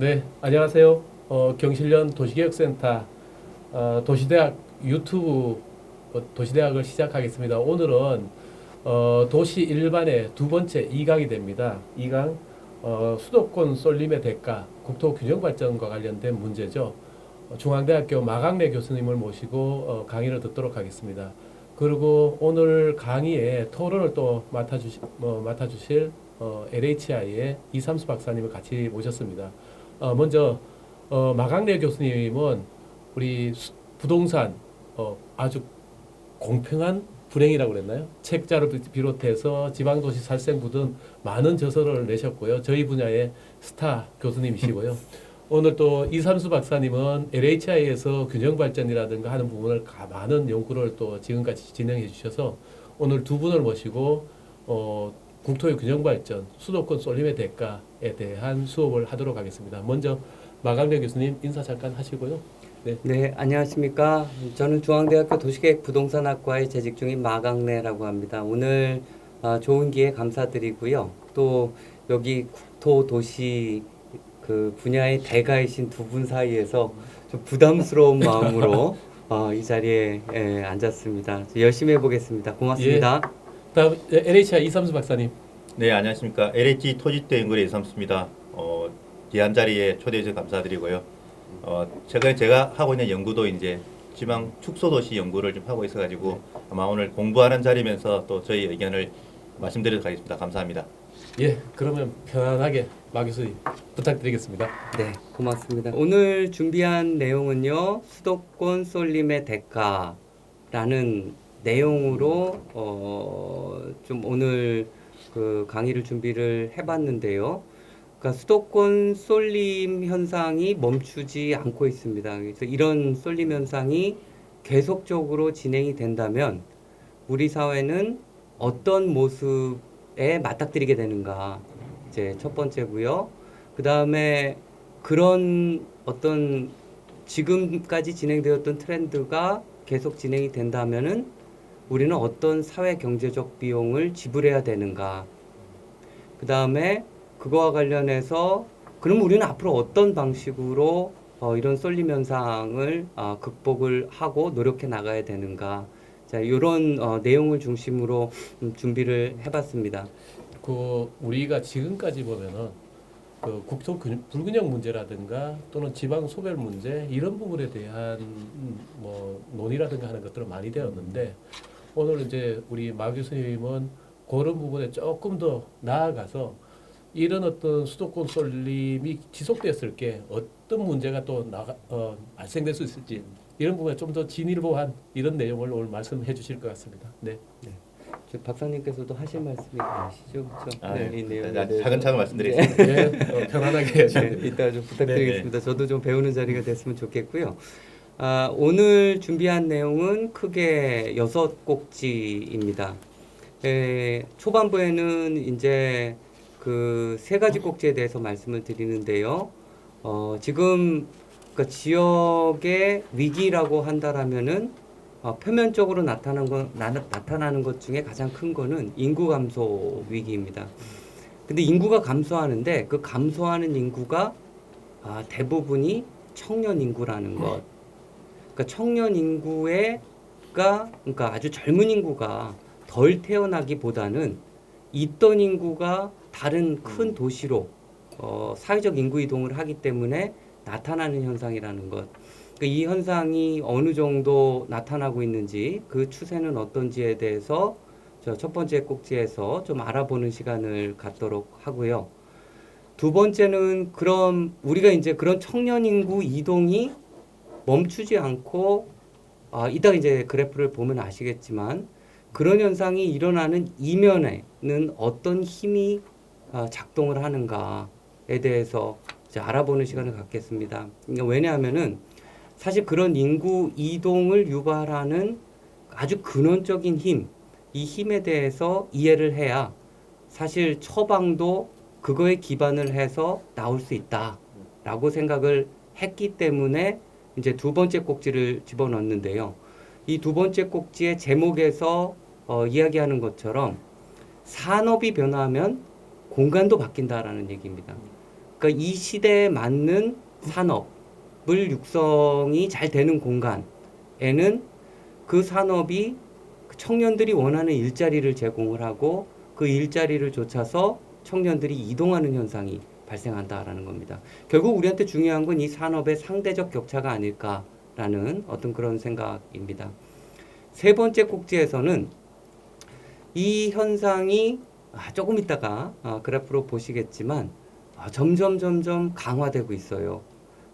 네, 안녕하세요. 경실련 도시개혁센터 도시대학 유튜브 도시대학을 시작하겠습니다. 오늘은 도시 일반의 두 번째 2강이 됩니다. 2강 수도권 쏠림의 대가, 국토 균형 발전과 관련된 문제죠. 중앙대학교 마강래 교수님을 모시고 강의를 듣도록 하겠습니다. 그리고 오늘 강의에 토론을 또 맡아주실 LHI의 이삼수 박사님을 같이 모셨습니다. 먼저 마강래 교수님은 우리 부동산 아주 공평한 불행이라고 그랬나요? 책자를 비롯해서 지방도시 살생부 등 많은 저서를 내셨고요. 저희 분야의 스타 교수님이시고요. 오늘 또 이삼수 박사님은 LHI에서 균형발전이라든가 하는 부분을 많은 연구를 또 지금까지 진행해 주셔서 오늘 두 분을 모시고 국토의 균형발전, 수도권 쏠림의 대가에 대한 수업을 하도록 하겠습니다. 먼저 마강래 교수님 인사 잠깐 하시고요. 네. 네, 안녕하십니까. 저는 중앙대학교 도시계획 부동산학과에 재직 중인 마강래라고 합니다. 오늘 좋은 기회 감사드리고요. 또 여기 국토 도시 그 분야의 대가이신 두 분 사이에서 좀 부담스러운 마음으로 이 자리에 앉았습니다. 열심히 해보겠습니다. 고맙습니다. 다음 LHI 이삼수 박사님. 네, 안녕하십니까. LH 토지대 연구의 이삼수입니다. 귀한 자리에 초대해 주셔서 감사드리고요. 최근에 제가 하고 있는 연구도 이제 지방 축소도시 연구를 좀 하고 있어가지고 아마 오늘 공부하는 자리면서 또 저희 의견을 말씀드리도록 하겠습니다. 감사합니다. 예, 그러면 편안하게 마 교수님 부탁드리겠습니다. 네, 고맙습니다. 오늘 준비한 내용은요, 수도권 쏠림의 대가라는 내용으로 좀 오늘 그 강의를 준비를 해봤는데요. 그러니까 수도권 쏠림 현상이 멈추지 않고 있습니다. 그래서 이런 쏠림 현상이 계속적으로 진행이 된다면 우리 사회는 어떤 모습에 맞닥뜨리게 되는가, 이제 첫 번째고요. 그 다음에 그런 어떤 지금까지 진행되었던 트렌드가 계속 진행이 된다면은 우리는 어떤 사회 경제적 비용을 지불해야 되는가. 그 다음에 그거와 관련해서 그럼 우리는 앞으로 어떤 방식으로 이런 쏠림 현상을 극복을 하고 노력해 나가야 되는가. 자, 이런 내용을 중심으로 준비를 해봤습니다. 우리가 지금까지 보면은 그 국토 불균형 문제라든가 또는 지방 소멸 문제 이런 부분에 대한 뭐 논의라든가 하는 것들은 많이 되었는데 오늘 이제 우리 마 교수님은 그런 부분에 조금 더 나아가서 이런 어떤 수도권 쏠림이 지속됐을 게 어떤 문제가 또 발생될 수 있을지 이런 부분에 좀 더 진일보한 이런 내용을 오늘 말씀해 주실 것 같습니다. 네. 네. 저 박사님께서도 하실 말씀이 있으시죠? 그렇죠? 네, 이 내용에 차근차근 대해서. 말씀드리겠습니다. 네, 편안하게. 네, 이따 좀 부탁드리겠습니다. 저도 좀 배우는 자리가 됐으면 좋겠고요. 오늘 준비한 내용은 크게 6꼭지입니다. 초반부에는 이제 그 3가지 꼭지에 대해서 말씀을 드리는데요. 지금 그 지역의 위기라고 한다라면은 표면적으로 나타나는 것 중에 가장 큰 거는 인구 감소 위기입니다. 근데 인구가 감소하는데 그 감소하는 인구가 대부분이 청년 인구라는 것. 그러니까 청년 그러니까 아주 젊은 인구가 덜 태어나기보다는 있던 인구가 다른 큰 도시로 사회적 인구 이동을 하기 때문에 나타나는 현상이라는 것. 그러니까 이 현상이 어느 정도 나타나고 있는지 그 추세는 어떤지에 대해서 첫 번째 꼭지에서 좀 알아보는 시간을 갖도록 하고요. 두 번째는 그럼 우리가 이제 그런 청년 인구 이동이 멈추지 않고 이따 이제 그래프를 보면 아시겠지만 그런 현상이 일어나는 이면에는 어떤 힘이 작동을 하는가에 대해서 이제 알아보는 시간을 갖겠습니다. 그러니까 왜냐하면은 사실 그런 인구 이동을 유발하는 아주 근원적인 힘, 이 힘에 대해서 이해를 해야 사실 처방도 그거에 기반을 해서 나올 수 있다라고 생각을 했기 때문에 이제 두 번째 꼭지를 집어넣는데요. 이 두 번째 꼭지의 제목에서 이야기하는 것처럼 산업이 변화하면 공간도 바뀐다라는 얘기입니다. 그러니까 이 시대에 맞는 산업을 육성이 잘 되는 공간에는 그 산업이 청년들이 원하는 일자리를 제공을 하고 그 일자리를 쫓아서 청년들이 이동하는 현상이 발생한다라는 겁니다. 결국 우리한테 중요한 건 이 산업의 상대적 격차가 아닐까라는 어떤 그런 생각입니다. 세 번째 꼭지에서는 이 현상이 조금 있다가 그래프로 보시겠지만 점점 강화되고 있어요.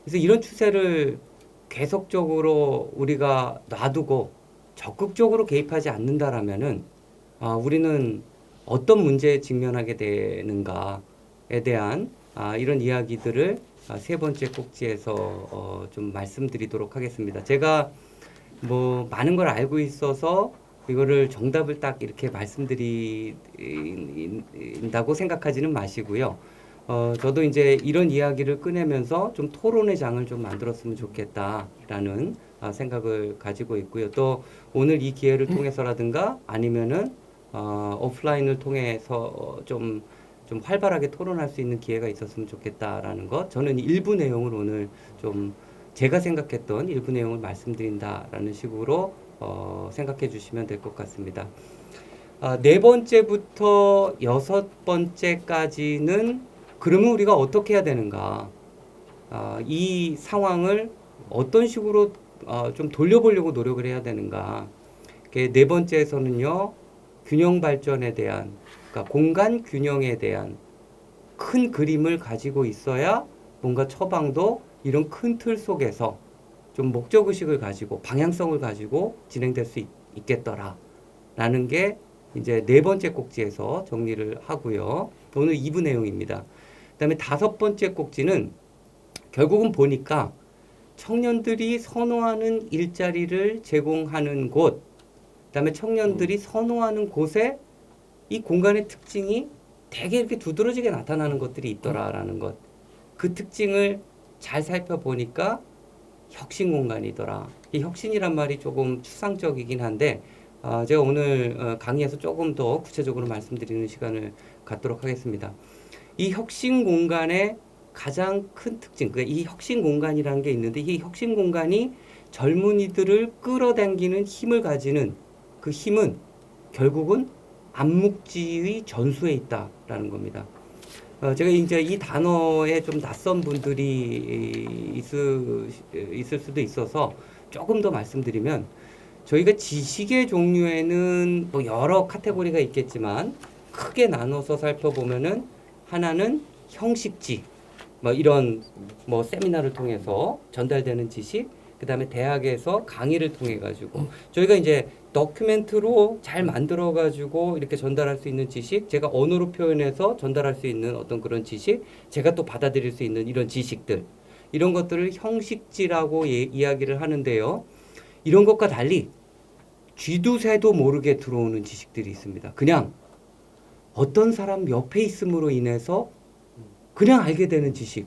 그래서 이런 추세를 계속적으로 우리가 놔두고 적극적으로 개입하지 않는다라면은 우리는 어떤 문제에 직면하게 되는가에 대한 이런 이야기들을 세 번째 꼭지에서 좀 말씀드리도록 하겠습니다. 제가 뭐 많은 걸 알고 있어서 이거를 정답을 딱 이렇게 말씀드린다고 생각하지는 마시고요. 저도 이제 이런 이야기를 꺼내면서 좀 토론의 장을 좀 만들었으면 좋겠다라는 생각을 가지고 있고요. 또 오늘 이 기회를 통해서라든가 아니면은 오프라인을 통해서 좀 활발하게 토론할 수 있는 기회가 있었으면 좋겠다라는 것. 저는 일부 내용을 오늘 좀 제가 생각했던 일부 내용을 말씀드린다라는 식으로 생각해 주시면 될 것 같습니다. 네 번째부터 여섯 번째까지는 그러면 우리가 어떻게 해야 되는가? 이 상황을 어떤 식으로 좀 돌려보려고 노력을 해야 되는가? 네 번째에서는요, 균형 발전에 대한, 그러니까 공간 균형에 대한 큰 그림을 가지고 있어야 뭔가 처방도 이런 큰 틀 속에서 좀 목적의식을 가지고 방향성을 가지고 진행될 수 있겠더라라는 게 이제 네 번째 꼭지에서 정리를 하고요. 오늘 2부 내용입니다. 그다음에 다섯 번째 꼭지는 결국은 보니까 청년들이 선호하는 일자리를 제공하는 곳, 그다음에 청년들이 선호하는 곳에 이 공간의 특징이 되게 이렇게 두드러지게 나타나는 것들이 있더라라는 것. 그 특징을 잘 살펴보니까 혁신 공간이더라. 이 혁신이란 말이 조금 추상적이긴 한데 제가 오늘 강의에서 조금 더 구체적으로 말씀드리는 시간을 갖도록 하겠습니다. 이 혁신 공간의 가장 큰 특징, 그러니까 이 혁신 공간이라는 게 있는데 이 혁신 공간이 젊은이들을 끌어당기는 힘을 가지는 그 힘은 결국은 암묵지의 전수에 있다라는 겁니다. 제가 이제 이 단어에 좀 낯선 분들이 있을 수도 있어서 조금 더 말씀드리면 저희가 지식의 종류에는 뭐 여러 카테고리가 있겠지만 크게 나눠서 살펴보면은 하나는 형식지, 뭐 이런 뭐 세미나를 통해서 전달되는 지식, 그다음에 대학에서 강의를 통해 가지고 저희가 이제 다큐멘트로 잘 만들어 가지고 이렇게 전달할 수 있는 지식, 제가 언어로 표현해서 전달할 수 있는 어떤 그런 지식, 제가 또 받아들일 수 있는 이런 지식들, 이런 것들을 형식지라고 이야기를 하는데요. 이런 것과 달리 쥐두새도 모르게 들어오는 지식들이 있습니다. 그냥 어떤 사람 옆에 있음으로 인해서 그냥 알게 되는 지식.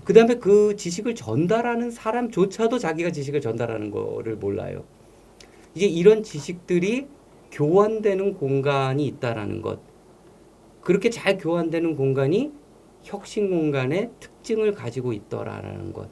그 다음에 그 지식을 전달하는 사람조차도 자기가 지식을 전달하는 거를 몰라요. 이제 이런 지식들이 교환되는 공간이 있다라는 것. 그렇게 잘 교환되는 공간이 혁신 공간의 특징을 가지고 있더라라는 것.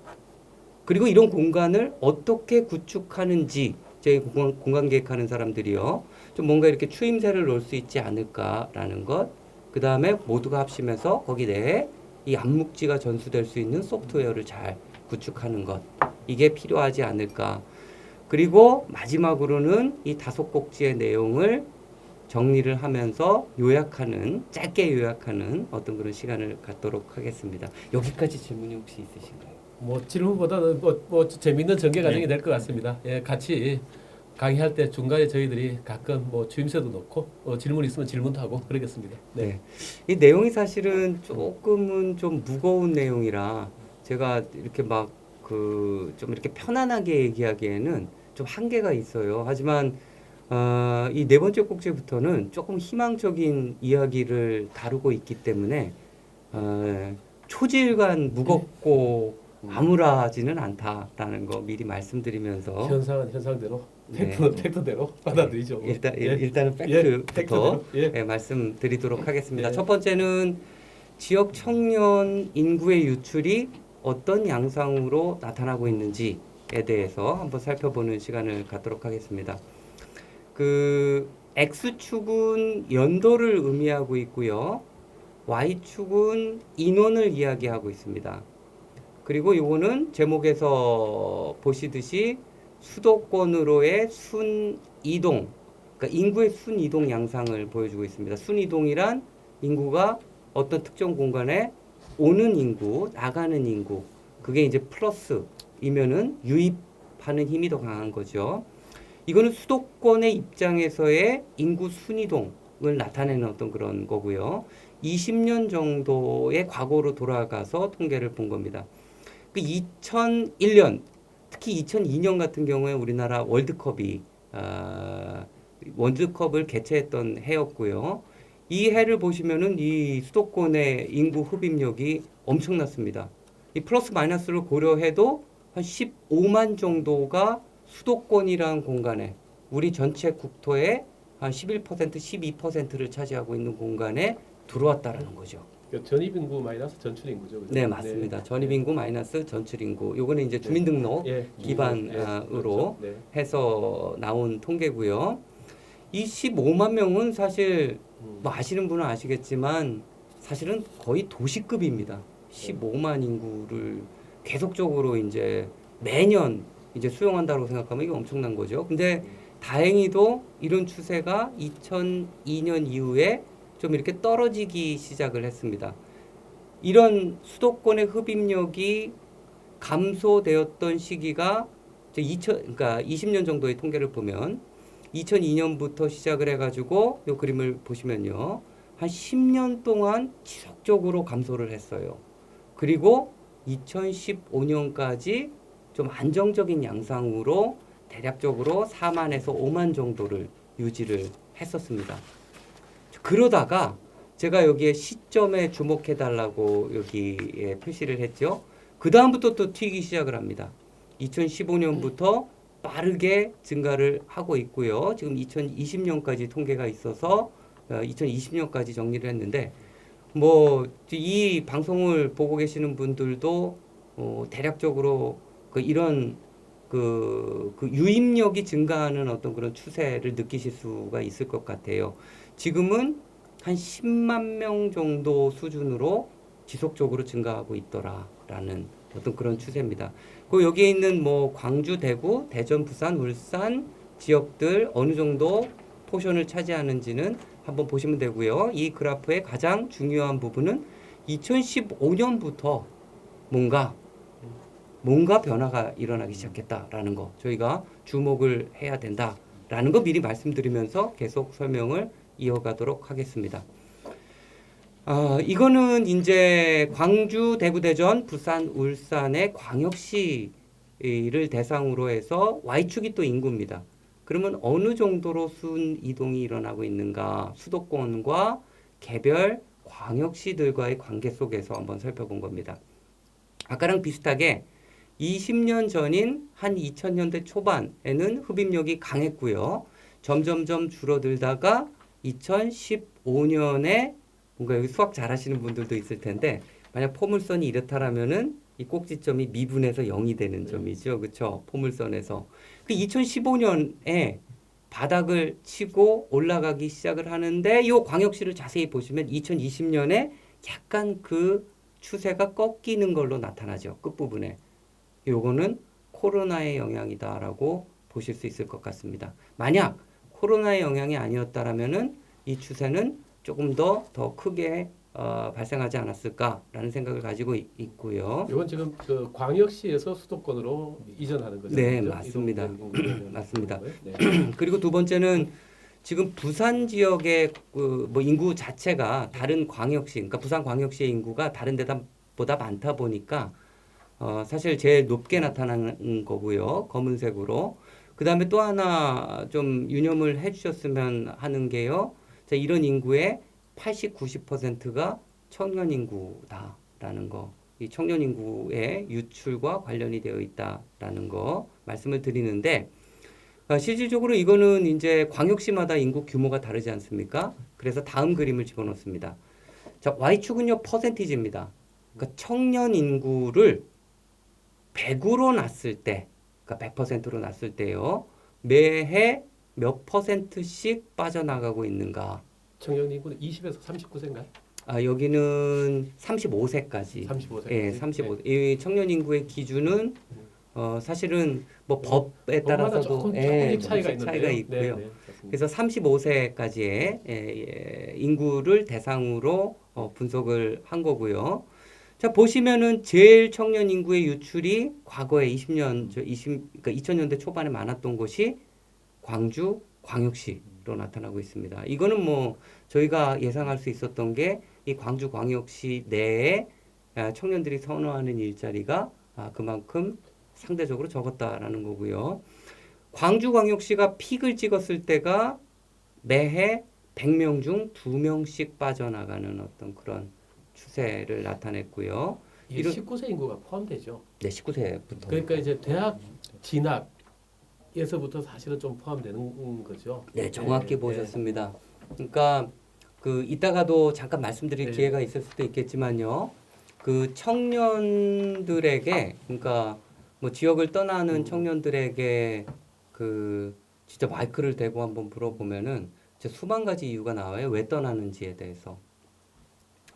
그리고 이런 공간을 어떻게 구축하는지 저희 공간 계획하는 사람들이요. 좀 뭔가 이렇게 추임새를 놓을 수 있지 않을까라는 것. 그 다음에 모두가 합심해서 거기 내에 이 암묵지가 전수될 수 있는 소프트웨어를 잘 구축하는 것. 이게 필요하지 않을까. 그리고 마지막으로는 이 다섯 꼭지의 내용을 정리를 하면서 요약하는, 짧게 요약하는 어떤 그런 시간을 갖도록 하겠습니다. 여기까지 질문이 혹시 있으신가요? 뭐 질문보다는 뭐 재밌는 전개 과정이 될 것 같습니다. 예, 같이 강의할 때 중간에 저희들이 가끔 뭐 주임새도 넣고 질문 있으면 질문도 하고 그러겠습니다. 네. 이 내용이 사실은 조금은 좀 무거운 내용이라 제가 이렇게 막 좀 이렇게 편안하게 얘기하기에는 좀 한계가 있어요. 하지만 이 네 번째 꼭지부터는 조금 희망적인 이야기를 다루고 있기 때문에 초지일관 무겁고 암울하지는 않다라는 거 미리 말씀드리면서 현상은 현상대로 네. 팩트대로 받아들이죠. 일단은 팩트부터 팩트대로. 예. 말씀드리도록 하겠습니다. 예. 첫 번째는 지역 청년 인구의 유출이 어떤 양상으로 나타나고 있는지에 대해서 한번 살펴보는 시간을 갖도록 하겠습니다. 그 X축은 연도를 의미하고 있고요. Y축은 인원을 이야기하고 있습니다. 그리고 요거는 제목에서 보시듯이 수도권으로의 순이동, 그러니까 인구의 순이동 양상을 보여주고 있습니다. 순이동이란 인구가 어떤 특정 공간에 오는 인구, 나가는 인구, 그게 이제 플러스이면은 유입하는 힘이 더 강한 거죠. 이거는 수도권의 입장에서의 인구 순이동을 나타내는 어떤 그런 거고요. 20년 정도의 과거로 돌아가서 통계를 본 겁니다. 그 2001년, 특히 2002년 같은 경우에 우리나라 월드컵을 개최했던 해였고요. 이 해를 보시면은 이 수도권의 인구 흡입력이 엄청났습니다. 이 플러스 마이너스를 고려해도 한 15만 정도가 수도권이라는 공간에, 우리 전체 국토의 한 11%, 12%를 차지하고 있는 공간에 들어왔다라는 거죠. 그러니까 전입 인구 마이너스 전출 인구죠. 그죠? 네, 맞습니다. 전입 인구 마이너스 전출 인구. 요거는 이제 주민등록 예, 기반으로 그렇죠. 네. 해서 나온 통계고요. 이 15만 명은 사실 뭐 아시는 분은 아시겠지만 사실은 거의 도시급입니다. 15만 인구를 계속적으로 이제 매년 이제 수용한다고 생각하면 이게 엄청난 거죠. 근데 다행히도 이런 추세가 2002년 이후에 좀 이렇게 떨어지기 시작을 했습니다. 이런 수도권의 흡입력이 감소되었던 시기가 그러니까 20년 정도의 통계를 보면 2002년부터 시작을 해가지고 이 그림을 보시면요. 한 10년 동안 지속적으로 감소를 했어요. 그리고 2015년까지 좀 안정적인 양상으로 대략적으로 4만에서 5만 정도를 유지를 했었습니다. 그러다가 제가 여기에 시점에 주목해 달라고 여기에 표시를 했죠. 그 다음부터 또 튀기 시작을 합니다. 2015년부터 빠르게 증가를 하고 있고요. 지금 2020년까지 통계가 있어서 2020년까지 정리를 했는데 뭐 이 방송을 보고 계시는 분들도 대략적으로 이런 유입력이 증가하는 어떤 그런 추세를 느끼실 수가 있을 것 같아요. 지금은 한 10만 명 정도 수준으로 지속적으로 증가하고 있더라라는 어떤 그런 추세입니다. 그 여기에 있는 뭐 광주, 대구, 대전, 부산, 울산 지역들 어느 정도 포션을 차지하는지는 한번 보시면 되고요. 이 그래프의 가장 중요한 부분은 2015년부터 뭔가 변화가 일어나기 시작했다라는 거 저희가 주목을 해야 된다라는 거 미리 말씀드리면서 계속 설명을 이어가도록 하겠습니다. 이거는 이제 광주, 대구, 대전, 부산, 울산의 광역시를 대상으로 해서 Y축이 또 인구입니다. 그러면 어느 정도로 순 이동이 일어나고 있는가 수도권과 개별 광역시들과의 관계 속에서 한번 살펴본 겁니다. 아까랑 비슷하게 20년 전인 한 2000년대 초반에는 흡입력이 강했고요. 점점점 줄어들다가 2015년에 뭔가 여기 수학 잘하시는 분들도 있을 텐데 만약 포물선이 이렇다라면은 이 꼭지점이 미분해서 0이 되는 점이죠. 그렇죠? 포물선에서. 그 2015년에 바닥을 치고 올라가기 시작을 하는데 이 광역시를 자세히 보시면 2020년에 약간 그 추세가 꺾이는 걸로 나타나죠. 끝부분에. 요거는 코로나의 영향이다라고 보실 수 있을 것 같습니다. 만약 코로나의 영향이 아니었다라면은 이 추세는 조금 더 크게 발생하지 않았을까라는 생각을 가지고 있고요. 이건 지금 그 광역시에서 수도권으로 이전하는 거죠. 네, 그죠? 맞습니다. 이동되는 맞습니다. 네. 그리고 두 번째는 지금 부산 지역의 뭐 인구 자체가 다른 광역시, 그러니까 부산 광역시의 인구가 다른 데보다 많다 보니까 사실 제일 높게 나타나는 거고요. 검은색으로. 그 다음에 또 하나 좀 유념을 해주셨으면 하는 게요. 자, 이런 인구의 80, 90%가 청년 인구다라는 거. 이 청년 인구의 유출과 관련이 되어 있다라는 거 말씀을 드리는데 실질적으로 이거는 이제 광역시마다 인구 규모가 다르지 않습니까? 그래서 다음 그림을 집어넣습니다. 자, Y축은요 퍼센티지입니다. 그러니까 청년 인구를 100으로 놨을 때, 그러니까 100%로 놨을 때요. 매해 몇 %씩 빠져나가고 있는가? 청년 인구는 20에서 39세인가요? 아, 여기는 35세까지. 35세. 예, 35. 이 청년 인구의 기준은 사실은 뭐 법에 법마다 따라서도 조금씩 차이가 차이가 있는데요. 있고요. 네, 맞습니다. 그래서 35세까지의 인구를 대상으로 분석을 한 거고요. 자, 보시면은 제일 청년 인구의 유출이 과거에 2000년대 초반에 많았던 곳이 광주, 광역시로 나타나고 있습니다. 이거는 뭐 저희가 예상할 수 있었던 게 이 광주, 광역시 내에 청년들이 선호하는 일자리가 그만큼 상대적으로 적었다라는 거고요. 광주광역시가 픽을 찍었을 때가 매해 100명 중 2명씩 빠져나가는 어떤 그런 추세를 나타냈고요. 이게 19세 인구가 포함되죠. 네, 19세부터. 그러니까 이제 대학 진학에서부터 사실은 좀 포함되는 거죠. 네, 정확히 네, 보셨습니다. 그러니까 그 이따가도 잠깐 말씀드릴 네. 기회가 있을 수도 있겠지만요. 그 청년들에게 그러니까 뭐 지역을 떠나는 청년들에게 그 진짜 마이크를 대고 한번 물어보면은 진짜 수만 가지 이유가 나와요. 왜 떠나는지에 대해서.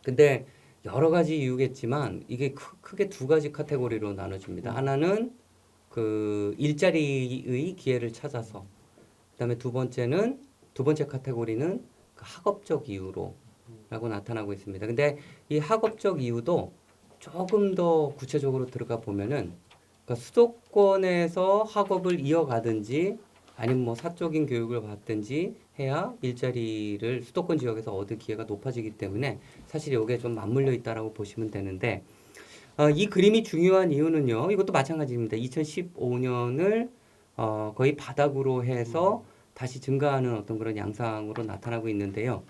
근데 여러 가지 이유겠지만 이게 크게 두 가지 카테고리로 나눠집니다. 하나는 그 일자리의 기회를 찾아서, 그다음에 두 번째 카테고리는 그 학업적 이유로라고 나타나고 있습니다. 근데 이 학업적 이유도 조금 더 구체적으로 들어가 보면은 그러니까 수도권에서 학업을 이어가든지 아니면 뭐 사적인 교육을 받든지 해야 일자리를 수도권 지역에서 얻을 기회가 높아지기 때문에 사실 여기에 좀 맞물려 있다라고 보시면 되는데 이 그림이 중요한 이유는요. 이것도 마찬가지입니다. 2015년을 거의 바닥으로 해서 다시 증가하는 어떤 그런 양상으로 나타나고 있는데요.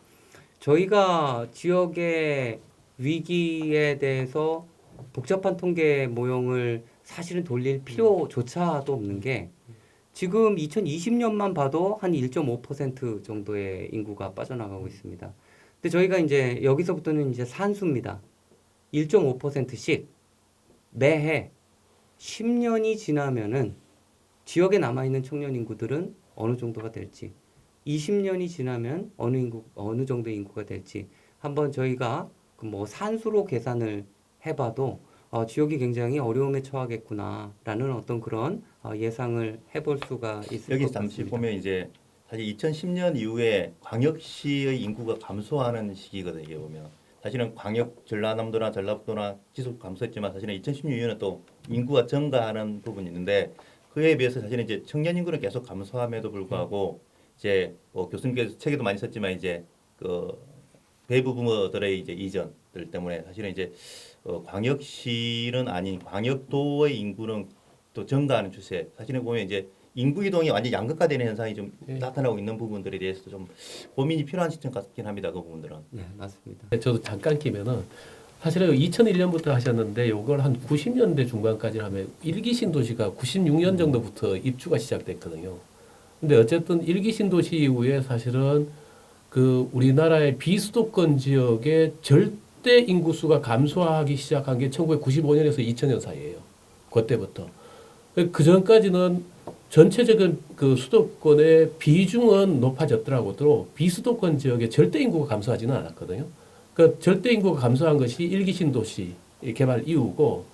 저희가 지역의 위기에 대해서 복잡한 통계 모형을 사실은 돌릴 필요조차도 없는 게 지금 2020년만 봐도 한 1.5% 정도의 인구가 빠져나가고 있습니다. 근데 저희가 이제 여기서부터는 이제 산수입니다. 1.5%씩 매해 10년이 지나면은 지역에 남아있는 청년 인구들은 어느 정도가 될지, 20년이 지나면 어느 정도의 인구가 될지 한번 저희가 그 뭐 산수로 계산을 해봐도 지역이 굉장히 어려움에 처하겠구나라는 어떤 그런 예상을 해볼 수가 있을 여기 것 잠시 같습니다. 보면 이제 사실 2010년 이후에 광역시의 인구가 감소하는 시기거든요. 이게 보면 사실은 광역 전라남도나 전라북도나 지속 감소했지만 사실은 2016년 이후에는 또 인구가 증가하는 부분이 있는데 그에 비해서 사실은 이제 청년 인구는 계속 감소함에도 불구하고 이제 뭐 교수님께서 책에도 많이 썼지만 이제 그 베이비 부머들의 이제 이전들 때문에 사실은 이제 광역시는 아닌 광역도의 인구는 또 증가하는 추세. 사실은 보면 이제 인구 이동이 완전 양극화되는 현상이 좀 나타나고 있는 부분들에 대해서 좀 고민이 필요한 시점 같긴 합니다. 그 부분들은. 네, 맞습니다. 저도 잠깐 끼면은 사실은 2001년부터 하셨는데 이걸 한 90년대 중반까지 하면 일기 신도시가 96년 정도부터 입주가 시작됐거든요. 근데 어쨌든 일기 신도시 이후에 사실은 그 우리나라의 비수도권 지역의 절대 인구수가 감소하기 시작한 게 1995년에서 2000년 사이예요. 그때부터. 그 전까지는 전체적인 그 수도권의 비중은 높아졌더라고도 비수도권 지역의 절대 인구가 감소하지는 않았거든요. 그 절대 인구가 감소한 것이 일기 신도시 개발 이후고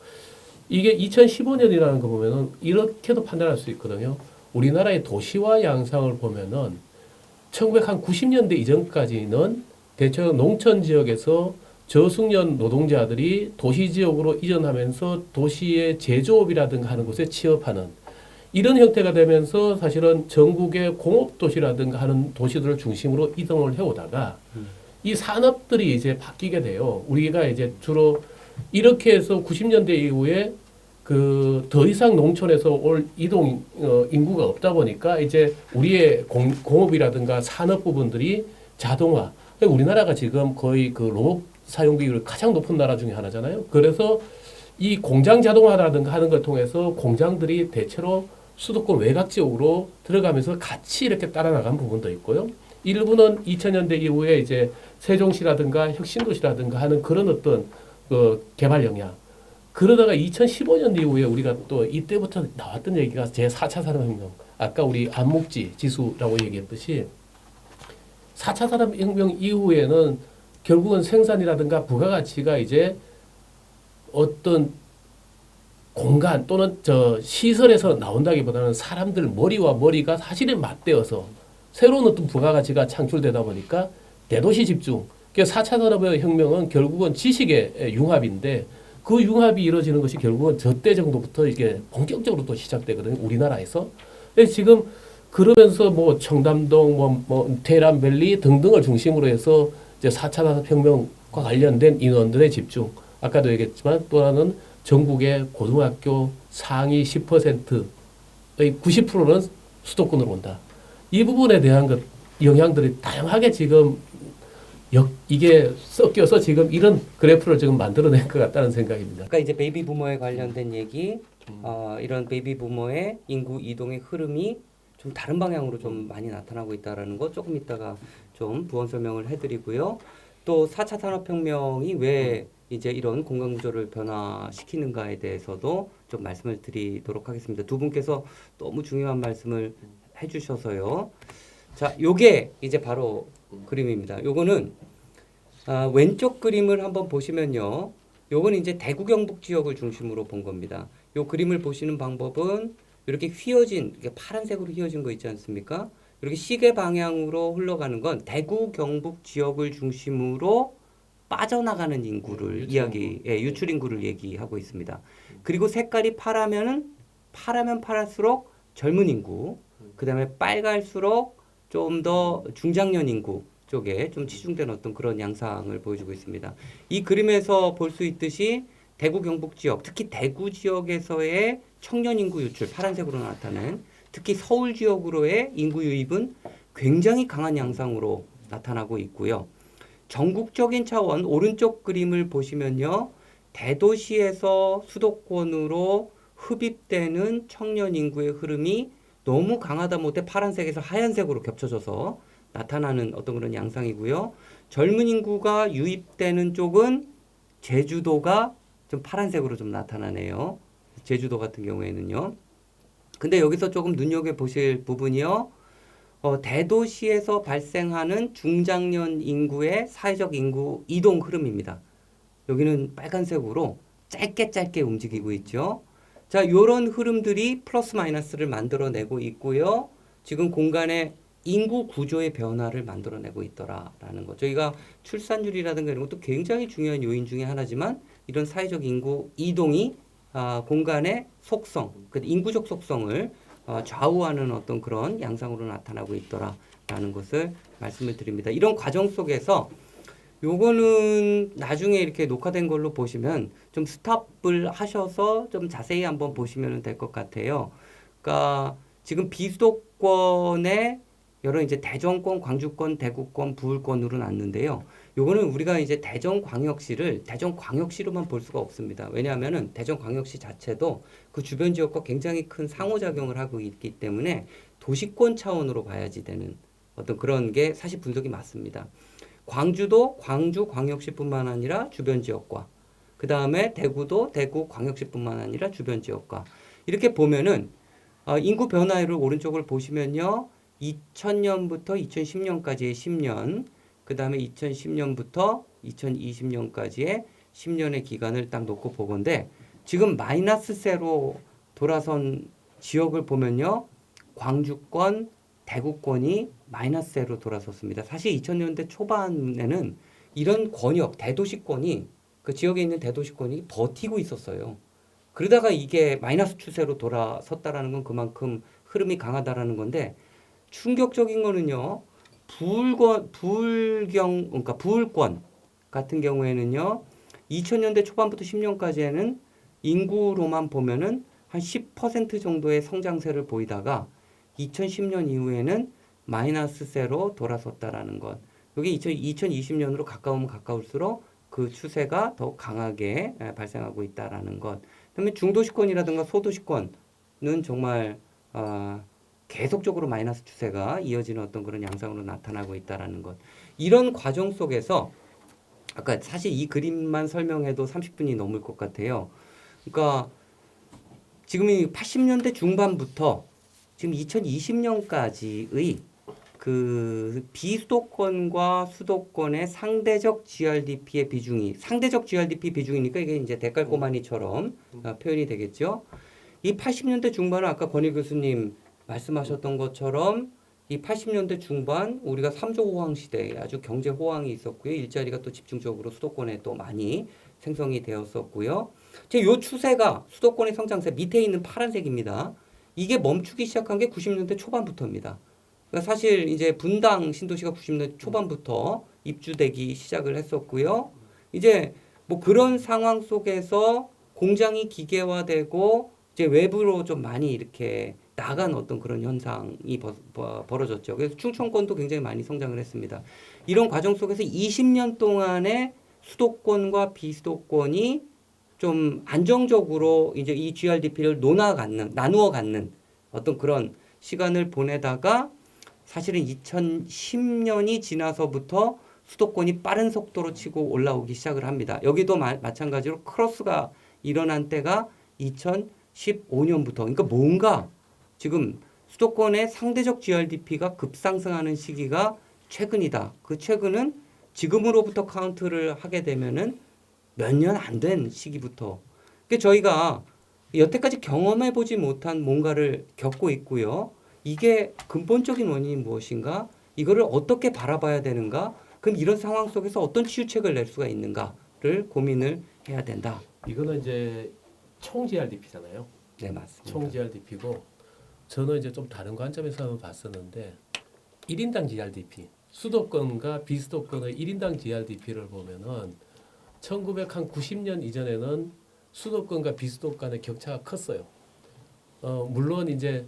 이게 2015년이라는 거 보면은 이렇게도 판단할 수 있거든요. 우리나라의 도시화 양상을 보면은 1990년대 이전까지는 대체로 농촌 지역에서 저숙련 노동자들이 도시 지역으로 이전하면서 도시의 제조업이라든가 하는 곳에 취업하는 이런 형태가 되면서 사실은 전국의 공업도시라든가 하는 도시들을 중심으로 이동을 해오다가 이 산업들이 이제 바뀌게 돼요. 우리가 이제 주로 이렇게 해서 90년대 이후에 그 더 이상 농촌에서 올 이동 인구가 없다 보니까 이제 우리의 공업이라든가 산업 부분들이 자동화. 우리나라가 지금 거의 그 로봇 사용 비율이 가장 높은 나라 중에 하나잖아요. 그래서 이 공장 자동화라든가 하는 걸 통해서 공장들이 대체로 수도권 외곽 지역으로 들어가면서 같이 이렇게 따라 나간 부분도 있고요. 일부는 2000년대 이후에 이제 세종시라든가 혁신도시라든가 하는 그런 어떤 그 개발 영향. 그러다가 2015년 이후에 우리가 또 이때부터 나왔던 얘기가 제4차 산업혁명. 아까 우리 안목지 지수라고 얘기했듯이 4차 산업혁명 이후에는 결국은 생산이라든가 부가가치가 이제 어떤 공간 또는 저 시설에서 나온다기보다는 사람들 머리와 머리가 사실에 맞대어서 새로운 어떤 부가가치가 창출되다 보니까 대도시 집중. 그러니까 4차 산업혁명은 결국은 지식의 융합인데 그 융합이 이루어지는 것이 결국은 저때 정도부터 이게 본격적으로 또 시작되거든요. 우리나라에서. 지금 그러면서 뭐 청담동, 뭐 테헤란밸리 등등을 중심으로 해서 이제 4차 산업혁명과 관련된 인원들의 집중. 아까도 얘기했지만 또 하나는 전국의 고등학교 상위 10%의 90%는 수도권으로 온다. 이 부분에 대한 것 영향들이 다양하게 지금 이게 섞여서 지금 이런 그래프를 지금 만들어낸 것 같다는 생각입니다. 그러니까 이제 베이비 부머에 관련된 얘기, 이런 베이비 부머의 인구 이동의 흐름이 좀 다른 방향으로 좀 많이 나타나고 있다라는 거 조금 이따가 좀 부연 설명을 해드리고요. 또 4차 산업혁명이 왜 이제 이런 공간 구조를 변화시키는가에 대해서도 좀 말씀을 드리도록 하겠습니다. 두 분께서 너무 중요한 말씀을 해주셔서요. 자, 요게 이제 바로 그림입니다. 요거는 왼쪽 그림을 한번 보시면요. 요거는 이제 대구 경북 지역을 중심으로 본 겁니다. 요 그림을 보시는 방법은 이렇게 휘어진, 이렇게 파란색으로 휘어진 거 있지 않습니까? 이렇게 시계 방향으로 흘러가는 건 대구 경북 지역을 중심으로 빠져나가는 인구를 유출 인구를 얘기하고 있습니다. 그리고 색깔이 파라면 파랄수록 젊은 인구, 그다음에 빨갈수록 좀 더 중장년 인구 쪽에 좀 치중된 어떤 그런 양상을 보여주고 있습니다. 이 그림에서 볼 수 있듯이 대구 경북 지역, 특히 대구 지역에서의 청년 인구 유출, 파란색으로 나타낸 특히 서울 지역으로의 인구 유입은 굉장히 강한 양상으로 나타나고 있고요. 전국적인 차원 오른쪽 그림을 보시면요. 대도시에서 수도권으로 흡입되는 청년 인구의 흐름이 너무 강하다 못해 파란색에서 하얀색으로 겹쳐져서 나타나는 어떤 그런 양상이고요. 젊은 인구가 유입되는 쪽은 제주도가 좀 파란색으로 좀 나타나네요. 제주도 같은 경우에는요. 근데 여기서 조금 눈여겨보실 부분이요. 대도시에서 발생하는 중장년 인구의 사회적 인구 이동 흐름입니다. 여기는 빨간색으로 짧게 움직이고 있죠. 자, 요런 흐름들이 플러스 마이너스를 만들어내고 있고요. 지금 공간의 인구 구조의 변화를 만들어내고 있더라라는 거. 저희가 출산율이라든가 이런 것도 굉장히 중요한 요인 중에 하나지만 이런 사회적 인구 이동이 공간의 속성, 인구적 속성을 좌우하는 어떤 그런 양상으로 나타나고 있더라라는 것을 말씀을 드립니다. 이런 과정 속에서 요거는 나중에 이렇게 녹화된 걸로 보시면 좀 스탑을 하셔서 좀 자세히 한번 보시면 될 것 같아요. 그러니까 지금 비수도권의 여러 이제 대전권, 광주권, 대구권, 부울권으로 났는데요. 요거는 우리가 이제 대전광역시를 대전광역시로만 볼 수가 없습니다. 왜냐하면은 대전광역시 자체도 그 주변 지역과 굉장히 큰 상호작용을 하고 있기 때문에 도시권 차원으로 봐야지 되는 어떤 그런 게 사실 분석이 맞습니다. 광주도 광주광역시뿐만 아니라 주변 지역과 그 다음에 대구도 대구광역시뿐만 아니라 주변 지역과 이렇게 보면은 인구 변화율을 오른쪽을 보시면요. 2000년부터 2010년까지의 10년, 그 다음에 2010년부터 2020년까지의 10년의 기간을 딱 놓고 보건데 지금 마이너스 세로 돌아선 지역을 보면요. 광주권, 대구권이 마이너스 세로 돌아섰습니다. 사실 2000년대 초반에는 이런 권역, 대도시권이 그 지역에 있는 대도시권이 버티고 있었어요. 그러다가 이게 마이너스 추세로 돌아섰다라는 건 그만큼 흐름이 강하다라는 건데 충격적인 거는요. 그러니까 부울권 같은 경우에는요. 2000년대 초반부터 10년까지에는 인구로만 보면은 한 10% 정도의 성장세를 보이다가 2010년 이후에는 마이너스세로 돌아섰다라는 것. 여기 2020년으로 가까우면 가까울수록 그 추세가 더 강하게 발생하고 있다라는 것. 그다음에 중도시권이라든가 소도시권은 정말 계속적으로 마이너스 추세가 이어지는 어떤 그런 양상으로 나타나고 있다라는 것. 이런 과정 속에서 아까 사실 이 그림만 설명해도 30분이 넘을 것 같아요. 그러니까 지금 이 80년대 중반부터 지금 2020년까지의 그 비수도권과 수도권의 상대적 GRDP의 비중이 상대적 GRDP 비중이니까 이게 이제 대깔꼬마니처럼 표현이 되겠죠. 이 80년대 중반은 아까 권희 교수님 말씀하셨던 것처럼 이 80년대 중반 우리가 3조 호황 시대에 아주 경제 호황이 있었고요. 일자리가 또 집중적으로 수도권에 또 많이 생성이 되었었고요. 요 추세가 수도권의 성장세 밑에 있는 파란색입니다. 이게 멈추기 시작한 게 90년대 초반부터입니다. 그러니까 사실 이제 분당 신도시가 90년대 초반부터 입주되기 시작을 했었고요. 이제 뭐 그런 상황 속에서 공장이 기계화되고 이제 외부로 좀 많이 이렇게 나간 어떤 그런 현상이 벌어졌죠. 그래서 충청권도 굉장히 많이 성장을 했습니다. 이런 과정 속에서 20년 동안의 수도권과 비수도권이 좀 안정적으로 이제 이 GRDP를 나누어 갖는 어떤 그런 시간을 보내다가 사실은 2010년이 지나서부터 수도권이 빠른 속도로 치고 올라오기 시작을 합니다. 여기도 마찬가지로 크로스가 일어난 때가 2015년부터. 그러니까 뭔가 지금 수도권의 상대적 GRDP가 급상승하는 시기가 최근이다. 그 최근은 지금으로부터 카운트를 하게 되면은 몇 년 안 된 시기부터. 그러니까 저희가 여태까지 경험해보지 못한 뭔가를 겪고 있고요. 이게 근본적인 원인이 무엇인가? 이거를 어떻게 바라봐야 되는가? 그럼 이런 상황 속에서 어떤 치유책을 낼 수가 있는가를 고민을 해야 된다. 이거는 이제 총 GRDP잖아요. 네, 맞습니다. 총 GRDP고 저는 이제 좀 다른 관점에서 봤었는데 1인당 GRDP 수도권과 비수도권의 1인당 GRDP를 보면은 1990년 이전에는 수도권과 비수도권 간의 격차가 컸어요. 물론 이제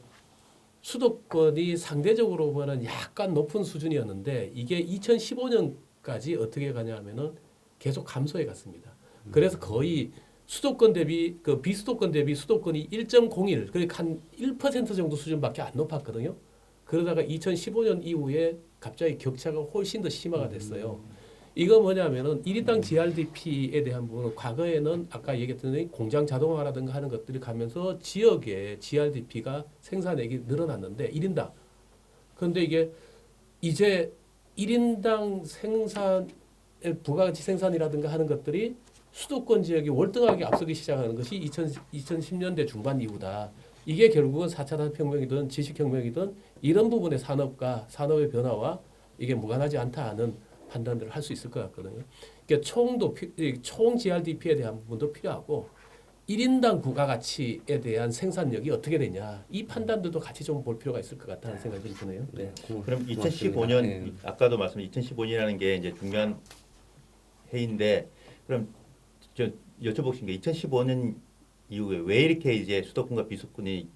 수도권이 상대적으로 보면 약간 높은 수준이었는데 이게 2015년까지 어떻게 가냐면은 계속 감소해 갔습니다. 그래서 거의 수도권 대비 그 비수도권 대비 수도권이 1.01 그러니까 한 1% 정도 수준밖에 안 높았거든요. 그러다가 2015년 이후에 갑자기 격차가 훨씬 더 심화가 됐어요. 이거 뭐냐면은 1인당 GRDP에 대한 부분은 과거에는 아까 얘기했던 공장 자동화라든가 하는 것들이 가면서 지역의 GRDP가 생산액이 늘어났는데 1인당. 그런데 이게 이제 1인당 생산의 부가가치 생산이라든가 하는 것들이 수도권 지역이 월등하게 앞서기 시작하는 것이 2010년대 중반 이후다. 이게 결국은 4차 산업혁명이든 지식혁명이든 이런 부분의 산업과 산업의 변화와 이게 무관하지 않다 하는 판단들을 할 수 있을 것 같거든요. 그러니까 총 GRDP에 대한 부분도 필요하고 1인당 부가가치에 대한 생산력이 어떻게 되냐 이 판단들도 같이 좀 볼 필요가 있을 것 같다는 생각이 드네요. 네, 그럼 2015년 네. 아까도 말씀 2015년이라는 게 이제 중요한 해인데 그럼 저 여쭤보신 게 2015년 이후에 왜 이렇게 이제 수도권과 비수도권이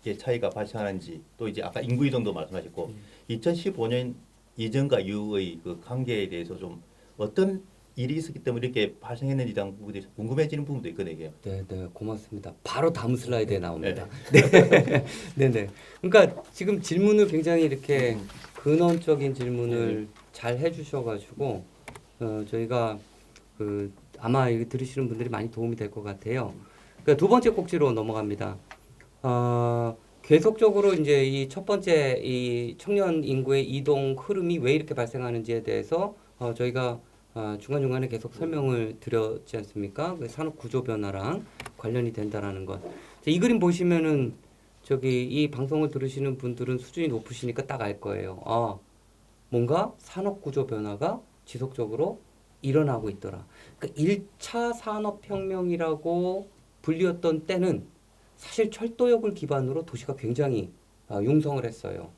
이게 차이가 발생하는지 또 이제 아까 인구 이동도 말씀하셨고 2015년 이전과 이후의 그 관계에 대해서 좀 어떤 일이 있었기 때문에 이렇게 발생했는지 대한 부분이 궁금해지는 부분도 있거든요. 네, 고맙습니다. 바로 다음 슬라이드에 나옵니다. 네, 네. 그러니까 지금 질문을 굉장히 이렇게 근원적인 질문을 잘 해주셔가지고 저희가 그 아마 이거 들으시는 분들이 많이 도움이 될 것 같아요. 그러니까 두 번째 꼭지로 넘어갑니다. 계속적으로 이제 이 첫 번째 이 청년 인구의 이동 흐름이 왜 이렇게 발생하는지에 대해서 저희가 중간중간에 계속 설명을 드렸지 않습니까? 그 산업 구조 변화랑 관련이 된다라는 것. 이 그림 보시면은 저기 이 방송을 들으시는 분들은 수준이 높으시니까 딱 알 거예요. 뭔가 산업 구조 변화가 지속적으로 일어나고 있더라. 그러니까 1차 산업혁명이라고 불리웠던 때는 사실 철도역을 기반으로 도시가 굉장히 융성을 했어요.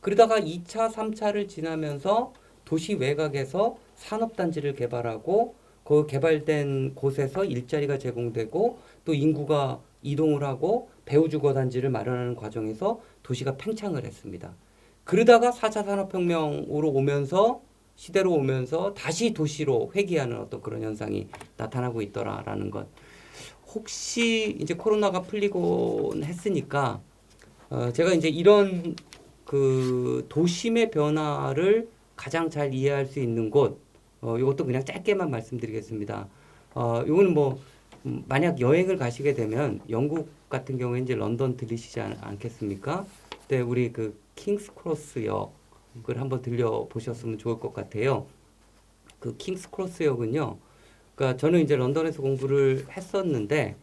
그러다가 2차, 3차를 지나면서 도시 외곽에서 산업단지를 개발하고 그 개발된 곳에서 일자리가 제공되고 또 인구가 이동을 하고 배후주거단지를 마련하는 과정에서 도시가 팽창을 했습니다. 그러다가 4차 산업혁명으로 오면서 시대로 오면서 다시 도시로 회귀하는 어떤 그런 현상이 나타나고 있더라라는 것. 혹시 이제 코로나가 풀리곤 했으니까 제가 이제 이런 그 도심의 변화를 가장 잘 이해할 수 있는 곳, 이것도 그냥 짧게만 말씀드리겠습니다. 이거는 뭐 만약 여행을 가시게 되면 영국 같은 경우에 이제 런던 들리시지 않겠습니까? 그때 우리 그 킹스 크로스 역을 한번 들려 보셨으면 좋을 것 같아요. 그 킹스 크로스 역은요. 그러니까 저는 이제 런던에서 공부를 했었는데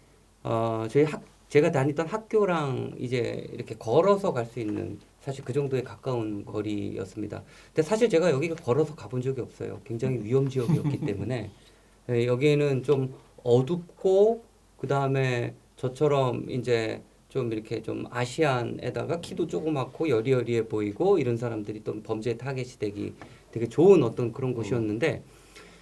제가 다니던 학교랑 이제 이렇게 걸어서 갈 수 있는 사실 그 정도에 가까운 거리였습니다. 근데 사실 제가 여기 걸어서 가본 적이 없어요. 굉장히 위험 지역이었기 때문에 여기에는 좀 어둡고 그 다음에 저처럼 이제 좀 이렇게 좀 아시안에다가 키도 조그맣고 여리여리해 보이고 이런 사람들이 또 범죄 타겟이 되게 좋은 어떤 그런 곳이었는데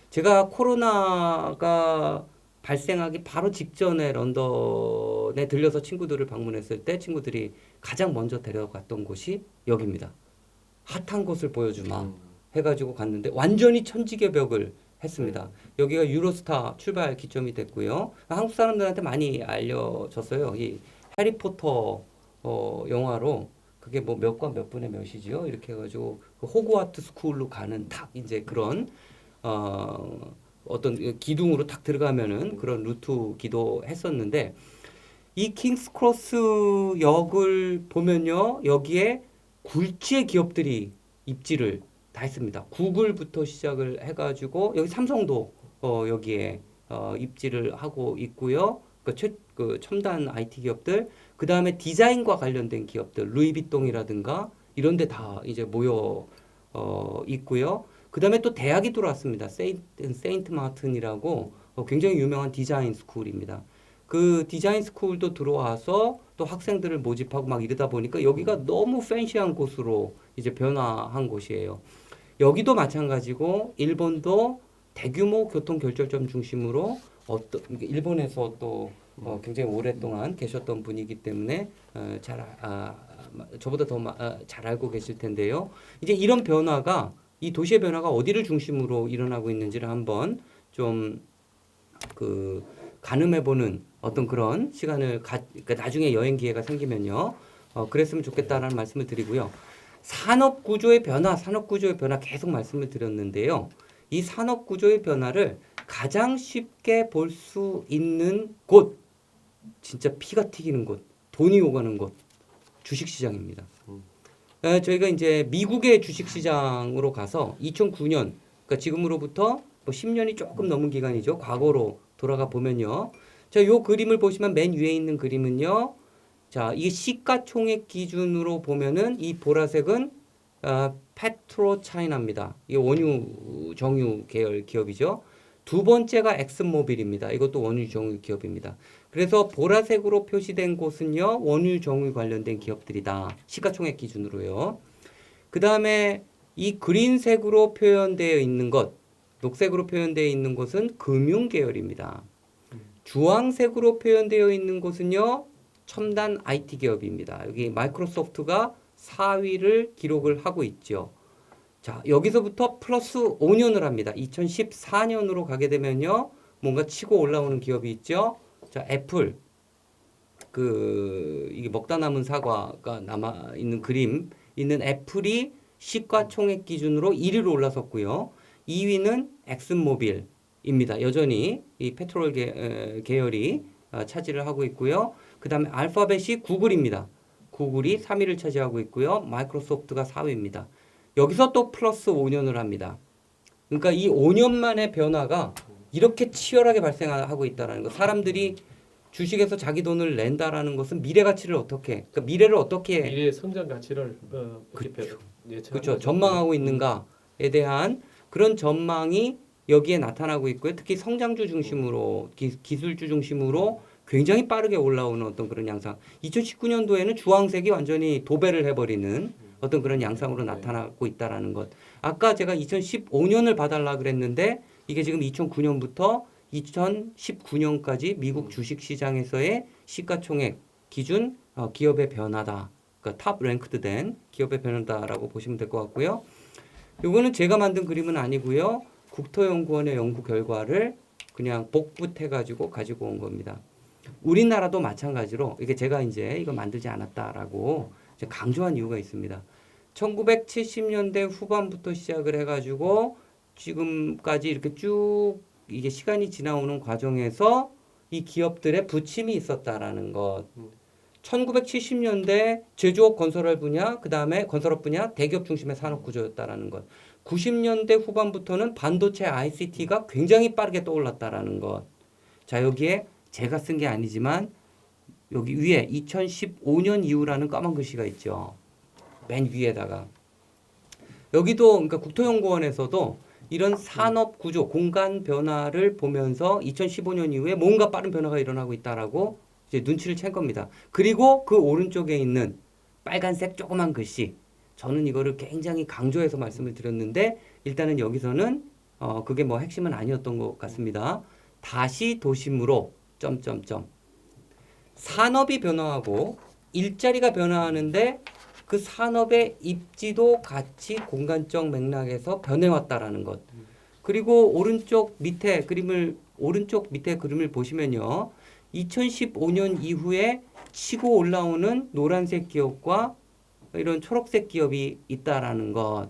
제가 코로나가 발생하기 바로 직전에 런던에 들려서 친구들을 방문했을 때 친구들이 가장 먼저 데려갔던 곳이 여기입니다. 핫한 곳을 보여주마 해가지고 갔는데 완전히 천지개벽을 했습니다. 여기가 유로스타 출발 기점이 됐고요. 한국 사람들한테 많이 알려졌어요. 이 해리포터 영화로 그게 뭐 몇 과 몇 분의 몇이지요? 이렇게 해가지고 그 호그와트 스쿨로 가는 딱 이제 그런 어떤 기둥으로 딱 들어가면은 그런 루트기도 했었는데 이 킹스 크로스 역을 보면요. 여기에 굴지의 기업들이 입지를 다 했습니다. 구글부터 시작을 해가지고 여기 삼성도 여기에 입지를 하고 있고요. 그 첨단 IT 기업들, 그 다음에 디자인과 관련된 기업들, 루이비통이라든가 이런 데 다 이제 모여 있고요. 그 다음에 또 대학이 들어왔습니다. 세인트 마틴이라고 굉장히 유명한 디자인 스쿨입니다. 그 디자인 스쿨도 들어와서 또 학생들을 모집하고 막 이러다 보니까 여기가 너무 팬시한 곳으로 이제 변화한 곳이에요. 여기도 마찬가지고 일본도 대규모 교통 결절점 중심으로 일본에서 또 굉장히 오랫동안 계셨던 분이기 때문에 저보다 더 잘 알고 계실 텐데요. 이제 이런 변화가 이 도시의 변화가 어디를 중심으로 일어나고 있는지를 한번 좀 가늠해보는 어떤 그런 시간을 그러니까 나중에 여행 기회가 생기면요. 그랬으면 좋겠다라는 말씀을 드리고요. 산업 구조의 변화 계속 말씀을 드렸는데요. 이 산업 구조의 변화를 가장 쉽게 볼 수 있는 곳, 진짜 피가 튀기는 곳, 돈이 오가는 곳, 주식시장입니다. 저희가 이제 미국의 주식시장으로 가서 2009년, 그러니까 지금으로부터 뭐 10년이 조금 넘은 기간이죠. 과거로 돌아가 보면요. 자, 요 그림을 보시면 맨 위에 있는 그림은요. 자, 이게 시가총액 기준으로 보면은 이 보라색은 페트로 차이나입니다. 이게 원유 정유 계열 기업이죠. 두 번째가 엑슨모빌입니다. 이것도 원유 정유 기업입니다. 그래서 보라색으로 표시된 곳은요. 원유 정유 관련된 기업들이다. 시가총액 기준으로요. 그 다음에 이 그린색으로 표현되어 있는 것, 녹색으로 표현되어 있는 곳은 금융 계열입니다. 주황색으로 표현되어 있는 곳은요. 첨단 IT 기업입니다. 여기 마이크로소프트가 4위를 기록을 하고 있죠. 자, 여기서부터 플러스 5년을 합니다. 2014년으로 가게 되면요. 뭔가 치고 올라오는 기업이 있죠. 자, 애플. 이게 먹다 남은 사과가 남아 있는 그림 있는 애플이 시가총액 기준으로 1위로 올라섰고요. 2위는 엑슨모빌입니다. 여전히 이 페트롤 계열이 차지를 하고 있고요. 그 다음에 알파벳이 구글입니다. 구글이 3위를 차지하고 있고요. 마이크로소프트가 4위입니다. 여기서 또 플러스 5년을 합니다. 그러니까 이 5년 만의 변화가 이렇게 치열하게 발생하고 있다는 거. 사람들이 주식에서 자기 돈을 낸다라는 것은 미래 가치를 그러니까 미래를 어떻게 미래의 성장 가치를 그렇죠. 전망하고 있는가에 대한 그런 전망이 여기에 나타나고 있고요. 특히 성장주 중심으로 기술주 중심으로 굉장히 빠르게 올라오는 어떤 그런 양상. 2019년도에는 주황색이 완전히 도배를 해버리는 어떤 그런 양상으로 나타나고 있다라는 것. 아까 제가 2015년을 봐달라 그랬는데 이게 지금 2009년부터 2019년까지 미국 주식시장에서의 시가총액 기준 기업의 변화다. 그러니까 탑 랭크드 된 기업의 변화다라고 보시면 될 것 같고요. 이거는 제가 만든 그림은 아니고요. 국토연구원의 연구 결과를 그냥 복붙해가지고 가지고 온 겁니다. 우리나라도 마찬가지로 이게 제가 이제 이거 만들지 않았다라고 강조한 이유가 있습니다. 1970년대 후반부터 시작을 해가지고 지금까지 이렇게 쭉 이게 시간이 지나오는 과정에서 이 기업들의 부침이 있었다라는 것. 1970년대 제조업 건설업 분야, 그 다음에 건설업 분야 대기업 중심의 산업 구조였다라는 것. 90년대 후반부터는 반도체 ICT가 굉장히 빠르게 떠올랐다라는 것. 자, 여기에 제가 쓴 게 아니지만 여기 위에 2015년 이후라는 까만 글씨가 있죠. 맨 위에다가. 여기도 그러니까 국토연구원에서도 이런 산업 구조, 공간 변화를 보면서 2015년 이후에 뭔가 빠른 변화가 일어나고 있다라고 이제 눈치를 챈 겁니다. 그리고 그 오른쪽에 있는 빨간색 조그만 글씨. 저는 이거를 굉장히 강조해서 말씀을 드렸는데 일단은 여기서는 그게 뭐 핵심은 아니었던 것 같습니다. 다시 도심으로 점점점. 산업이 변화하고 일자리가 변화하는데 그 산업의 입지도 같이 공간적 맥락에서 변해왔다라는 것. 그리고 오른쪽 밑에 그림을 보시면요. 2015년 이후에 치고 올라오는 노란색 기업과 이런 초록색 기업이 있다라는 것.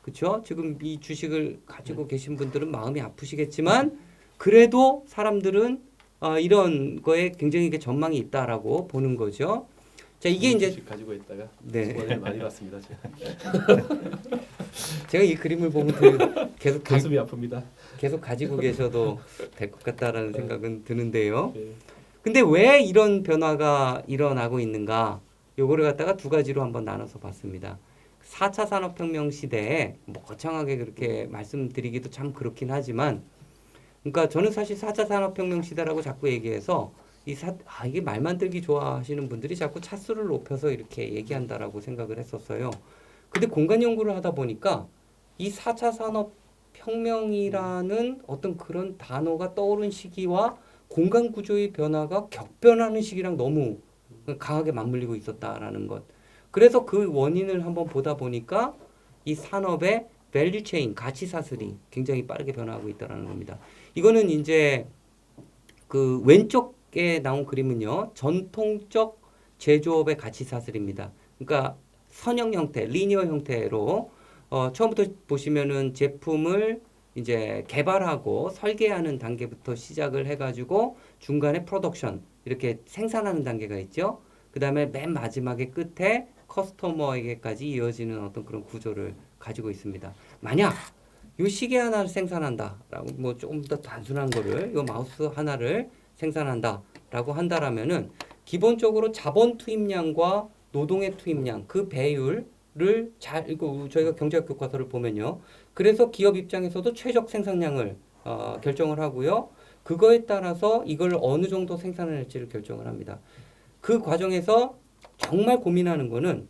그렇죠? 지금 이 주식을 가지고 계신 분들은 마음이 아프시겠지만 그래도 사람들은 이런 거에 굉장히 전망이 있다라고 보는 거죠. 자, 이게 이제 주식 가지고 있다가 네. 수고를 많이 받습니다. 제가. 제가 이 그림을 보면 계속 가슴이 아픕니다. 계속 가지고 계셔도 될 것 같다라는 생각은 드는데요. 네. 근데 왜 이런 변화가 일어나고 있는가? 요거를 갖다가 두 가지로 한번 나눠서 봤습니다. 4차 산업혁명 시대에 뭐 거창하게 그렇게 말씀드리기도 참 그렇긴 하지만 그러니까 저는 사실 4차 산업혁명 시대라고 자꾸 얘기해서 이게 말 만들기 좋아하시는 분들이 자꾸 차수를 높여서 이렇게 얘기한다라고 생각을 했었어요. 근데 공간 연구를 하다 보니까 이 4차 산업혁명이라는 어떤 그런 단어가 떠오른 시기와 공간 구조의 변화가 격변하는 시기랑 너무 강하게 맞물리고 있었다라는 것. 그래서 그 원인을 한번 보다 보니까 이 산업의 밸류 체인, 가치 사슬이 굉장히 빠르게 변화하고 있다라는 겁니다. 이거는 이제 그 왼쪽에 나온 그림은요. 전통적 제조업의 가치 사슬입니다. 그러니까 선형 형태, 리니어 형태로 처음부터 보시면은 제품을 이제 개발하고 설계하는 단계부터 시작을 해가지고 중간에 프로덕션 이렇게 생산하는 단계가 있죠. 그 다음에 맨 마지막에 끝에 커스터머에게까지 이어지는 어떤 그런 구조를 가지고 있습니다. 만약 요 시계 하나를 생산한다라고 뭐 조금 더 단순한 거를 요 마우스 하나를 생산한다라고 한다라면은 기본적으로 자본 투입량과 노동의 투입량 그 배율을 이거 저희가 경제학 교과서를 보면요. 그래서 기업 입장에서도 최적 생산량을 결정을 하고요. 그거에 따라서 이걸 어느 정도 생산할지를 결정을 합니다. 그 과정에서 정말 고민하는 거는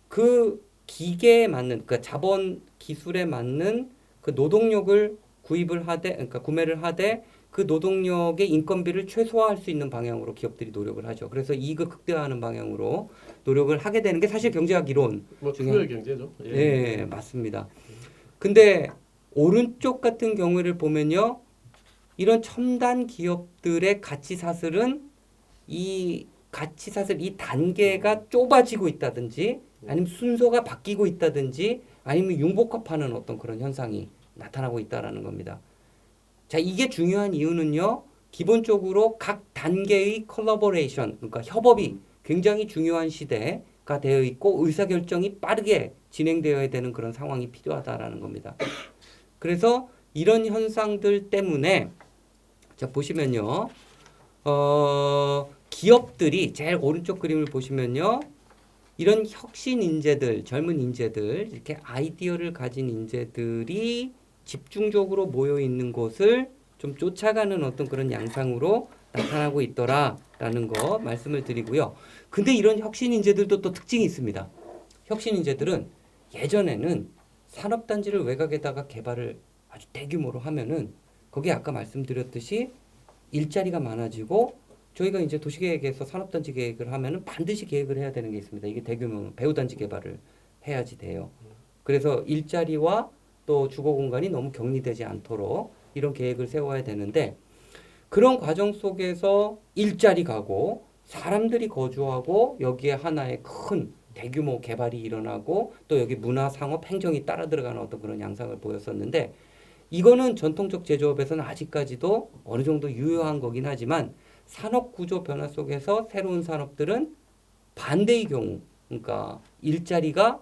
그 기계에 맞는, 그러니까 자본 기술에 맞는 그 노동력을 구입을 하되, 그러니까 구매를 하되 그 노동력의 인건비를 최소화할 수 있는 방향으로 기업들이 노력을 하죠. 그래서 이익을 극대화하는 방향으로 노력을 하게 되는 게 사실 경제학 이론 뭐 중에 투명 경제죠. 예, 맞습니다. 근데 오른쪽 같은 경우를 보면요. 이런 첨단 기업들의 가치 사슬은 이 가치 사슬 이 단계가 좁아지고 있다든지 아니면 순서가 바뀌고 있다든지 아니면 융복합하는 어떤 그런 현상이 나타나고 있다라는 겁니다. 자, 이게 중요한 이유는요. 기본적으로 각 단계의 컬러버레이션, 그러니까 협업이 굉장히 중요한 시대가 되어 있고 의사결정이 빠르게 진행되어야 되는 그런 상황이 필요하다라는 겁니다. 그래서 이런 현상들 때문에 자, 보시면요. 기업들이 제일 오른쪽 그림을 보시면요. 이런 혁신 인재들, 젊은 인재들, 이렇게 아이디어를 가진 인재들이 집중적으로 모여 있는 곳을 좀 쫓아가는 어떤 그런 양상으로 나타나고 있더라라는 거 말씀을 드리고요. 근데 이런 혁신 인재들도 또 특징이 있습니다. 혁신 인재들은 예전에는 산업단지를 외곽에다가 개발을 아주 대규모로 하면은 거기에 아까 말씀드렸듯이 일자리가 많아지고 저희가 이제 도시계획에서 산업단지 계획을 하면은 반드시 계획을 해야 되는 게 있습니다. 이게 대규모 배후단지 개발을 해야지 돼요. 그래서 일자리와 또 주거 공간이 너무 격리되지 않도록 이런 계획을 세워야 되는데 그런 과정 속에서 일자리 가고 사람들이 거주하고 여기에 하나의 큰 대규모 개발이 일어나고 또 여기 문화, 상업, 행정이 따라 들어가는 어떤 그런 양상을 보였었는데 이거는 전통적 제조업에서는 아직까지도 어느 정도 유효한 거긴 하지만 산업 구조 변화 속에서 새로운 산업들은 반대의 경우, 그러니까 일자리가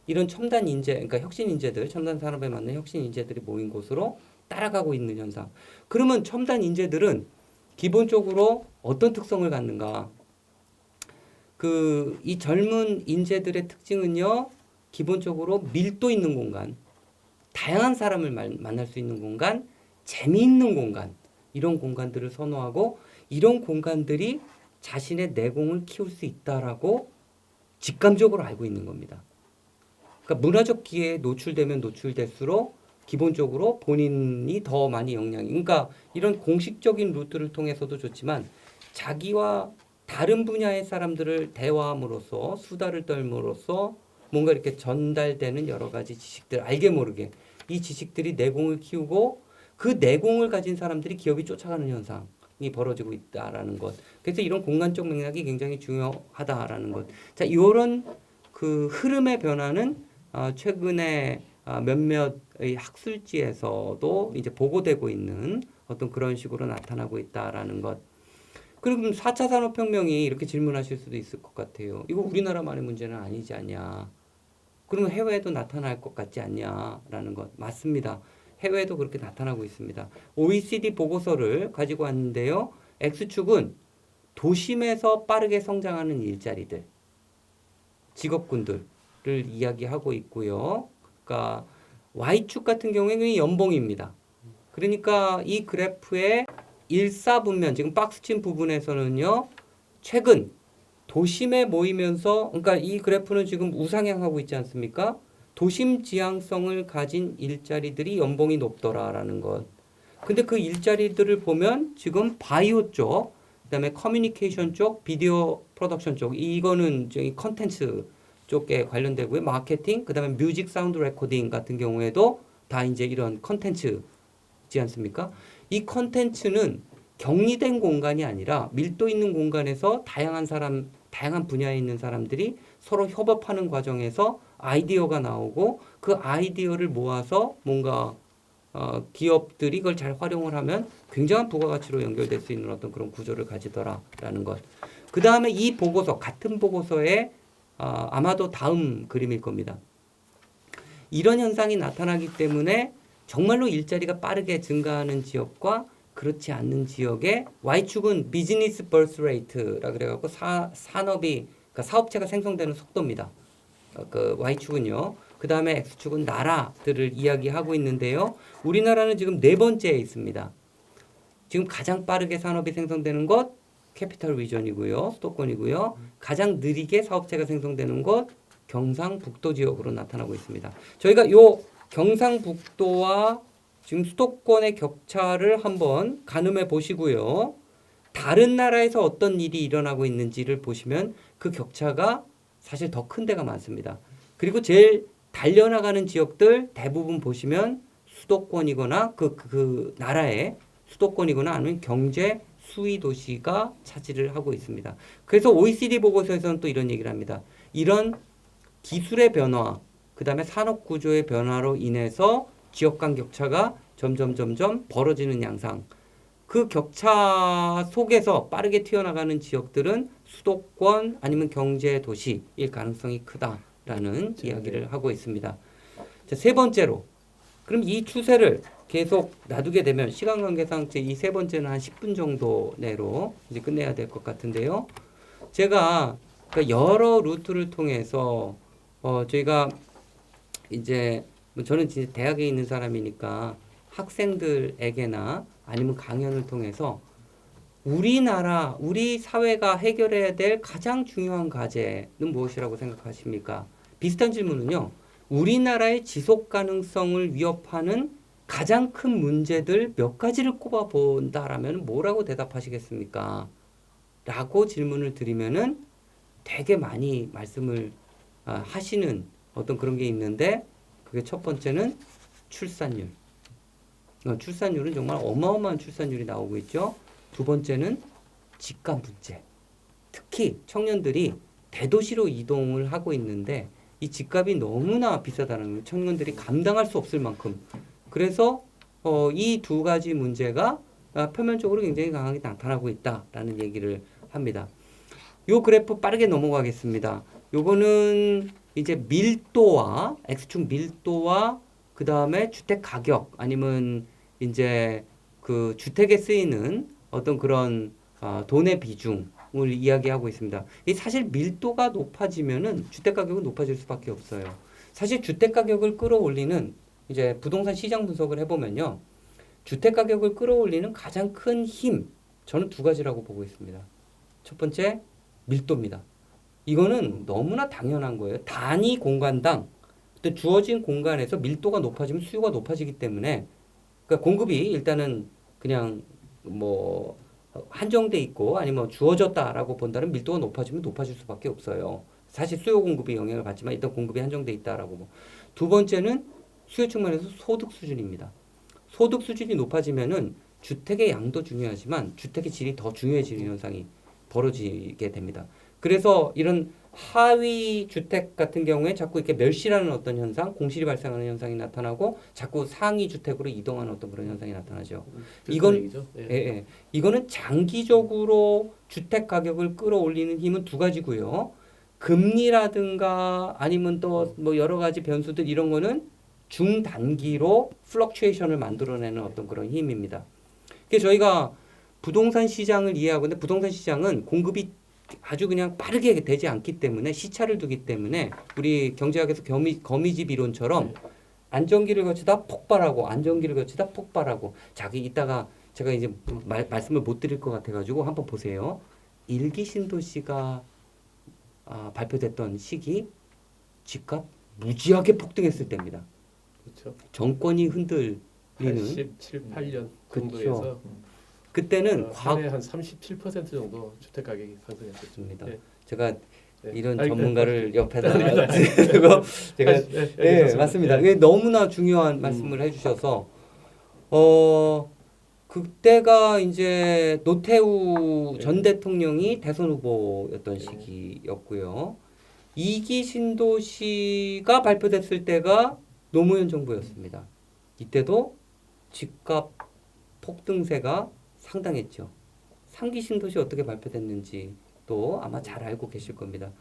이런 첨단 인재, 그러니까 혁신 인재들, 첨단 산업에 맞는 혁신 인재들이 모인 곳으로 따라가고 있는 현상. 그러면 첨단 인재들은 기본적으로 어떤 특성을 갖는가? 이 젊은 인재들의 특징은요, 기본적으로 밀도 있는 공간, 다양한 사람을 만날 수 있는 공간, 재미있는 공간, 이런 공간들을 선호하고 이런 공간들이 자신의 내공을 키울 수 있다라고 직감적으로 알고 있는 겁니다. 그러니까 문화적 기회에 노출되면 노출될수록 기본적으로 본인이 더 많이 그러니까 이런 공식적인 루트를 통해서도 좋지만 자기와 다른 분야의 사람들을 대화함으로써 수다를 떨므로써 뭔가 이렇게 전달되는 여러 가지 지식들 알게 모르게 이 지식들이 내공을 키우고 그 내공을 가진 사람들이 기업이 쫓아가는 현상이 벌어지고 있다라는 것. 그래서 이런 공간적 맥락이 굉장히 중요하다라는 것. 자, 이런 그 흐름의 변화는 최근에 몇몇의 학술지에서도 이제 보고되고 있는 어떤 그런 식으로 나타나고 있다라는 것. 그럼 4차 산업혁명이 이렇게 질문하실 수도 있을 것 같아요. 이거 우리나라만의 문제는 아니지 않냐. 그러면 해외에도 나타날 것 같지 않냐라는 것. 맞습니다. 해외에도 그렇게 나타나고 있습니다. OECD 보고서를 가지고 왔는데요. X축은 도심에서 빠르게 성장하는 일자리들, 직업군들을 이야기하고 있고요. 그러니까 Y축 같은 경우에는 연봉입니다. 그러니까 이 그래프의 일사분면, 지금 박스친 부분에서는요, 최근 도심에 모이면서, 그러니까 이 그래프는 지금 우상향하고 있지 않습니까? 도심 지향성을 가진 일자리들이 연봉이 높더라라는 것. 근데 그 일자리들을 보면 지금 바이오 쪽, 그다음에 커뮤니케이션 쪽, 비디오 프로덕션 쪽, 이거는 저기 컨텐츠 쪽에 관련되고요. 마케팅, 그다음에 뮤직 사운드 레코딩 같은 경우에도 다 이제 이런 컨텐츠지 않습니까? 이 컨텐츠는 격리된 공간이 아니라 밀도 있는 공간에서 다양한 분야에 있는 사람들이 서로 협업하는 과정에서 아이디어가 나오고 그 아이디어를 모아서 뭔가 기업들이 그걸 잘 활용을 하면 굉장한 부가가치로 연결될 수 있는 어떤 그런 구조를 가지더라라는 것. 그 다음에 이 보고서, 같은 보고서에 아마도 다음 그림일 겁니다. 이런 현상이 나타나기 때문에 정말로 일자리가 빠르게 증가하는 지역과 그렇지 않는 지역의 Y축은 비즈니스 버스 레이트라 그래갖고 산업이, 그러니까 사업체가 생성되는 속도입니다. 그 Y축은요. 그 다음에 X축은 나라들을 이야기하고 있는데요. 우리나라는 지금 네 번째에 있습니다. 지금 가장 빠르게 산업이 생성되는 곳 캐피털 리전이고요. 수도권이고요. 가장 느리게 사업체가 생성되는 곳 경상북도 지역으로 나타나고 있습니다. 저희가 요 경상북도와 지금 수도권의 격차를 한번 가늠해 보시고요. 다른 나라에서 어떤 일이 일어나고 있는지를 보시면 그 격차가 사실 더 큰 데가 많습니다. 그리고 제일 달려나가는 지역들 대부분 보시면 수도권이거나 그 나라의 수도권이거나 아니면 경제 수위 도시가 차지를 하고 있습니다. 그래서 OECD 보고서에서는 또 이런 얘기를 합니다. 이런 기술의 변화, 그 다음에 산업 구조의 변화로 인해서 지역 간 격차가 점점 벌어지는 양상. 그 격차 속에서 빠르게 튀어나가는 지역들은 수도권 아니면 경제 도시일 가능성이 크다라는 이야기를 하고 있습니다. 자, 세 번째로, 그럼 이 추세를 계속 놔두게 되면 시간 관계상 이 세 번째는 한 10분 정도 내로 이제 끝내야 될 것 같은데요. 제가 여러 루트를 통해서 저희가 이제 저는 진짜 대학에 있는 사람이니까 학생들에게나 아니면 강연을 통해서 우리나라, 우리 사회가 해결해야 될 가장 중요한 과제는 무엇이라고 생각하십니까? 비슷한 질문은요. 우리나라의 지속 가능성을 위협하는 가장 큰 문제들 몇 가지를 꼽아 본다라면 뭐라고 대답하시겠습니까? 라고 질문을 드리면은 되게 많이 말씀을 하시는 어떤 그런 게 있는데 그게 첫 번째는 출산율. 출산율은 정말 어마어마한 출산율이 나오고 있죠. 두 번째는 집값 문제. 특히 청년들이 대도시로 이동을 하고 있는데 이 집값이 너무나 비싸다는 거예요. 청년들이 감당할 수 없을 만큼. 그래서 이 두 가지 문제가 표면적으로 굉장히 강하게 나타나고 있다라는 얘기를 합니다. 요 그래프 빠르게 넘어가겠습니다. 요거는 이제 밀도와 X축 밀도와 그 다음에 주택 가격 아니면 이제 그 주택에 쓰이는 어떤 그런 돈의 비중을 이야기하고 있습니다. 이 사실 밀도가 높아지면은 주택 가격은 높아질 수밖에 없어요. 사실 주택 가격을 끌어올리는 이제 부동산 시장 분석을 해보면요, 주택 가격을 끌어올리는 가장 큰 힘, 저는 두 가지라고 보고 있습니다. 첫 번째 밀도입니다. 이거는 너무나 당연한 거예요. 단위 공간당 어떤 주어진 공간에서 밀도가 높아지면 수요가 높아지기 때문에, 그러니까 공급이 일단은 그냥 뭐 한정돼 있고 아니면 주어졌다라고 본다면 밀도가 높아지면 높아질 수밖에 없어요. 사실 수요 공급이 영향을 받지만 일단 공급이 한정돼 있다라고. 두 번째는 수요 측면에서 소득 수준입니다. 소득 수준이 높아지면은 주택의 양도 중요하지만 주택의 질이 더 중요해지는 현상이 벌어지게 됩니다. 그래서 이런 하위 주택 같은 경우에 자꾸 이렇게 멸실하는 어떤 현상, 공실이 발생하는 현상이 나타나고 자꾸 상위 주택으로 이동하는 어떤 그런 현상이 나타나죠. 이건 얘기죠. 예. 예. 이거는 장기적으로 주택 가격을 끌어올리는 힘은 두 가지고요. 금리라든가 아니면 또 뭐 여러 가지 변수들 이런 거는 중단기로 플럭추에이션을 만들어내는 어떤 그런 힘입니다. 그래서 저희가 부동산 시장을 이해하고 있는데 부동산 시장은 공급이 아주 그냥 빠르게 되지 않기 때문에 시차를 두기 때문에 우리 경제학에서 거미집 이론처럼 안정기를 거치다 폭발하고 안정기를 거치다 폭발하고 자기 이따가 제가 이제 말씀을 못 드릴 것 같아가지고 한번 보세요. 일기 신도시가 발표됐던 시기 집값 무지하게 폭등했을 때입니다. 그렇죠. 정권이 흔들리는 87, 8년 정도에서 그때는 과거에 한 37% 정도 주택 가격이 상승했었죠. 과거입니다. 예. 제가 예. 이런 아니, 전문가를 옆에다 두고 제가 예, 맞습니다. 이게 너무나 중요한 말씀을 해주셔서 그때가 이제 노태우 전 대통령이 대선 후보였던 시기였고요. 이기 신도시가 발표됐을 때가 노무현 정부였습니다. 이때도 집값 폭등세가 상당했죠. 3기 신도시 어떻게 발표됐는지 또 아마 잘 알고 계실 겁니다.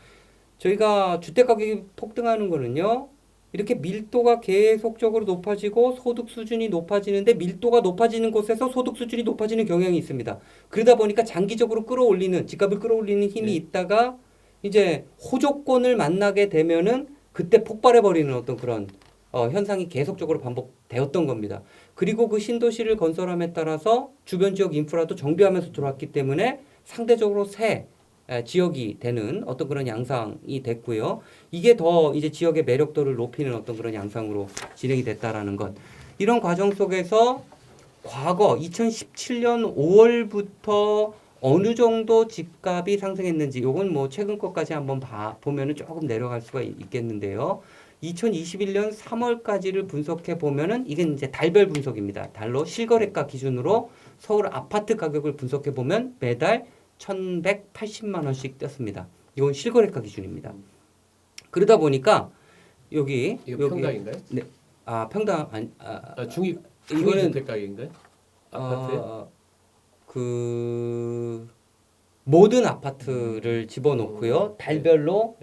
저희가 주택 가격이 폭등하는 거는요, 이렇게 밀도가 계속적으로 높아지고 소득 수준이 높아지는데 밀도가 높아지는 곳에서 소득 수준이 높아지는 경향이 있습니다. 그러다 보니까 장기적으로 끌어올리는 집값을 끌어올리는 힘이 있다가 이제 호조건을 만나게 되면은 그때 폭발해 버리는 어떤 그런 현상이 계속적으로 반복되었던 겁니다. 그리고 그 신도시를 건설함에 따라서 주변 지역 인프라도 정비하면서 들어왔기 때문에 상대적으로 새 지역이 되는 어떤 그런 양상이 됐고요. 이게 더 이제 지역의 매력도를 높이는 어떤 그런 양상으로 진행이 됐다라는 것. 이런 과정 속에서 과거 2017년 5월부터 어느 정도 집값이 상승했는지, 요건 뭐 최근 것까지 한번 보면은 조금 내려갈 수가 있겠는데요. 2021년 3월까지를 분석해 보면은 이게 이제 달별 분석입니다. 달러 실거래가 기준으로 서울 아파트 가격을 분석해 보면 매달 1,180만 원씩 떴습니다. 이건 실거래가 기준입니다. 그러다 보니까 여기 평당인가요? 네. 평당 중위 이거는 주택 가격인가요? 아파트? 그 모든 아파트를 집어넣고요. 달별로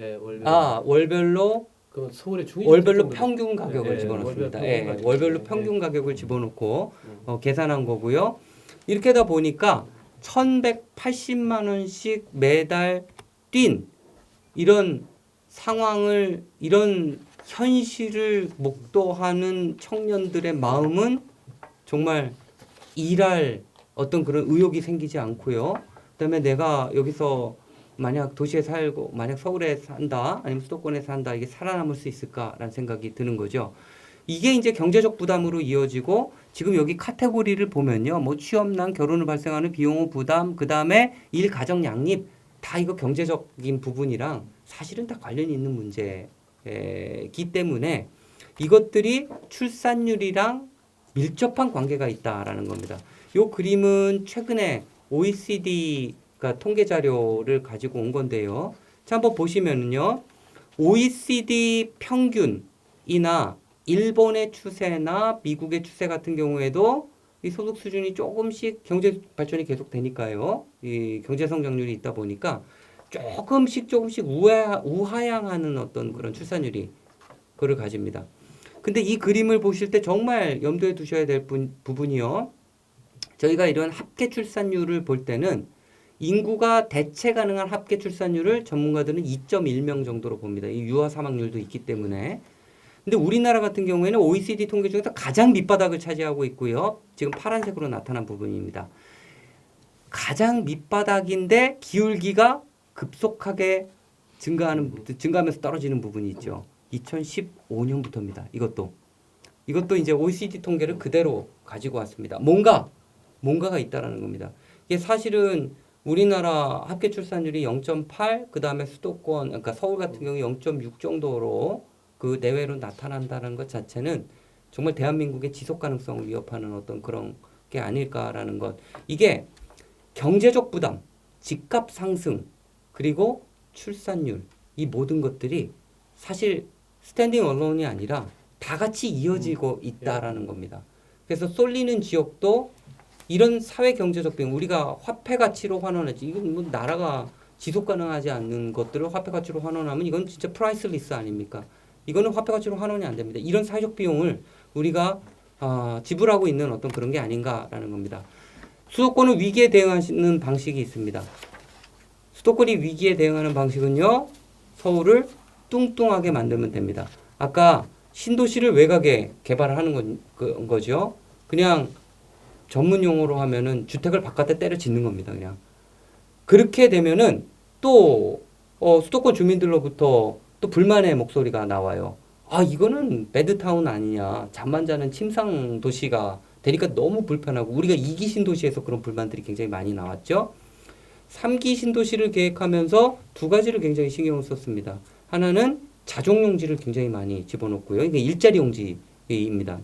월별로 그럼 서울의 중위 월별로 평균 가격을 네, 집어넣습니다. 월별로 월별로 평균 가격을 집어넣고 계산한 거고요. 이렇게 하다 보니까 1,180만 원씩 매달 뛴 이런 상황을, 이런 현실을 목도하는 청년들의 마음은 정말 일할 어떤 그런 의욕이 생기지 않고요. 그다음에 내가 여기서 만약 도시에 살고 만약 서울에 산다 아니면 수도권에 산다, 이게 살아남을 수 있을까라는 생각이 드는 거죠. 이게 이제 경제적 부담으로 이어지고, 지금 여기 카테고리를 보면요, 뭐 취업난, 결혼을 발생하는 비용 부담, 그 다음에 일 가정 양립, 다 이거 경제적인 부분이랑 사실은 다 관련이 있는 문제이기 때문에 이것들이 출산율이랑 밀접한 관계가 있다라는 겁니다. 이 그림은 최근에 OECD가 통계 자료를 가지고 온 건데요. 자, 한번 보시면은요. OECD 평균이나 일본의 추세나 미국의 추세 같은 경우에도 이 소득 수준이 조금씩 경제 발전이 계속 되니까요. 이 경제 성장률이 있다 보니까 조금씩 우하향하는 어떤 그런 출산율이 그를 가집니다. 근데 이 그림을 보실 때 정말 염두에 두셔야 될 부분이요. 저희가 이런 합계 출산율을 볼 때는 인구가 대체 가능한 합계 출산율을 전문가들은 2.1명 정도로 봅니다. 이 유아 사망률도 있기 때문에. 근데 우리나라 같은 경우에는 OECD 통계 중에서 가장 밑바닥을 차지하고 있고요. 지금 파란색으로 나타난 부분입니다. 가장 밑바닥인데 기울기가 급속하게 증가하면서 떨어지는 부분이 있죠. 2015년부터입니다. 이것도 이제 OECD 통계를 그대로 가지고 왔습니다. 뭔가가 있다라는 겁니다. 이게 사실은 우리나라 합계 출산율이 0.8, 그 다음에 수도권, 그러니까 서울 같은 경우 0.6 정도로 그 내외로 나타난다는 것 자체는 정말 대한민국의 지속 가능성을 위협하는 어떤 그런 게 아닐까라는 것. 이게 경제적 부담, 집값 상승, 그리고 출산율, 이 모든 것들이 사실 스탠딩 얼론이 아니라 다 같이 이어지고 있다라는 겁니다. 그래서 쏠리는 지역도 이런 사회 경제적 비용, 우리가 화폐 가치로 환원하지, 이건 뭐 나라가 지속 가능하지 않는 것들을 화폐 가치로 환원하면 이건 진짜 프라이스리스 아닙니까? 이거는 화폐 가치로 환원이 안 됩니다. 이런 사회적 비용을 우리가 지불하고 있는 어떤 그런 게 아닌가라는 겁니다. 수도권은 위기에 대응하는 방식이 있습니다. 수도권이 위기에 대응하는 방식은요, 서울을 뚱뚱하게 만들면 됩니다. 아까 신도시를 외곽에 개발하는 거죠. 그냥 전문 용어로 하면은 주택을 바깥에 때려 짓는 겁니다. 그냥 그렇게 되면은 또 수도권 주민들로부터 또 불만의 목소리가 나와요. 아, 이거는 배드타운 아니냐, 잠만 자는 침상 도시가 되니까 너무 불편하고, 우리가 2기 신도시에서 그런 불만들이 굉장히 많이 나왔죠. 3기 신도시를 계획하면서 두 가지를 굉장히 신경을 썼습니다. 하나는 자족용지를 굉장히 많이 집어넣고요. 이게 일자리 용지입니다.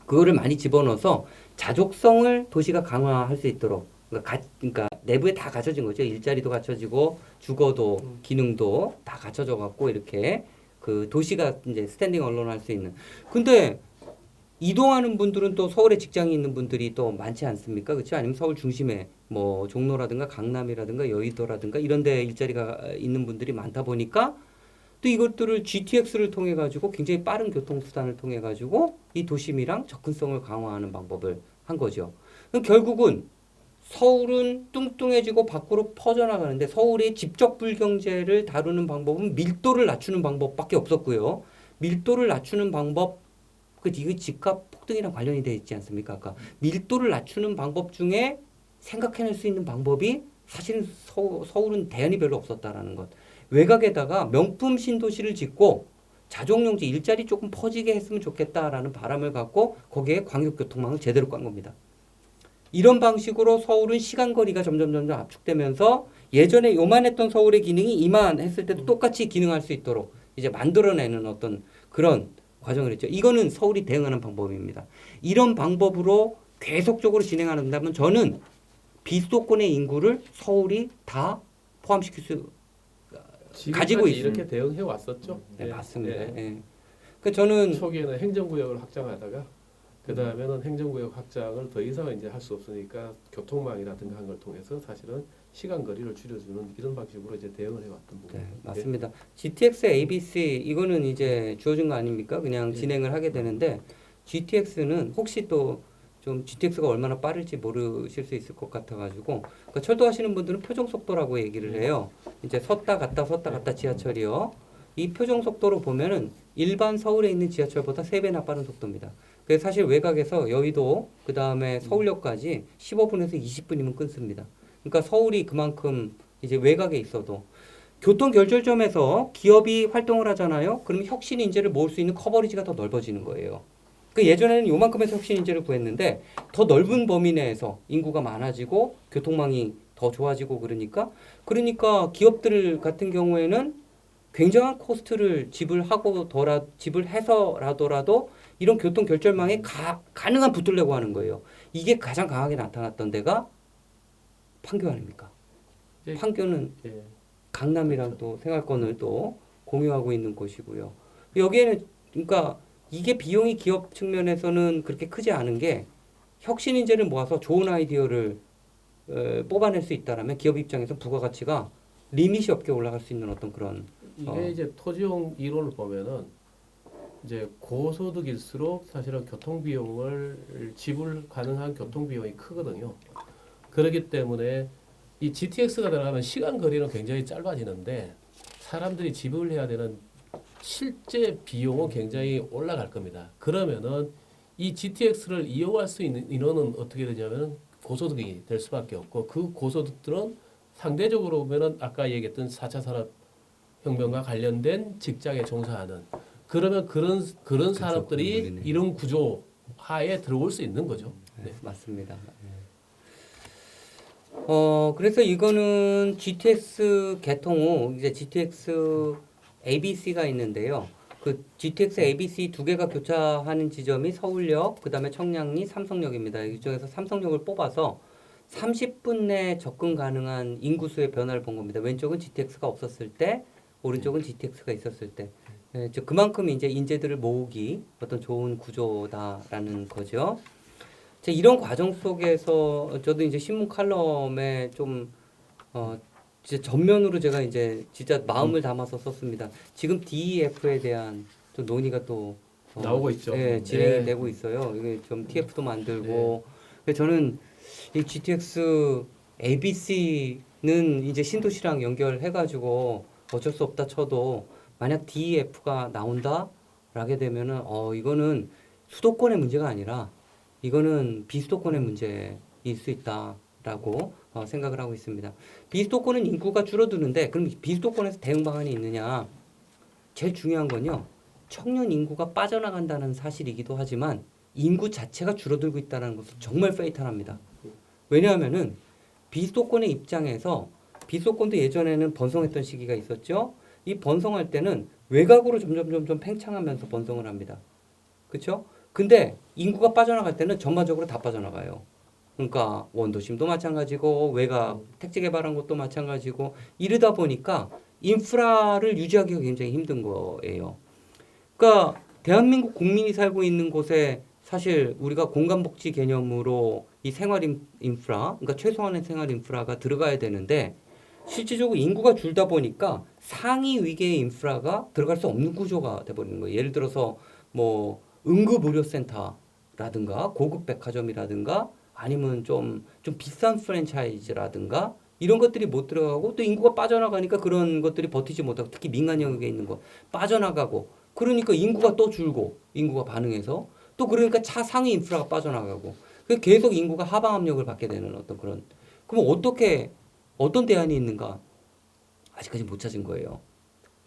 그거를 많이 집어넣어서 자족성을 도시가 강화할 수 있도록, 그러니까 내부에 다 갖춰진 거죠. 일자리도 갖춰지고 주거도 기능도 다 갖춰져 갖고 이렇게 그 도시가 이제 스탠딩 언론 할 수 있는. 근데 이동하는 분들은 또 서울에 직장이 있는 분들이 또 많지 않습니까? 그렇죠? 아니면 서울 중심에 뭐 종로라든가 강남이라든가 여의도라든가 이런 데 일자리가 있는 분들이 많다 보니까 또 이것들을 GTX를 통해 가지고 굉장히 빠른 교통수단을 통해 가지고 이 도심이랑 접근성을 강화하는 방법을 한 거죠. 그럼 결국은 서울은 뚱뚱해지고 밖으로 퍼져나가는데, 서울의 집적 불경제를 다루는 방법은 밀도를 낮추는 방법밖에 없었고요. 밀도를 낮추는 방법, 이거 집값 폭등이랑 관련이 되어 있지 않습니까? 아까 밀도를 낮추는 방법 중에 생각해낼 수 있는 방법이 사실은 서울은 대안이 별로 없었다라는 것. 외곽에다가 명품 신도시를 짓고 자족용지 일자리 조금 퍼지게 했으면 좋겠다라는 바람을 갖고 거기에 광역교통망을 제대로 깐 겁니다. 이런 방식으로 서울은 시간거리가 점점 압축되면서 예전에 요만했던 서울의 기능이 이만했을 때도 똑같이 기능할 수 있도록 이제 만들어내는 어떤 그런 과정을 했죠. 이거는 서울이 대응하는 방법입니다. 이런 방법으로 계속적으로 진행한다면 저는 비수도권의 인구를 서울이 다 포함시킬 수 가지고 있습니다. 이렇게 대응해 왔었죠. 네, 맞습니다. 예. 예. 그러니까 저는 초기에는 행정구역을 확장하다가 그 다음에는 행정구역 확장을 더 이상 이제 할 수 없으니까 교통망이라든가 한 걸 통해서 사실은 시간 거리를 줄여주는 이런 방식으로 이제 대응을 해왔던 부분. 네, 맞습니다. GTX, ABC 이거는 이제 주어진 거 아닙니까? 그냥 예. 진행을 하게 되는데 GTX는 혹시 또 좀 GTX가 얼마나 빠를지 모르실 수 있을 것 같아가지고, 그러니까 철도하시는 분들은 표정 속도라고 얘기를 해요. 이제 섰다 갔다 지하철이요. 이 표정 속도로 보면은 일반 서울에 있는 지하철보다 3배나 빠른 속도입니다. 그래서 사실 외곽에서 여의도 그 다음에 서울역까지 15분에서 20분이면 끊습니다. 그러니까 서울이 그만큼 이제 외곽에 있어도 교통 결절점에서 기업이 활동을 하잖아요. 그러면 혁신 인재를 모을 수 있는 커버리지가 더 넓어지는 거예요. 그 예전에는 요만큼에서 혁신 인재를 구했는데 더 넓은 범위 내에서 인구가 많아지고 교통망이 더 좋아지고 그러니까 기업들 같은 경우에는 굉장한 코스트를 지불해서라도 이런 교통 결절망에 가능한 붙을 내고 하는 거예요. 이게 가장 강하게 나타났던 데가 판교 아닙니까? 예. 판교는 예. 강남이랑 또 생활권을 또 공유하고 있는 곳이고요. 여기에는 그러니까 이게 비용이 기업 측면에서는 그렇게 크지 않은 게 혁신 인재를 모아서 좋은 아이디어를 뽑아낼 수 있다라면 기업 입장에서 부가가치가 리밋이 없게 올라갈 수 있는 어떤 그런 이게 이제 토지용 이론을 보면은 이제 고소득일수록 사실은 교통 비용을 지불 가능한 교통 비용이 크거든요. 그렇기 때문에 이 GTX가 들어가면 시간 거리는 굉장히 짧아지는데 사람들이 지불해야 되는 실제 비용은 굉장히 올라갈 겁니다. 그러면은 이 GTX를 이용할 수 있는 인원은 어떻게 되냐면은 고소득이 될 수밖에 없고 그 고소득들은 상대적으로 보면은 아까 얘기했던 4차 산업혁명과 관련된 직장에 종사하는 그러면 그런 그렇죠. 산업들이 그런 거네. 이런 구조 하에 들어올 수 있는 거죠. 네, 맞습니다. 그래서 이거는 GTX 개통 후 이제 GTX ABC가 있는데요. 그 GTX ABC 두 개가 교차하는 지점이 서울역, 그다음에 청량리, 삼성역입니다. 이 중에서 삼성역을 뽑아서 30분 내 접근 가능한 인구수의 변화를 본 겁니다. 왼쪽은 GTX가 없었을 때, 오른쪽은 GTX가 있었을 때. 즉 그만큼 이제 인재들을 모으기 어떤 좋은 구조다라는 거죠. 이런 과정 속에서 저도 이제 신문 칼럼에 좀 진짜 전면으로 제가 이제 진짜 마음을 담아서 썼습니다. 지금 DEF에 대한 좀 논의가 또 나오고 있죠. 네, 진행이 네. 되고 있어요. 이게 좀 TF도 만들고. 그래서 저는 이 GTX ABC는 이제 신도시랑 연결해가지고 어쩔 수 없다 쳐도 만약 DEF가 나온다라게 되면은 이거는 수도권의 문제가 아니라 이거는 비수도권의 문제일 수 있다라고 생각을 하고 있습니다. 비수도권은 인구가 줄어드는데 그럼 비수도권에서 대응 방안이 있느냐? 제일 중요한 건요. 청년 인구가 빠져나간다는 사실이기도 하지만 인구 자체가 줄어들고 있다는 것은 정말 페이탈합니다. 왜냐하면은 비수도권의 입장에서 비수도권도 예전에는 번성했던 시기가 있었죠. 이 번성할 때는 외곽으로 점점 팽창하면서 번성을 합니다. 그렇죠? 근데 인구가 빠져나갈 때는 전반적으로 다 빠져나가요. 그러니까 원도심도 마찬가지고 외곽 택지 개발한 것도 마찬가지고 이러다 보니까 인프라를 유지하기가 굉장히 힘든 거예요. 그러니까 대한민국 국민이 살고 있는 곳에 사실 우리가 공간복지 개념으로 이 생활 인프라, 그러니까 최소한의 생활 인프라가 들어가야 되는데 실질적으로 인구가 줄다 보니까 상위 위계의 인프라가 들어갈 수 없는 구조가 돼버리는 거예요. 예를 들어서 뭐 응급의료센터라든가 고급 백화점이라든가 아니면 좀 비싼 프랜차이즈라든가 이런 것들이 못 들어가고 또 인구가 빠져나가니까 그런 것들이 버티지 못하고 특히 민간 영역에 있는 거 빠져나가고 그러니까 인구가 또 줄고 인구가 반응해서 또 그러니까 상위 인프라가 빠져나가고 계속 인구가 하방 압력을 받게 되는 어떤 그런 그럼 어떤 대안이 있는가 아직까지 못 찾은 거예요.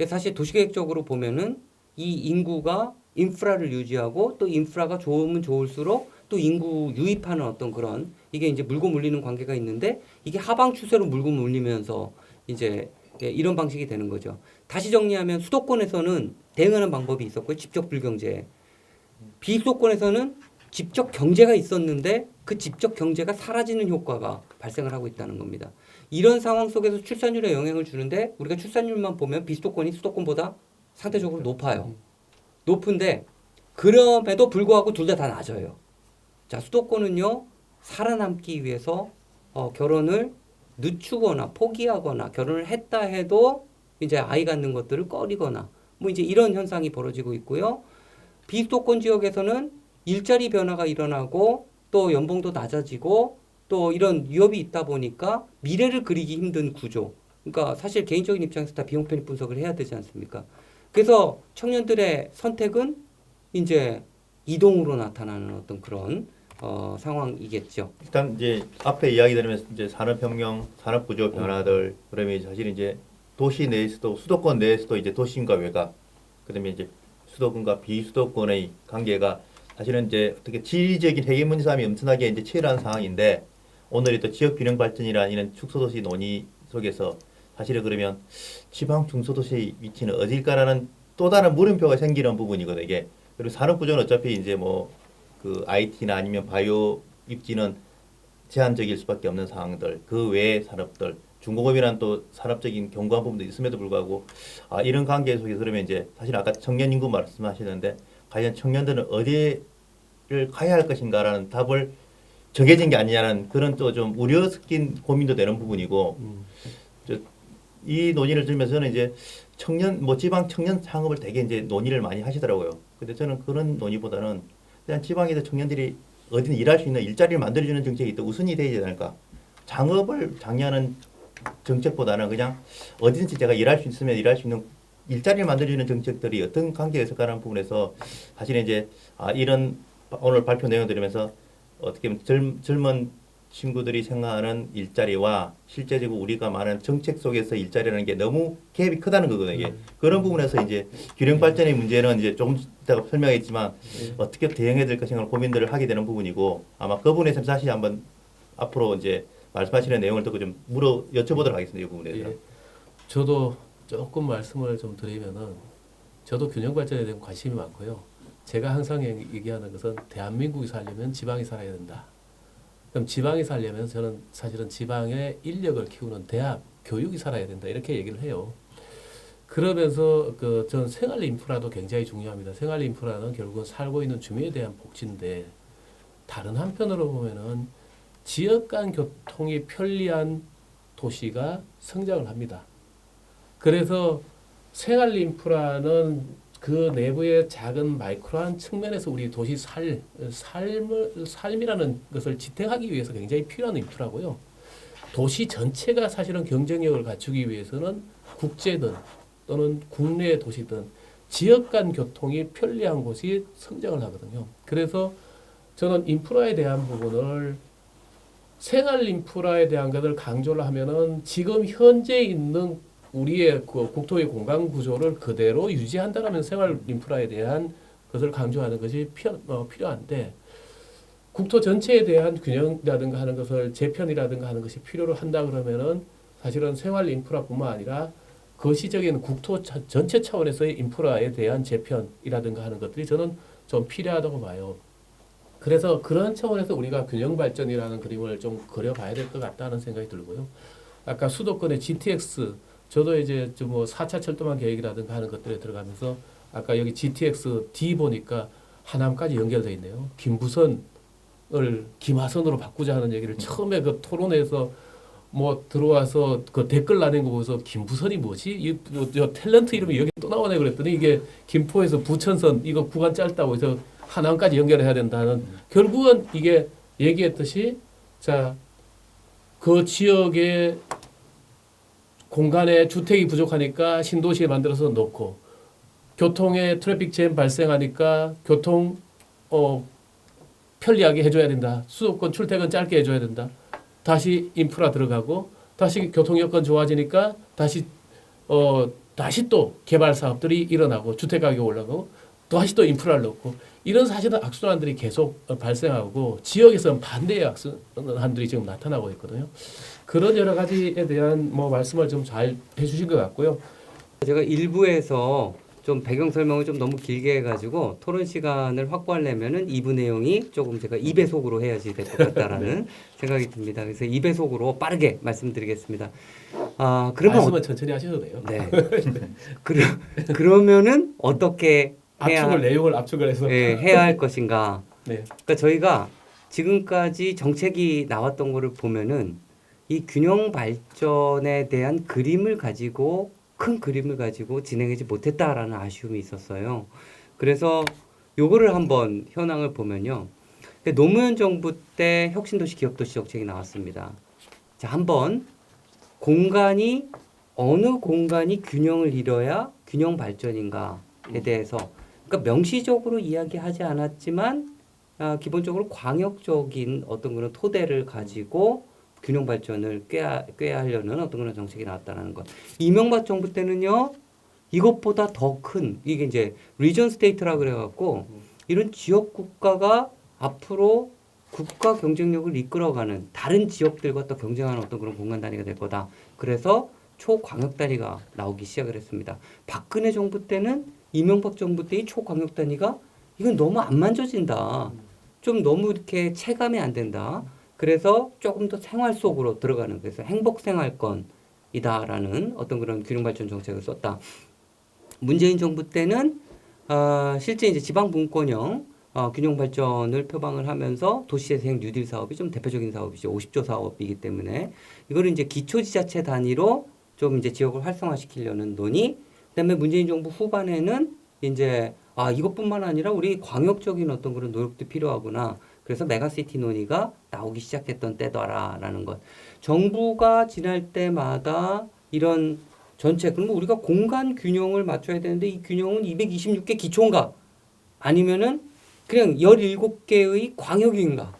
사실 도시계획적으로 보면은 이 인구가 인프라를 유지하고 또 인프라가 좋으면 좋을수록 또 인구 유입하는 어떤 그런 이게 이제 물고 물리는 관계가 있는데 이게 하방 추세로 물고 물리면서 이제 이런 방식이 되는 거죠. 다시 정리하면 수도권에서는 대응하는 방법이 있었고요. 집적 불경제. 비수도권에서는 집적 경제가 있었는데 그 집적 경제가 사라지는 효과가 발생을 하고 있다는 겁니다. 이런 상황 속에서 출산율에 영향을 주는데 우리가 출산율만 보면 비수도권이 수도권보다 상대적으로 높아요. 높은데 그럼에도 불구하고 둘 다 낮아요. 자, 수도권은요. 살아남기 위해서 결혼을 늦추거나 포기하거나 결혼을 했다 해도 이제 아이 갖는 것들을 꺼리거나 뭐 이제 이런 현상이 벌어지고 있고요. 비수도권 지역에서는 일자리 변화가 일어나고 또 연봉도 낮아지고 또 이런 위협이 있다 보니까 미래를 그리기 힘든 구조. 그러니까 사실 개인적인 입장에서 다 비용 편입 분석을 해야 되지 않습니까? 그래서 청년들의 선택은 이제 이동으로 나타나는 어떤 그런 상황이겠죠. 일단 이제 앞에 이야기 들으면서 이제 산업혁명, 산업구조 변화들 그러면 사실 이제 도시 내에서도 수도권 내에서도 이제 도심과 외곽 그다음에 이제 수도권과 비수도권의 관계가 사실은 이제 어떻게 지리적인 해결문제 싸움이 엄청나게 이제 치열한 상황인데 오늘이 또 지역 균형 발전이라는 이런 축소도시 논의 속에서 사실은 그러면 지방 중소도시의 위치는 어딜까라는 또 다른 물음표가 생기는 부분이거든요. 이게 그리고 산업 구조는 어차피 이제 뭐 그 IT나 아니면 바이오 입지는 제한적일 수밖에 없는 상황들, 그 외의 산업들, 중공업이란 또 산업적인 견고한 부분도 있음에도 불구하고 이런 관계 속에서 그러면 이제 사실 아까 청년 인구 말씀하시는데 과연 청년들은 어디를 가야 할 것인가라는 답을 정해진 게 아니냐는 그런 또 좀 우려 섞인 고민도 되는 부분이고 이 논의를 들으면서 저는 이제 청년 지방 청년 창업을 되게 이제 논의를 많이 하시더라고요. 근데 저는 그런 논의보다는 그냥 지방에서 청년들이 어디든 일할 수 있는 일자리를 만들어주는 정책이 더 우선이 되지 않을까. 창업을 장려하는 정책보다는 그냥 어디든지 제가 일할 수 있으면 일할 수 있는 일자리를 만들어주는 정책들이 어떤 관계가 있을까라는 부분에서 사실 이제 이런 오늘 발표 내용 들으면서 어떻게 보면 젊은 친구들이 생각하는 일자리와 실제적으로 우리가 말하는 정책 속에서 일자리라는 게 너무 갭이 크다는 거거든요. 이게. 그런 부분에서 이제 균형 발전의 문제는 이제 조금 이따가 설명했지만 어떻게 대응해야 될 것인가 고민들을 하게 되는 부분이고 아마 그 부분에서 다시 한번 앞으로 이제 말씀하시는 내용을 듣고 좀 여쭤보도록 하겠습니다. 이 부분에 대해서. 예. 저도 조금 말씀을 좀 드리면은 저도 균형 발전에 대한 관심이 많고요. 제가 항상 얘기하는 것은 대한민국이 살려면 지방이 살아야 된다. 그럼 지방이 살려면 저는 사실은 지방의 인력을 키우는 대학, 교육이 살아야 된다. 이렇게 얘기를 해요. 그러면서 저는 생활 인프라도 굉장히 중요합니다. 생활 인프라는 결국은 살고 있는 주민에 대한 복지인데 다른 한편으로 보면은 지역 간 교통이 편리한 도시가 성장을 합니다. 그래서 생활 인프라는 그 내부의 작은 마이크로한 측면에서 우리 도시 삶이라는 것을 지탱하기 위해서 굉장히 필요한 인프라고요. 도시 전체가 사실은 경쟁력을 갖추기 위해서는 국제든 또는 국내 도시든 지역 간 교통이 편리한 곳이 성장을 하거든요. 그래서 저는 인프라에 대한 부분을 생활 인프라에 대한 것을 강조를 하면은 지금 현재 있는 우리의 그 국토의 공간 구조를 그대로 유지한다라면 생활 인프라에 대한 것을 강조하는 것이 필요한데 국토 전체에 대한 균형이라든가 하는 것을 재편이라든가 하는 것이 필요로 한다 그러면은 사실은 생활 인프라뿐만 아니라 거시적인 국토 전체 차원에서의 인프라에 대한 재편이라든가 하는 것들이 저는 좀 필요하다고 봐요. 그래서 그런 차원에서 우리가 균형 발전이라는 그림을 좀 그려봐야 될 것 같다는 생각이 들고요. 아까 수도권의 GTX 저도 이제 뭐 4차 철도망 계획이라든가 하는 것들에 들어가면서 아까 여기 GTX D 보니까 하남까지 연결되어 있네요. 김부선을 김하선으로 바꾸자 하는 얘기를 처음에 그 토론회에서 뭐 들어와서 그 댓글 나낸 거 보고서 김부선이 뭐지? 이 탤런트 이름이 여기 또 나오네 그랬더니 이게 김포에서 부천선 이거 구간 짧다고 해서 하남까지 연결해야 된다는 결국은 이게 얘기했듯이 자, 그 지역의 공간에 주택이 부족하니까 신도시에 만들어서 놓고 교통에 트래픽 잼 발생하니까 교통 편리하게 해줘야 된다. 수도권 출퇴근 짧게 해줘야 된다. 다시 인프라 들어가고 다시 교통 여건 좋아지니까 다시 또 개발 사업들이 일어나고 주택 가격이 올라가고 다시 또 인프라를 넣고 이런 사실은 악순환들이 계속 발생하고 지역에서는 반대의 악순환들이 지금 나타나고 있거든요. 그런 여러 가지에 대한 뭐 말씀을 좀 잘 해주신 것 같고요. 제가 일부에서 좀 배경 설명을 좀 너무 길게 해가지고 토론 시간을 확보하려면은 2부 내용이 조금 제가 2배속으로 해야지 될 것 같다라는 생각이 듭니다. 그래서 2배속으로 빠르게 말씀드리겠습니다. 그러면 말씀은 천천히 하셔도 돼요. 네. 그러면은 어떻게 내용을 압축을 해서 해야 할 것인가? 네. 그러니까 저희가 지금까지 정책이 나왔던 거를 보면은 이 균형 발전에 대한 큰 그림을 가지고 진행하지 못했다라는 아쉬움이 있었어요. 그래서 요거를 한번 현황을 보면요. 노무현 정부 때 혁신도시 기업도시 정책이 나왔습니다. 자, 한번 어느 공간이 균형을 이뤄야 균형 발전인가에 대해서 그러니까 명시적으로 이야기하지 않았지만 기본적으로 광역적인 어떤 그런 토대를 가지고 균형 발전을 꾀야 하려는 어떤 그런 정책이 나왔다는 것. 이명박 정부 때는요, 이것보다 더 큰, 이게 이제 리전 스테이트라 그래갖고, 이런 지역 국가가 앞으로 국가 경쟁력을 이끌어가는 다른 지역들과 또 경쟁하는 어떤 그런 공간 단위가 될 거다. 그래서 초광역 단위가 나오기 시작을 했습니다. 박근혜 정부 때는 이명박 정부 때 이 초광역 단위가 이건 너무 안 만져진다. 좀 너무 이렇게 체감이 안 된다. 그래서 조금 더 생활 속으로 들어가는 그래서 행복생활권이다라는 어떤 그런 균형발전 정책을 썼다. 문재인 정부 때는 실제 이제 지방분권형 균형발전을 표방을 하면서 도시재생 뉴딜 사업이 좀 대표적인 사업이죠. 50조 사업이기 때문에 이거를 이제 기초지자체 단위로 좀 이제 지역을 활성화시키려는 논의. 그다음에 문재인 정부 후반에는 이제 이것뿐만 아니라 우리 광역적인 어떤 그런 노력도 필요하구나. 그래서 메가시티 논의가 나오기 시작했던 때다라는 것. 정부가 지날 때마다 이런 전체 그러면 우리가 공간 균형을 맞춰야 되는데 이 균형은 226개 기초인가? 아니면은 그냥 17개의 광역인가?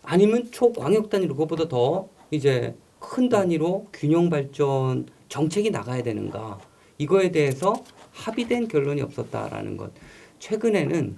아니면 초광역 단위로 그것보다 더 이제 큰 단위로 균형 발전 정책이 나가야 되는가? 이거에 대해서 합의된 결론이 없었다라는 것. 최근에는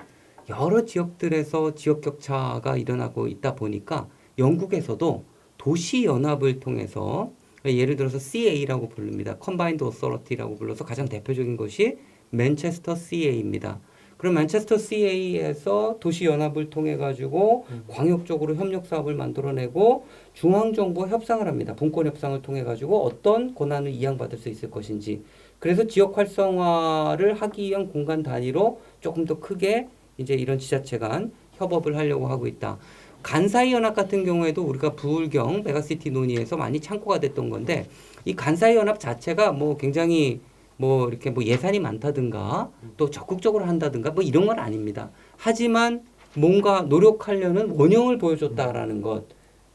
여러 지역들에서 지역 격차가 일어나고 있다 보니까 영국에서도 도시 연합을 통해서 예를 들어서 CA라고 부릅니다. Combined Authority라고 불러서 가장 대표적인 것이 맨체스터 CA입니다. 그럼 맨체스터 CA에서 도시 연합을 통해 가지고 광역적으로 협력 사업을 만들어내고 중앙 정부와 협상을 합니다. 분권 협상을 통해 가지고 어떤 권한을 이양받을 수 있을 것인지. 그래서 지역 활성화를 하기 위한 공간 단위로 조금 더 크게 이제 이런 지자체 간 협업을 하려고 하고 있다. 간사이 연합 같은 경우에도 우리가 부울경 메가시티 논의에서 많이 참고가 됐던 건데 이 간사이 연합 자체가 뭐 굉장히 뭐 이렇게 뭐 예산이 많다든가 또 적극적으로 한다든가 뭐 이런 건 아닙니다. 하지만 뭔가 노력하려는 원형을 보여줬다라는 것.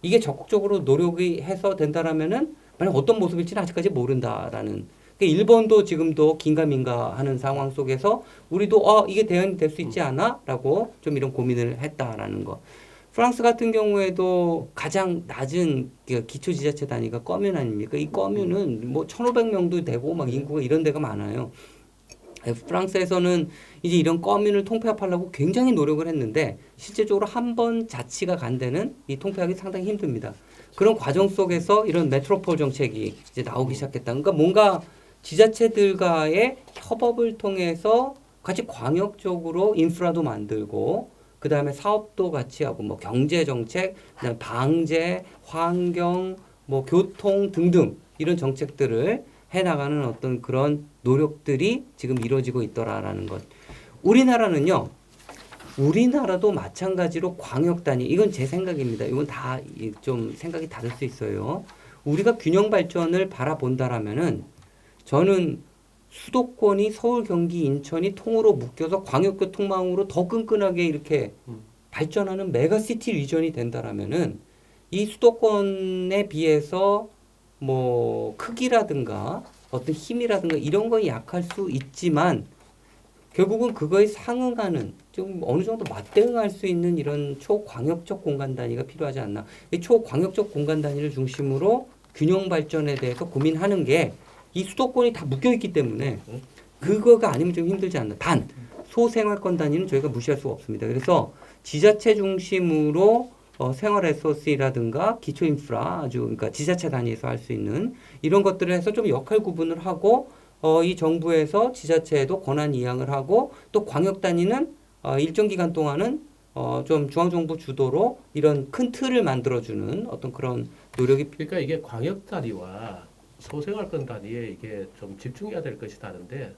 이게 적극적으로 노력이 해서 된다라면은 만약 어떤 모습일지는 아직까지 모른다라는. 그러니까 일본도 지금도 긴가민가 하는 상황 속에서 우리도 이게 대안이 될 수 있지 않아? 라고 좀 이런 고민을 했다라는 것. 프랑스 같은 경우에도 가장 낮은 기초지자체 단위가 꺼뮌 아닙니까? 이 꺼뮌은 뭐 1,500명도 되고 막 인구가 이런 데가 많아요. 프랑스에서는 이제 이런 꺼뮌을 통폐합하려고 굉장히 노력을 했는데 실제적으로 한 번 자치가 간 데는 이 통폐합이 상당히 힘듭니다. 그런 과정 속에서 이런 메트로폴 정책이 이제 나오기 시작했다. 그러니까 뭔가 지자체들과의 협업을 통해서 같이 광역적으로 인프라도 만들고 그 다음에 사업도 같이 하고 뭐 경제 정책, 그다음에 방제, 환경, 뭐 교통 등등 이런 정책들을 해나가는 어떤 그런 노력들이 지금 이루어지고 있더라라는 것. 우리나라는요. 우리나라도 마찬가지로 광역 단위 이건 제 생각입니다. 이건 다 좀 생각이 다를 수 있어요. 우리가 균형 발전을 바라본다라면은 저는 수도권이 서울, 경기, 인천이 통으로 묶여서 광역교통망으로 더 끈끈하게 이렇게 발전하는 메가시티 리전이 된다라면은 이 수도권에 비해서 뭐 크기라든가 어떤 힘이라든가 이런 건 약할 수 있지만 결국은 그거에 상응하는 좀 어느 정도 맞대응할 수 있는 이런 초광역적 공간 단위가 필요하지 않나. 이 초광역적 공간 단위를 중심으로 균형 발전에 대해서 고민하는 게 이 수도권이 다 묶여 있기 때문에 그거가 아니면 좀 힘들지 않나. 단 소생활권 단위는 저희가 무시할 수가 없습니다. 그래서 지자체 중심으로 생활 SOC라든가 기초 인프라 아주 그러니까 지자체 단위에서 할 수 있는 이런 것들을 해서 좀 역할 구분을 하고 이 정부에서 지자체에도 권한 이양을 하고 또 광역 단위는 일정 기간 동안은 좀 중앙정부 주도로 이런 큰 틀을 만들어주는 어떤 그런 노력이 그러니까 이게 광역 단위와 소생활권 단위에 이게 좀 집중해야 될 것이 다른데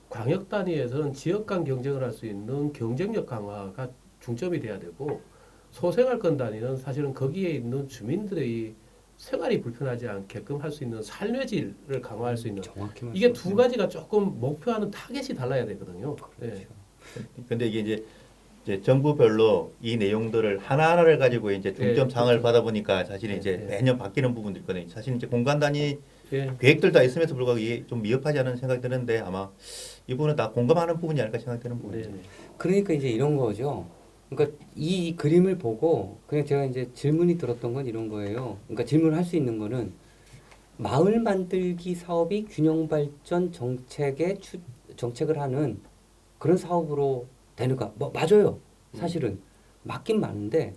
광역 단위에서는 지역 간 경쟁을 할 수 있는 경쟁력 강화가 중점이 돼야 되고 소생활권 단위는 사실은 거기에 있는 주민들의 생활이 불편하지 않게끔 할 수 있는 삶의 질을 강화할 수 있는 정확히 이게 두 가지가 조금 목표하는 타겟이 달라야 되거든요. 네. 근데 이게 이제 정부별로 이 내용들을 하나하나를 가지고 이제 중점상을 그렇죠. 받아보니까 사실 이제 네. 매년 바뀌는 부분도 있거든요. 사실 이제 공간 단위 예. 계획들 다 있음에도 불구하고 이게 좀 미흡하지 않은 생각이 드는데 아마 이 부분은 다 공감하는 부분이 아닐까 생각이 드는 부분이죠. 네. 그러니까 이제 이런 거죠. 그러니까 이 그림을 보고 그냥 제가 이제 질문이 들었던 건 이런 거예요. 그러니까 질문을 할 수 있는 거는 마을 만들기 사업이 균형 발전 정책을 하는 그런 사업으로 되는가? 뭐 맞아요. 사실은 맞긴 맞는데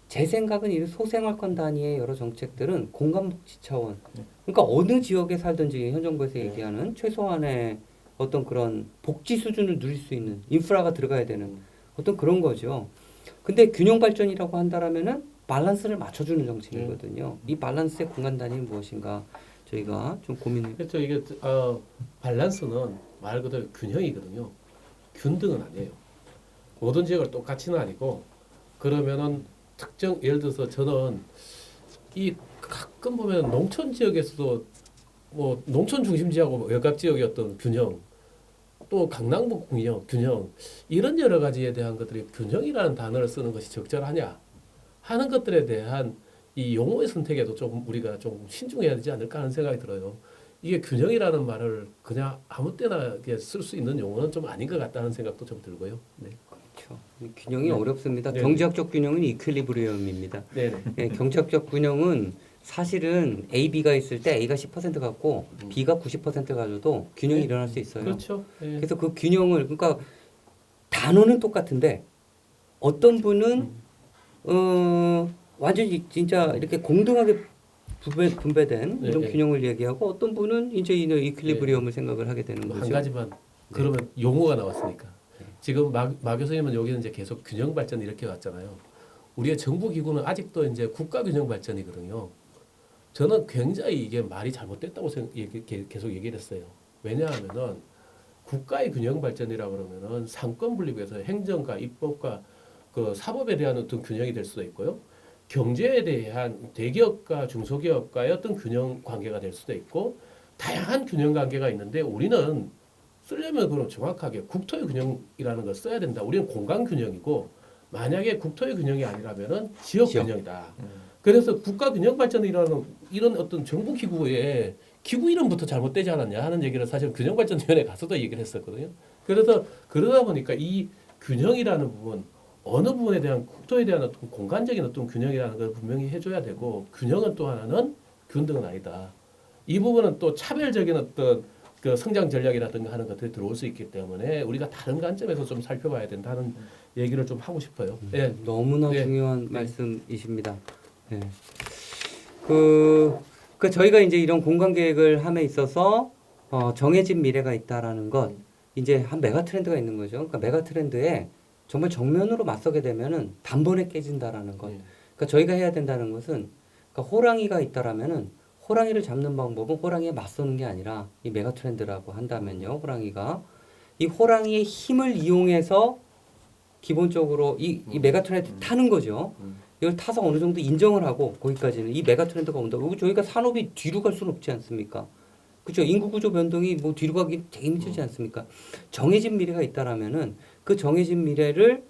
제 생각은 이 소생활권 단위의 여러 정책들은 공간복지 차원. 그러니까 어느 지역에 살든지 현 정부에서 얘기하는 최소한의 어떤 그런 복지 수준을 누릴 수 있는 인프라가 들어가야 되는 어떤 그런 거죠. 근데 균형 발전이라고 한다라면은 밸런스를 맞춰주는 정책이거든요. 이 밸런스의 공간 단위는 무엇인가 저희가 좀 고민을. 그렇죠. 이게 밸런스는 말 그대로 균형이거든요. 균등은 아니에요. 모든 지역을 똑같이는 아니고 그러면은 특정 예를 들어서 저는 이 가끔 보면 농촌 지역에서도 뭐 농촌 중심 지역하고 외곽 지역의 어떤 균형 또 강남북 균형 이런 여러 가지에 대한 것들이 균형이라는 단어를 쓰는 것이 적절하냐 하는 것들에 대한 이 용어의 선택에도 좀 우리가 좀 신중해야 되지 않을까 하는 생각이 들어요. 이게 균형이라는 말을 그냥 아무 때나 쓸 수 있는 용어는 좀 아닌 것 같다는 생각도 좀 들고요. 네. 그렇죠. 균형이 네. 어렵습니다. 네. 경제학적 균형은 이퀄리브리엄입니다. 네네. 네, 경제학적 균형은 사실은 A, B가 있을 때 A가 10% 갖고 B가 90% 가져도 균형이 네. 일어날 수 있어요. 그렇죠. 네. 그래서 그 균형을 그러니까 단어는 똑같은데 어떤 분은 완전히 진짜 이렇게 공정하게 분배된 네, 이런 네. 균형을 얘기하고 어떤 분은 이제 이 이퀄리브리엄을 생각을 하게 되는 한 거죠. 가지만 그러면 용어가 나왔으니까 지금 마 교수님은 여기는 이제 계속 균형 발전 이렇게 왔잖아요. 우리의 정부 기구는 아직도 이제 국가 균형 발전이거든요. 저는 굉장히 이게 말이 잘못됐다고 계속 얘기를 했어요. 왜냐하면은 국가의 균형 발전이라 그러면은 상권 분립에서 행정과 입법과 그 사법에 대한 어떤 균형이 될 수도 있고요. 경제에 대한 대기업과 중소기업과의 어떤 균형 관계가 될 수도 있고 다양한 균형 관계가 있는데 우리는 쓰려면 그럼 정확하게 국토의 균형이라는 걸 써야 된다. 우리는 공간 균형이고 만약에 국토의 균형이 아니라면은 지역 균형이다. 그래서 국가 균형 발전이라는 이런 어떤 정부 기구의 기구 이름부터 잘못되지 않았냐 하는 얘기를 사실 균형발전위원회 가서도 얘기를 했었거든요. 그래서 그러다 보니까 이 균형이라는 부분 어느 부분에 대한 국토에 대한 어떤 공간적인 어떤 균형이라는 걸 분명히 해줘야 되고 균형은 또 하나는 균등은 아니다. 이 부분은 또 차별적인 어떤 그 성장 전략이라든가 하는 것들이 들어올 수 있기 때문에 우리가 다른 관점에서 좀 살펴봐야 된다는 얘기를 좀 하고 싶어요. 예. 너무나 네. 중요한 네. 말씀이십니다. 네. 그 저희가 이제 이런 공간 계획을 함에 있어서 정해진 미래가 있다라는 것 이제 한 메가 트렌드가 있는 거죠. 그러니까 메가 트렌드에 정말 정면으로 맞서게 되면은 단번에 깨진다라는 것. 예. 그러니까 저희가 해야 된다는 것은 그러니까 호랑이가 있다라면은 호랑이를 잡는 방법은 호랑이에 맞서는 게 아니라 이 메가 트렌드라고 한다면요. 호랑이가 이 호랑이의 힘을 이용해서 기본적으로 이 메가 트렌드 타는 거죠. 이걸 타서 어느 정도 인정을 하고 거기까지는 이 메가 트렌드가 온다. 그리고 저희가 산업이 뒤로 갈 수는 없지 않습니까? 그렇죠. 인구 구조 변동이 뭐 뒤로 가기 되게 힘들지 않습니까? 정해진 미래가 있다라면은 그 정해진 미래를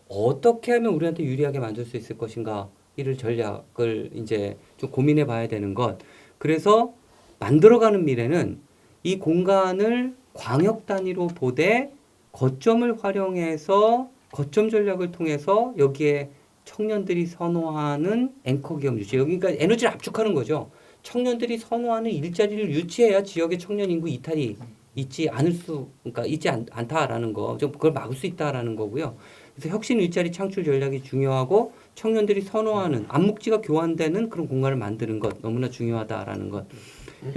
어떻게 하면 우리한테 유리하게 만들 수 있을 것인가 이를 전략을 이제 좀 고민해 봐야 되는 것. 그래서 만들어가는 미래는 이 공간을 광역 단위로 보되 거점을 활용해서 거점 전략을 통해서 여기에 청년들이 선호하는 앵커 기업 유치. 여기가 에너지를 압축하는 거죠. 청년들이 선호하는 일자리를 유치해야 지역의 청년 인구 이탈이 그러니까 있지 않다라는 거, 좀 그걸 막을 수 있다라는 거고요. 그래서 혁신 일자리 창출 전략이 중요하고 청년들이 선호하는 암묵지가 교환되는 그런 공간을 만드는 것 너무나 중요하다라는 것.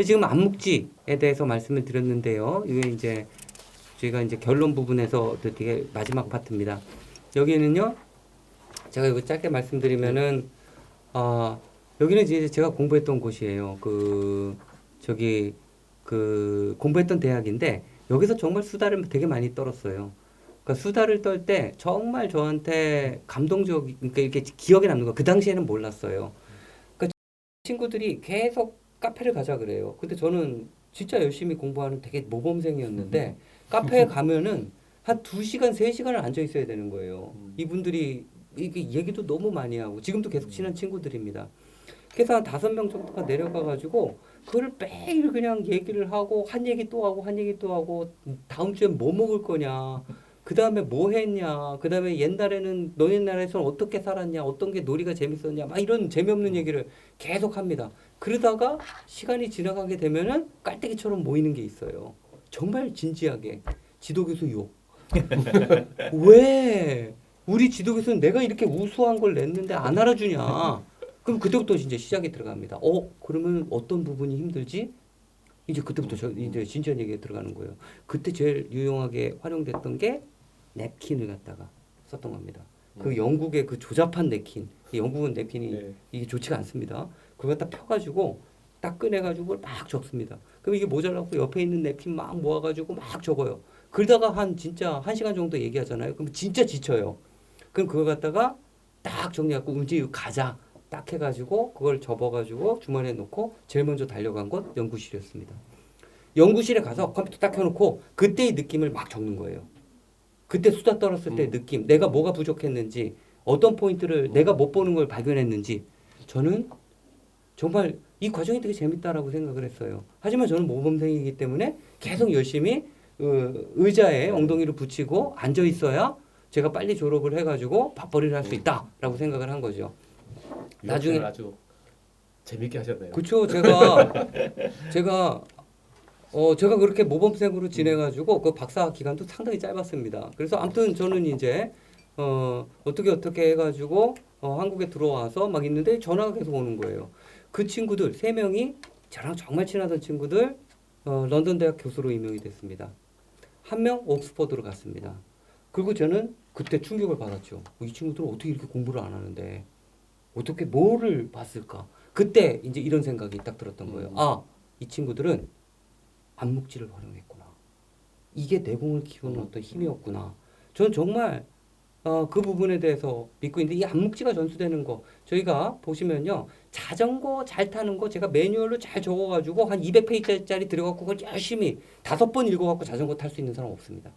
지금 암묵지에 대해서 말씀을 드렸는데요. 이게 이제 저희가 이제 결론 부분에서 되게 마지막 파트입니다. 여기는요, 제가 이거 짧게 말씀드리면은 여기는 이제 제가 공부했던 곳이에요. 공부했던 대학인데 여기서 정말 수다를 되게 많이 떨었어요. 그러니까 수다를 떨 때 정말 저한테 그러니까 이렇게 기억에 남는 거. 그 당시에는 몰랐어요. 그러니까 친구들이 계속 카페를 가자 그래요. 근데 저는 진짜 열심히 공부하는 되게 모범생이었는데 카페에 가면은 한 2시간, 3시간을 앉아 있어야 되는 거예요. 이분들이 이게 얘기도 너무 많이 하고 지금도 계속 친한 친구들입니다. 그래서 한 5명 정도가 내려가가지고 그걸 매일 그냥 얘기를 하고 한 얘기 또 하고 한 얘기 또 하고 다음 주엔 뭐 먹을 거냐, 그 다음에 뭐 했냐, 그 다음에 옛날에는 너네 나라에서는 어떻게 살았냐, 어떤 게 놀이가 재밌었냐, 막 이런 재미없는 얘기를 계속 합니다. 그러다가 시간이 지나가게 되면은 깔때기처럼 모이는 게 있어요. 정말 진지하게 지도교수 욕. 왜 우리 지도교수는 내가 이렇게 우수한 걸 냈는데 안 알아주냐? 그럼 그때부터 이제 시작이 들어갑니다. 그러면 어떤 부분이 힘들지? 이제 그때부터 이제 진지한 얘기에 들어가는 거예요. 그때 제일 유용하게 활용됐던 게 냅킨을 갖다가 썼던 겁니다. 그 영국의 그 조잡한 냅킨, 이 영국은 냅킨이 네. 이게 좋지가 않습니다. 그걸 딱 펴가지고 딱 꺼내가지고 막 적습니다. 그럼 이게 모자라고 옆에 있는 냅킨 막 모아가지고 막 적어요. 그러다가 한 진짜 1시간 정도 얘기하잖아요. 그럼 진짜 지쳐요. 그럼 그거 갖다가 딱 정리하고 움직이고 가자. 딱 해가지고 그걸 접어가지고 주머니에 넣고 제일 먼저 달려간 곳 연구실이었습니다. 연구실에 가서 컴퓨터 딱 켜놓고 그때의 느낌을 막 적는 거예요. 그때 수다 떨었을 때의 느낌, 내가 뭐가 부족했는지, 어떤 포인트를 내가 못 보는 걸 발견했는지, 저는 정말 이 과정이 되게 재밌다라고 생각을 했어요. 하지만 저는 모범생이기 때문에 계속 열심히 의자에 엉덩이를 붙이고 앉아 있어야 제가 빨리 졸업을 해가지고 밥벌이를 할 수 있다라고 생각을 한 거죠. 나중에 아주 재밌게 하셨네요. 그렇죠. 제가 그렇게 모범생으로 지내가지고 그 박사 기간도 상당히 짧았습니다. 그래서 아무튼 저는 이제 어떻게 해가지고 한국에 들어와서 막 있는데 전화가 계속 오는 거예요. 그 친구들 3명이 저랑 정말 친하던 친구들 런던 대학 교수로 임명이 됐습니다. 한 명 옥스퍼드로 갔습니다. 그리고 저는 그때 충격을 받았죠. 이 친구들은 어떻게 이렇게 공부를 안 하는데 어떻게 뭐를 봤을까? 그때 이제 이런 생각이 딱 들었던 거예요. 아, 이 친구들은 암묵지를 활용했구나. 이게 내공을 키우는 어떤 힘이었구나. 전 정말 그 부분에 대해서 믿고 있는데 이 암묵지가 전수되는 거 저희가 보시면요. 자전거 잘 타는 거 제가 매뉴얼로 잘 적어가지고 한 200페이지짜리 들어갖고 그걸 열심히 5번 읽어갖고 자전거 탈 수 있는 사람 없습니다.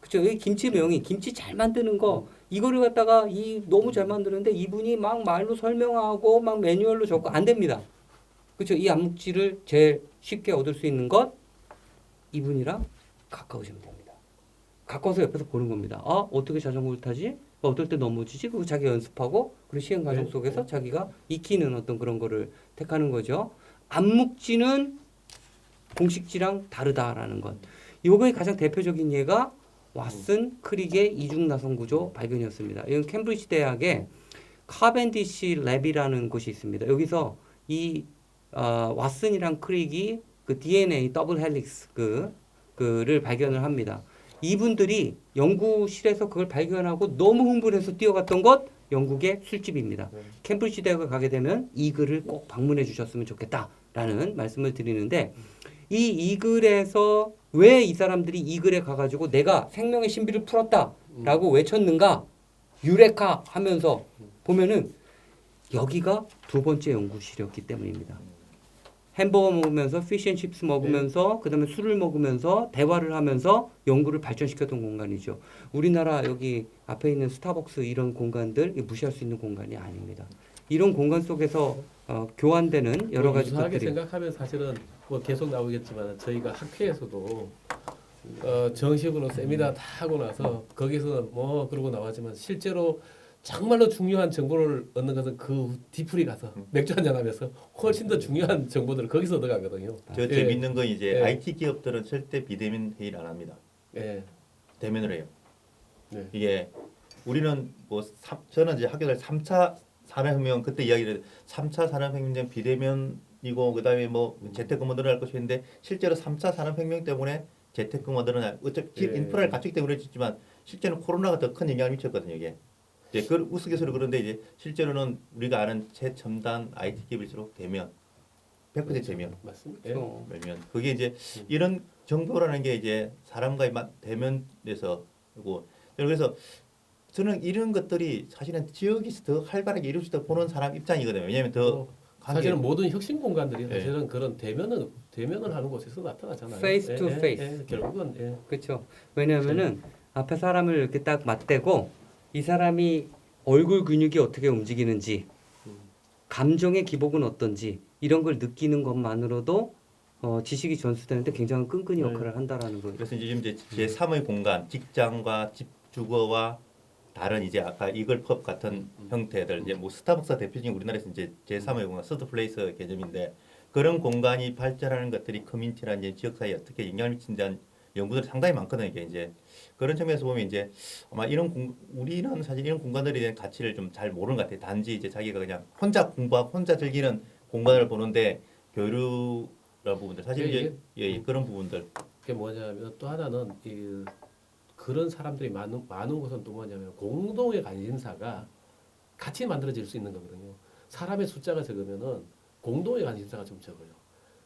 그쵸? 여기 김치명이 김치 잘 만드는 거 이거를 갖다가 너무 잘 만드는데 이분이 막 말로 설명하고 막 매뉴얼로 적고 안 됩니다. 그쵸? 이 암묵지를 제일 쉽게 얻을 수 있는 것 이분이랑 가까워지면 됩니다. 가까워서 옆에서 보는 겁니다. 어떻게 자전거를 타지? 어떨 때 넘어지지? 그리고 자기 연습하고 그리고 시행 과정 속에서 자기가 익히는 어떤 그런 거를 택하는 거죠. 암묵지는 공식지랑 다르다라는 것. 요거의 가장 대표적인 예가 왓슨 크릭의 이중 나선 구조 발견이었습니다. 이건 캠브리지 대학의 카벤디시 랩이라는 곳이 있습니다. 여기서 이 왓슨이랑 크릭이 그 DNA 더블 헬릭스 그를 발견을 합니다. 이분들이 연구실에서 그걸 발견하고 너무 흥분해서 뛰어갔던 것 영국의 술집입니다. 캠브리지 대학을 가게 되면 이 글을 꼭 방문해 주셨으면 좋겠다라는 말씀을 드리는데 이 글에서 왜 이 사람들이 이 글에 가가지고 내가 생명의 신비를 풀었다라고 외쳤는가 유레카 하면서 보면은 여기가 두 번째 연구실이었기 때문입니다. 햄버거 먹으면서 피쉬앤칩스 먹으면서 그다음에 술을 먹으면서 대화를 하면서 연구를 발전시켰던 공간이죠. 우리나라 여기 앞에 있는 스타벅스 이런 공간들 무시할 수 있는 공간이 아닙니다. 이런 공간 속에서 교환되는 여러 가지 유사하게 것들이 생각하면 사실은 뭐 계속 나오겠지만 저희가 학회에서도 정식으로 세미나 다 하고 나서 거기서 뭐 그러고 나왔지만 실제로 정말로 중요한 정보를 얻는 것은 그 뒤풀이 가서 맥주 한잔 하면서 훨씬 더 중요한 정보들을 거기서 얻어가거든요. 저 재밌는 건 이제 IT 기업들은 절대 비대면 회의를 안 합니다. 예. 대면으로 해요. 네. 이게 우리는 저는 이제 학교 다닐 3차 산업혁명 그때 이야기를 3차 산업혁명 비대면이고 그다음에 뭐 재택근무 늘어날 것인데 실제로 3차 산업혁명 때문에 재택근무 늘어날 어차피 인프라를 갖추기 때문에 그렇지만 실제는 코로나가 더 큰 영향을 미쳤거든요. 이게 이제 그 우스갯소리 그런데 이제 실제로는 우리가 아는 최첨단 IT 기업일수록 대면 100% 대면 맞습니다. 대면 그게 이제 이런 정보라는 게 이제 사람과의 대면에서 그리고 그래서 저는 이런 것들이 사실은 지역에서 더 활발하게 이루어질 때 보는 사람 입장이거든요. 왜냐하면 더 사실은 모든 혁신 공간들이 예. 사실은 그런 대면을 하는 곳에서 나타나잖아요. Face to face. 결국은 그렇죠. 왜냐하면은 앞에 사람을 이렇게 딱 맞대고 이 사람이 얼굴 근육이 어떻게 움직이는지 감정의 기복은 어떤지 이런 걸 느끼는 것만으로도 지식이 전수되는데 굉장히 끈끈이 역할을 한다라는 거예요. 그래서 이제 제3의 공간, 직장과 집 주거와 다른 이제 아까 이글펍 같은 형태들 이제 뭐 스타벅스 대표적인 우리나라에서 이제 제3의 공간, 서드 플레이스 개념인데 그런 공간이 발전하는 것들이 커뮤니티나 이제 지역 사회에 어떻게 영향을 미친다는 연구들이 상당히 많거든요. 이게 이제 그런 측면에서 보면 이제 아마 우리는 사실 이런 공간들에 대한 가치를 좀 잘 모르는 것 같아요. 단지 이제 자기가 그냥 혼자 공부하고 혼자 즐기는 공간을 보는데 교류라는 부분들 사실 이제 그런 부분들 그게 뭐냐면 또 하나는 그런 사람들이 많은 곳은 또 뭐냐면 공동의 관심사가 같이 만들어질 수 있는 거거든요. 사람의 숫자가 적으면은 공동의 관심사가 좀 적어요.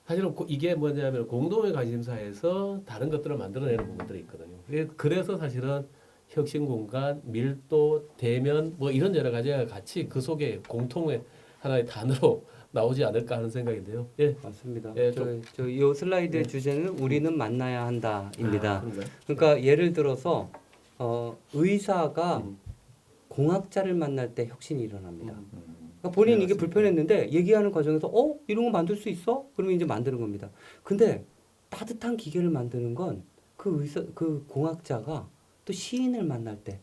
사실은 이게 뭐냐면 공동의 관심사에서 다른 것들을 만들어내는 부분들이 있거든요. 그래서 사실은 혁신 공간, 밀도, 대면 뭐 이런 여러 가지가 같이 그 속에 공통의 하나의 단어로 나오지 않을까 하는 생각인데요. 예. 맞습니다. 예, 요 슬라이드의 네. 주제는 우리는 만나야 한다입니다. 그런가요? 그러니까 예를 들어서 의사가 음. 공학자를 만날 때 혁신이 일어납니다. 음. 그러니까 본인이 네, 이게 맞습니다. 불편했는데 얘기하는 과정에서 이런 거 만들 수 있어? 그러면 이제 만드는 겁니다. 근데 따뜻한 기계를 만드는 건 그 공학자가 또 시인을 만날 때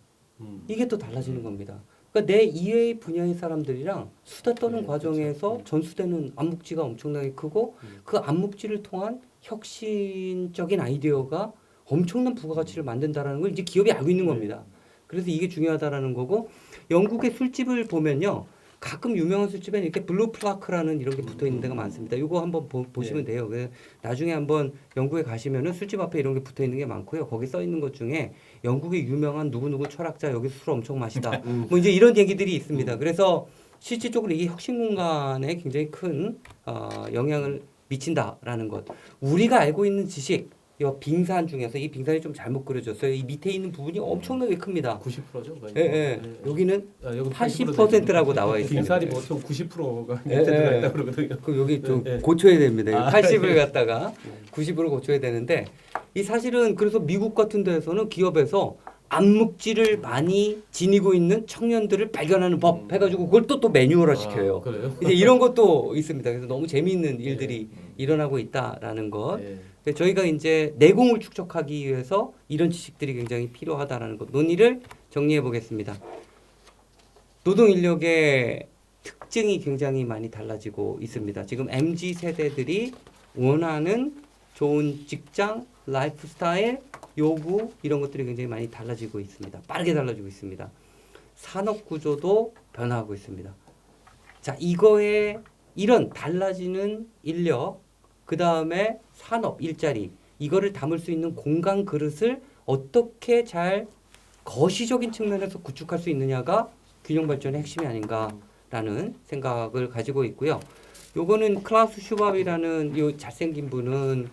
이게 또 달라지는 겁니다. 그러니까 내 이외의 분야의 사람들이랑 수다 떠는 네, 과정에서 그렇죠. 전수되는 암묵지가 엄청나게 크고 그 암묵지를 통한 혁신적인 아이디어가 엄청난 부가가치를 만든다라는 걸 이제 기업이 알고 있는 겁니다. 그래서 이게 중요하다라는 거고 영국의 술집을 보면요. 가끔 유명한 술집에는 이렇게 블루 플라크라는 이런 게 붙어 있는 데가 많습니다. 이거 한번 보시면 돼요. 나중에 한번 영국에 가시면은 술집 앞에 이런 게 붙어 있는 게 많고요. 거기 써 있는 것 중에 영국의 유명한 누구누구 철학자 여기 술 엄청 마시다. 뭐 이제 이런 얘기들이 있습니다. 그래서 실질적으로 이게 혁신 공간에 굉장히 큰 영향을 미친다라는 것. 우리가 알고 있는 지식, 이 빙산 중에서 이 빙산이 좀 잘못 그려졌어요. 이 밑에 있는 부분이 엄청나게 큽니다. 90%죠. 거의. 예, 예. 여기는 여기 80%라고 나와 있습니다. 빙산이 보통 90%가 예, 밑에 들어가 예. 있다고 그러거든요. 그 여기 좀 예. 고쳐야 됩니다. 아, 80을 갖다가 90으로 고쳐야 되는데 이 사실은 그래서 미국 같은 데에서는 기업에서 암묵지를 많이 지니고 있는 청년들을 발견하는 법 해가지고 그걸 또 매뉴얼화 시켜요. 그래요? 이제 이런 것도 있습니다. 그래서 너무 재미있는 일들이 일어나고 있다라는 것. 예. 그래서 저희가 이제 내공을 축적하기 위해서 이런 지식들이 굉장히 필요하다라는 것. 논의를 정리해 보겠습니다. 노동 인력의 특징이 굉장히 많이 달라지고 있습니다. 지금 MZ 세대들이 원하는 좋은 직장, 라이프 스타일, 요구 이런 것들이 굉장히 많이 달라지고 있습니다. 빠르게 달라지고 있습니다. 산업 구조도 변화하고 있습니다. 자, 이거에 이런 달라지는 인력, 그 다음에 산업, 일자리, 이거를 담을 수 있는 공간 그릇을 어떻게 잘 거시적인 측면에서 구축할 수 있느냐가 균형 발전의 핵심이 아닌가라는 생각을 가지고 있고요. 요거는 클라우스 슈밥이라는 요 잘생긴 분은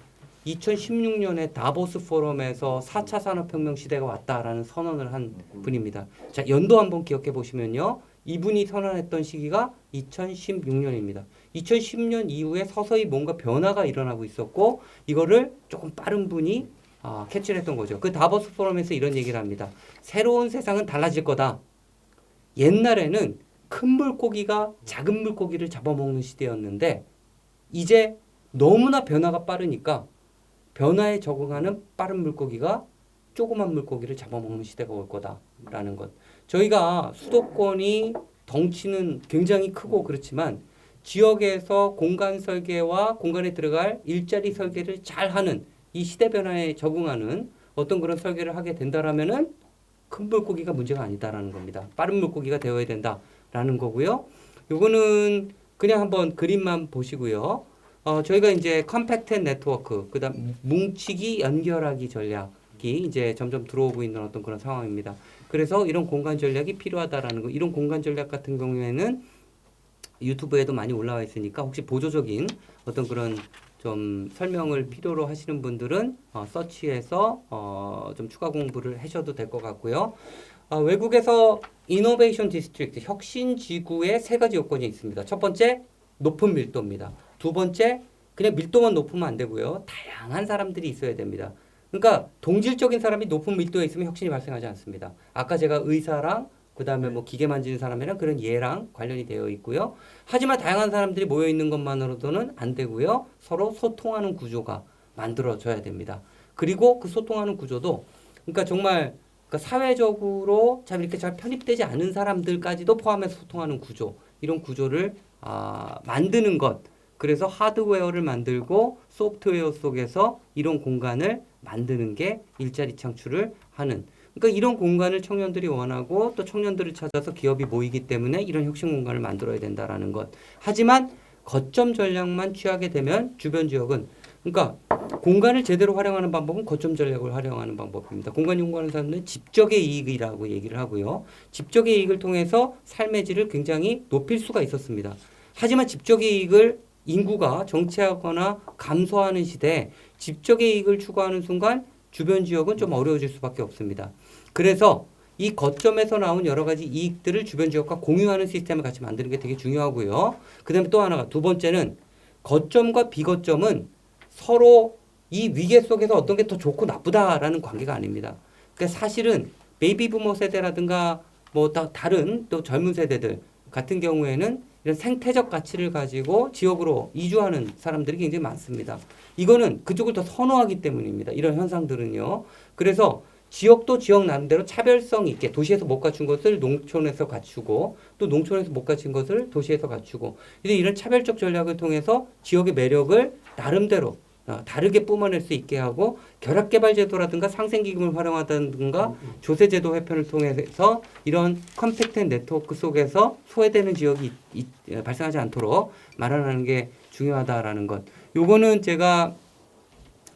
2016년에 다보스 포럼에서 4차 산업혁명 시대가 왔다라는 선언을 한 분입니다. 자, 연도 한번 기억해 보시면요. 이분이 선언했던 시기가 2016년입니다. 2010년 이후에 서서히 뭔가 변화가 일어나고 있었고 이거를 조금 빠른 분이 캐치를 했던 거죠. 그 다보스 포럼에서 이런 얘기를 합니다. 새로운 세상은 달라질 거다. 옛날에는 큰 물고기가 작은 물고기를 잡아먹는 시대였는데 이제 너무나 변화가 빠르니까 변화에 적응하는 빠른 물고기가 조그만 물고기를 잡아먹는 시대가 올 거다라는 것. 저희가 수도권이 덩치는 굉장히 크고 그렇지만 지역에서 공간 설계와 공간에 들어갈 일자리 설계를 잘하는 이 시대 변화에 적응하는 어떤 그런 설계를 하게 된다라면은 큰 물고기가 문제가 아니다라는 겁니다. 빠른 물고기가 되어야 된다라는 거고요. 요거는 그냥 한번 그림만 보시고요. 저희가 이제 컴팩트 네트워크, 그다음 뭉치기 연결하기 전략이 이제 점점 들어오고 있는 어떤 그런 상황입니다. 그래서 이런 공간 전략이 필요하다라는 거. 이런 공간 전략 같은 경우에는 유튜브에도 많이 올라와 있으니까 혹시 보조적인 어떤 그런 좀 설명을 필요로 하시는 분들은 서치해서 좀 추가 공부를 하셔도 될 것 같고요. 외국에서 이노베이션 디스트릭트, 혁신 지구의 세 가지 요건이 있습니다. 첫 번째, 높은 밀도입니다. 두 번째, 그냥 밀도만 높으면 안 되고요. 다양한 사람들이 있어야 됩니다. 그러니까 동질적인 사람이 높은 밀도에 있으면 혁신이 발생하지 않습니다. 아까 제가 의사랑 그 다음에 뭐 기계 만지는 사람이랑 그런 예랑 관련이 되어 있고요. 하지만 다양한 사람들이 모여 있는 것만으로도는 안 되고요. 서로 소통하는 구조가 만들어져야 됩니다. 그리고 그 소통하는 구조도 그러니까 정말 그러니까 사회적으로 참 이렇게 잘 편입되지 않은 사람들까지도 포함해서 소통하는 구조, 이런 구조를 만드는 것. 그래서 하드웨어를 만들고 소프트웨어 속에서 이런 공간을 만드는 게 일자리 창출을 하는. 그러니까 이런 공간을 청년들이 원하고 또 청년들을 찾아서 기업이 모이기 때문에 이런 혁신 공간을 만들어야 된다라는 것. 하지만 거점 전략만 취하게 되면 주변 지역은 그러니까 공간을 제대로 활용하는 방법은 거점 전략을 활용하는 방법입니다. 공간 연구하는 사람들은 집적의 이익이라고 얘기를 하고요. 집적의 이익을 통해서 삶의 질을 굉장히 높일 수가 있었습니다. 하지만 집적의 이익을 인구가 정체하거나 감소하는 시대에 집적의 이익을 추구하는 순간 주변 지역은 좀 어려워질 수밖에 없습니다. 그래서 이 거점에서 나온 여러 가지 이익들을 주변 지역과 공유하는 시스템을 같이 만드는 게 되게 중요하고요. 그 다음에 또 하나가 두 번째는 거점과 비거점은 서로 이 위계 속에서 어떤 게 더 좋고 나쁘다라는 관계가 아닙니다. 그러니까 사실은 베이비 부머 세대라든가 뭐 다른 또 젊은 세대들 같은 경우에는 이런 생태적 가치를 가지고 지역으로 이주하는 사람들이 굉장히 많습니다. 이거는 그쪽을 더 선호하기 때문입니다. 이런 현상들은요. 그래서 지역도 지역 나름대로 차별성 있게 도시에서 못 갖춘 것을 농촌에서 갖추고 또 농촌에서 못 갖춘 것을 도시에서 갖추고 이런 차별적 전략을 통해서 지역의 매력을 나름대로 다르게 뿜어낼 수 있게 하고 결합개발제도라든가 상생기금을 활용하다든가 조세제도 회편을 통해서 이런 컴팩트한 네트워크 속에서 소외되는 지역이 발생하지 않도록 마련하는 게 중요하다라는 것. 요거는 제가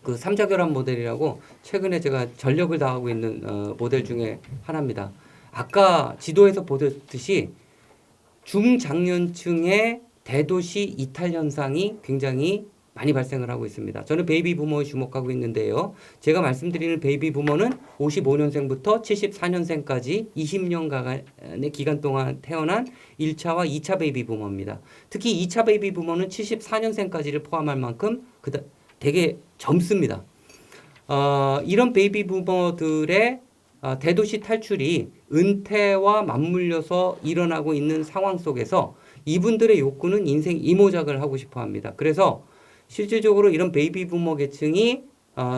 그 삼자결합 모델이라고 최근에 제가 전력을 다하고 있는 모델 중에 하나입니다. 아까 지도에서 보듯이 중장년층의 대도시 이탈 현상이 굉장히 많이 발생을 하고 있습니다. 저는 베이비 부머에 주목하고 있는데요. 제가 말씀드리는 베이비 부머는 55년생부터 74년생까지 20년간의 기간 동안 태어난 1차와 2차 베이비 부머입니다. 특히 2차 베이비 부머는 74년생까지를 포함할 만큼 되게 젊습니다. 이런 베이비 부머들의 대도시 탈출이 은퇴와 맞물려서 일어나고 있는 상황 속에서 이분들의 욕구는 인생 이모작을 하고 싶어 합니다. 그래서 실질적으로 이런 베이비 부머 계층이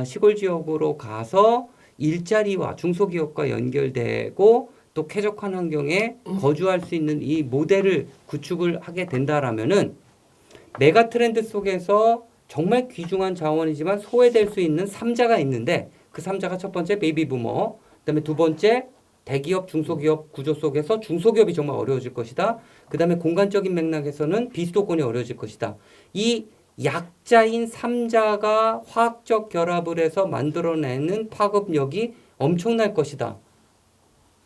시골 지역으로 가서 일자리와 중소기업과 연결되고 또 쾌적한 환경에 거주할 수 있는 이 모델을 구축을 하게 된다라면은 메가 트렌드 속에서 정말 귀중한 자원이지만 소외될 수 있는 3자가 있는데 그 3자가 첫 번째 베이비 부머, 그다음에 두 번째 대기업, 중소기업 구조 속에서 중소기업이 정말 어려워질 것이다. 그다음에 공간적인 맥락에서는 비수도권이 어려워질 것이다. 이 약자인 3자가 화학적 결합을 해서 만들어내는 파급력이 엄청날 것이다.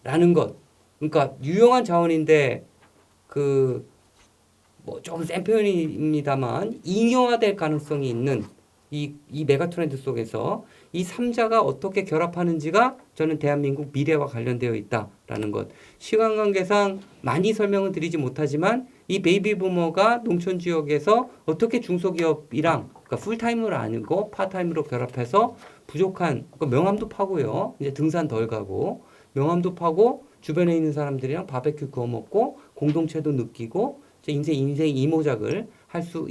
라는 것. 그러니까 유용한 자원인데 뭐 조금 센 표현입니다만 잉여화될 가능성이 있는 이 메가 트렌드 속에서 이 3자가 어떻게 결합하는지가 저는 대한민국 미래와 관련되어 있다라는 것. 시간 관계상 많이 설명을 드리지 못하지만 이 베이비 부머가 농촌 지역에서 어떻게 중소기업이랑 그러니까 풀타임으로 아니고 파타임으로 결합해서 부족한 그러니까 명함도 파고요. 이제 등산 덜 가고 명함도 파고 주변에 있는 사람들이랑 바베큐 구워 먹고 공동체도 느끼고 인생 이모작을 할 수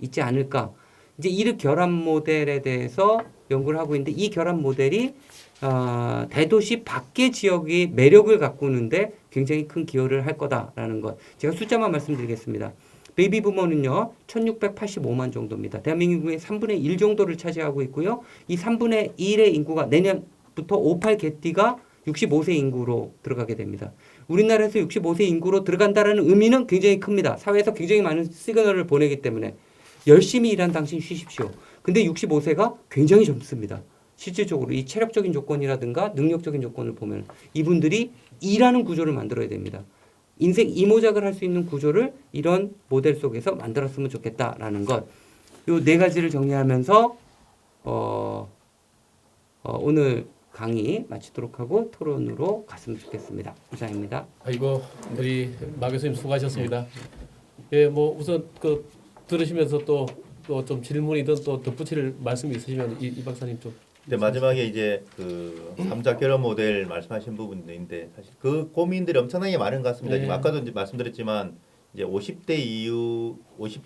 있지 않을까. 이제 이 결합 모델에 대해서 연구를 하고 있는데 이 결합 모델이 대도시 밖의 지역의 매력을 가꾸는데 굉장히 큰 기여를 할 거다라는 것. 제가 숫자만 말씀드리겠습니다. 베이비 부머는요. 1685만 정도입니다. 대한민국의 3분의 1 정도를 차지하고 있고요. 이 3분의 1의 인구가 내년부터 58 개띠가 65세 인구로 들어가게 됩니다. 우리나라에서 65세 인구로 들어간다는 의미는 굉장히 큽니다. 사회에서 굉장히 많은 시그널을 보내기 때문에 열심히 일한 당신 쉬십시오. 근데 65세가 굉장히 젊습니다. 실질적으로 이 체력적인 조건이라든가 능력적인 조건을 보면 이분들이 일하는 구조를 만들어야 됩니다. 인생 이모작을 할 수 있는 구조를 이런 모델 속에서 만들었으면 좋겠다라는 것. 요 네 가지를 정리하면서 오늘 강의 마치도록 하고 토론으로 갔으면 좋겠습니다. 이상입니다. 아이고 우리 마 교수님 수고하셨습니다. 예, 뭐 우선 들으시면서 또 좀 질문이든 또 덧붙일 말씀이 있으시면 이 박사님 좀. 근데 마지막에 이제 그 3자 결합 모델 말씀하신 부분인데 사실 그 고민들이 엄청나게 많은 것 같습니다. 네. 지금 아까도 이제 말씀드렸지만 이제 50대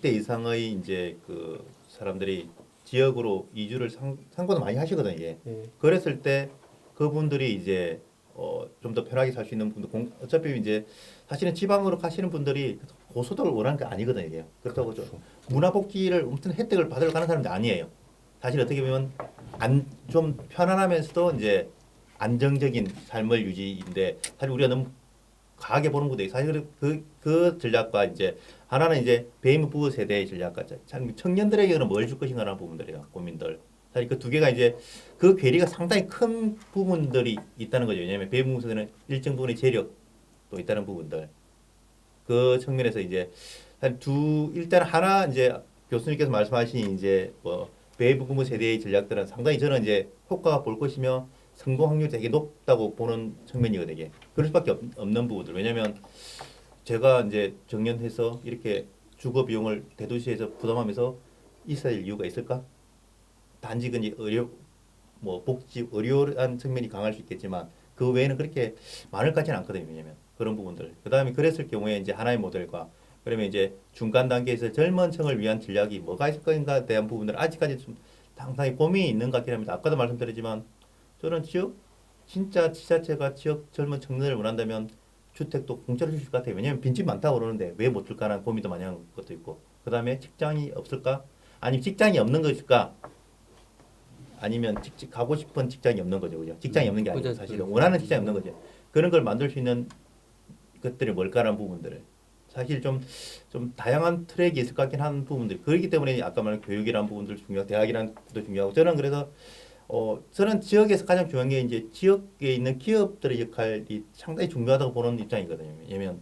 이상의 이제 그 사람들이 지역으로 이주를 상고도 많이 하시거든요. 이게. 네. 그랬을 때 그분들이 이제 좀 더 편하게 살 수 있는 분들 어차피 이제 사실은 지방으로 가시는 분들이 고소득을 원하는 게 아니거든요. 이게. 그렇다고 문화복지를 엄청 혜택을 받으러 가는 사람들이 아니에요. 사실 어떻게 보면 좀 편안하면서도 이제 안정적인 삶을 유지인데 사실 우리가 너무 과하게 보는 것도 사실 그 전략과 이제 하나는 이제 베이비 부부 세대의 전략과 참 청년들에게는 뭘 줄 것인가라는 부분들이에요. 고민들. 사실 그 두 개가 이제 그 괴리가 상당히 큰 부분들이 있다는 거죠. 왜냐하면 배분공사는 일정 부분의 재력도 있다는 부분들. 그 측면에서 이제 일단 하나 이제 교수님께서 말씀하신 이제 뭐 외부 부모 세대의 전략들은 상당히 저는 이제 효과가 볼 것이며 성공 확률이 되게 높다고 보는 측면이거든요. 이게. 그럴 수밖에 없는 부분들. 왜냐하면 제가 이제 정년해서 이렇게 주거 비용을 대도시에서 부담하면서 있어야 할 이유가 있을까? 단지 그 의료 뭐 복지 의료한 측면이 강할 수 있겠지만 그 외에는 그렇게 많을 것 같지는 않거든요. 왜냐면 그런 부분들. 그다음에 그랬을 경우에 이제 하나의 모델과 그러면 이제 중간 단계에서 젊은 층을 위한 전략이 뭐가 있을 것인가에 대한 부분들 아직까지 좀 상당히 고민이 있는 것 같긴 합니다. 아까도 말씀드렸지만 저는 진짜 지자체가 지역 젊은 청년을 원한다면 주택도 공짜로 줄 것 같아요. 왜냐하면 빈집 많다고 그러는데 왜 못 줄까라는 고민도 많이 하는 것도 있고 그다음에 직장이 없을까? 아니면 직장이 없는 것일까? 아니면 가고 싶은 직장이 없는 거죠, 그죠? 직장이 없는 게 아니고 사실은 원하는 직장이 없는 거죠. 그런 걸 만들 수 있는 것들이 뭘까라는 부분들을 사실 좀 다양한 트랙이 있을 것 같긴 한 부분들. 그렇기 때문에 아까 말한 교육이라는 부분들 중요하고 대학이라는 것도 중요하고 저는 그래서 저는 지역에서 가장 중요한 게 이제 지역에 있는 기업들의 역할이 상당히 중요하다고 보는 입장이거든요. 왜냐면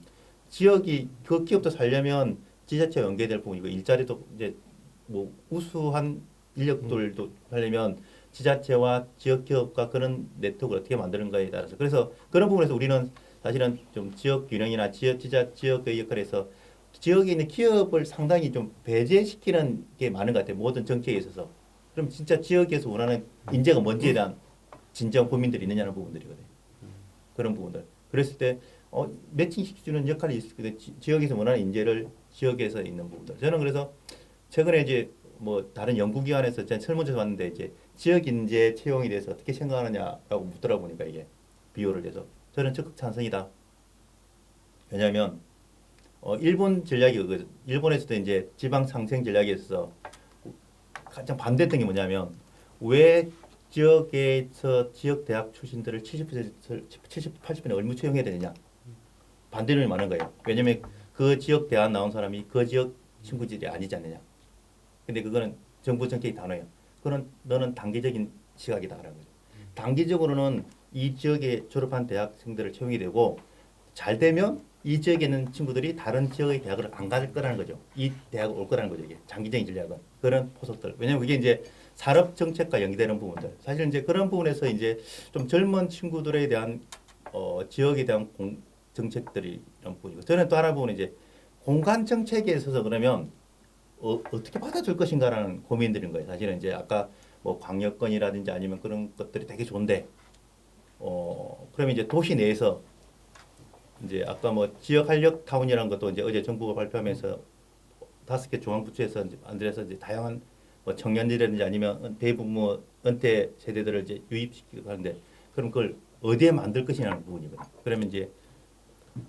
지역이 그 기업도 살려면 지자체와 연계될 부분이고 일자리도 이제 뭐 우수한 인력들도 하려면 지자체와 지역 기업과 그런 네트워크를 어떻게 만드는가에 따라서 그래서 그런 부분에서 우리는 사실은 좀 지역 균형이나 지역의 역할에서 지역에 있는 기업을 상당히 좀 배제시키는 게 많은 것 같아요. 모든 정책에 있어서. 그럼 진짜 지역에서 원하는 인재가 뭔지에 대한 진정 고민들이 있느냐는 부분들이거든요. 그런 부분들. 그랬을 때 매칭시켜주는 역할이 있을 텐데 지역에서 원하는 인재를 지역에서 있는 부분들. 저는 그래서 최근에 이제 뭐 다른 연구기관에서 제가 설문조사 봤는데 이제 지역 인재 채용에 대해서 어떻게 생각하느냐라고 묻더라 보니까 이게 비교를 해서 저는 적극 찬성이다. 왜냐하면 일본 전략이 그거죠. 일본에서도 이제 지방 상생 전략에 있어서 가장 반대했던 게 뭐냐면 왜 지역에서 지역 대학 출신들을 80% 의무 채용해야 되느냐 반대론이 많은 거예요. 왜냐하면 그 지역 대학 나온 사람이 그 지역 친구들이 아니지 않느냐. 근데 그거는 정부 정책의 단어예요. 그건 너는 단기적인 시각이다라는 거죠. 단기적으로는 이 지역에 졸업한 대학생들을 채용이 되고 잘 되면 이 지역에 있는 친구들이 다른 지역의 대학을 안 갈 거라는 거죠. 이 대학을 올 거라는 거죠. 이게 장기적인 전략은 그런 포석들. 왜냐하면 그게 이제 산업 정책과 연계되는 부분들. 사실 이제 그런 부분에서 이제 좀 젊은 친구들에 대한 지역에 대한 정책들이 이런 부분이고 저는 또 하나 부분은 이제 공간 정책에 있어서 그러면 어떻게 받아줄 것인가라는 고민들인 거예요. 사실은 이제 아까 뭐 광역권이라든지 아니면 그런 것들이 되게 좋은데 그러면 이제 도시 내에서 이제 아까 뭐 지역 활력 타운이라는 것도 이제 어제 정부가 발표하면서 5개 중앙부처에서 이제 만들어서 이제 다양한 뭐 청년들이라든지 아니면 대부분 은퇴 세대들을 이제 유입시키고 하는데 그럼 그걸 어디에 만들 것이냐는 부분이거든요. 그러면 이제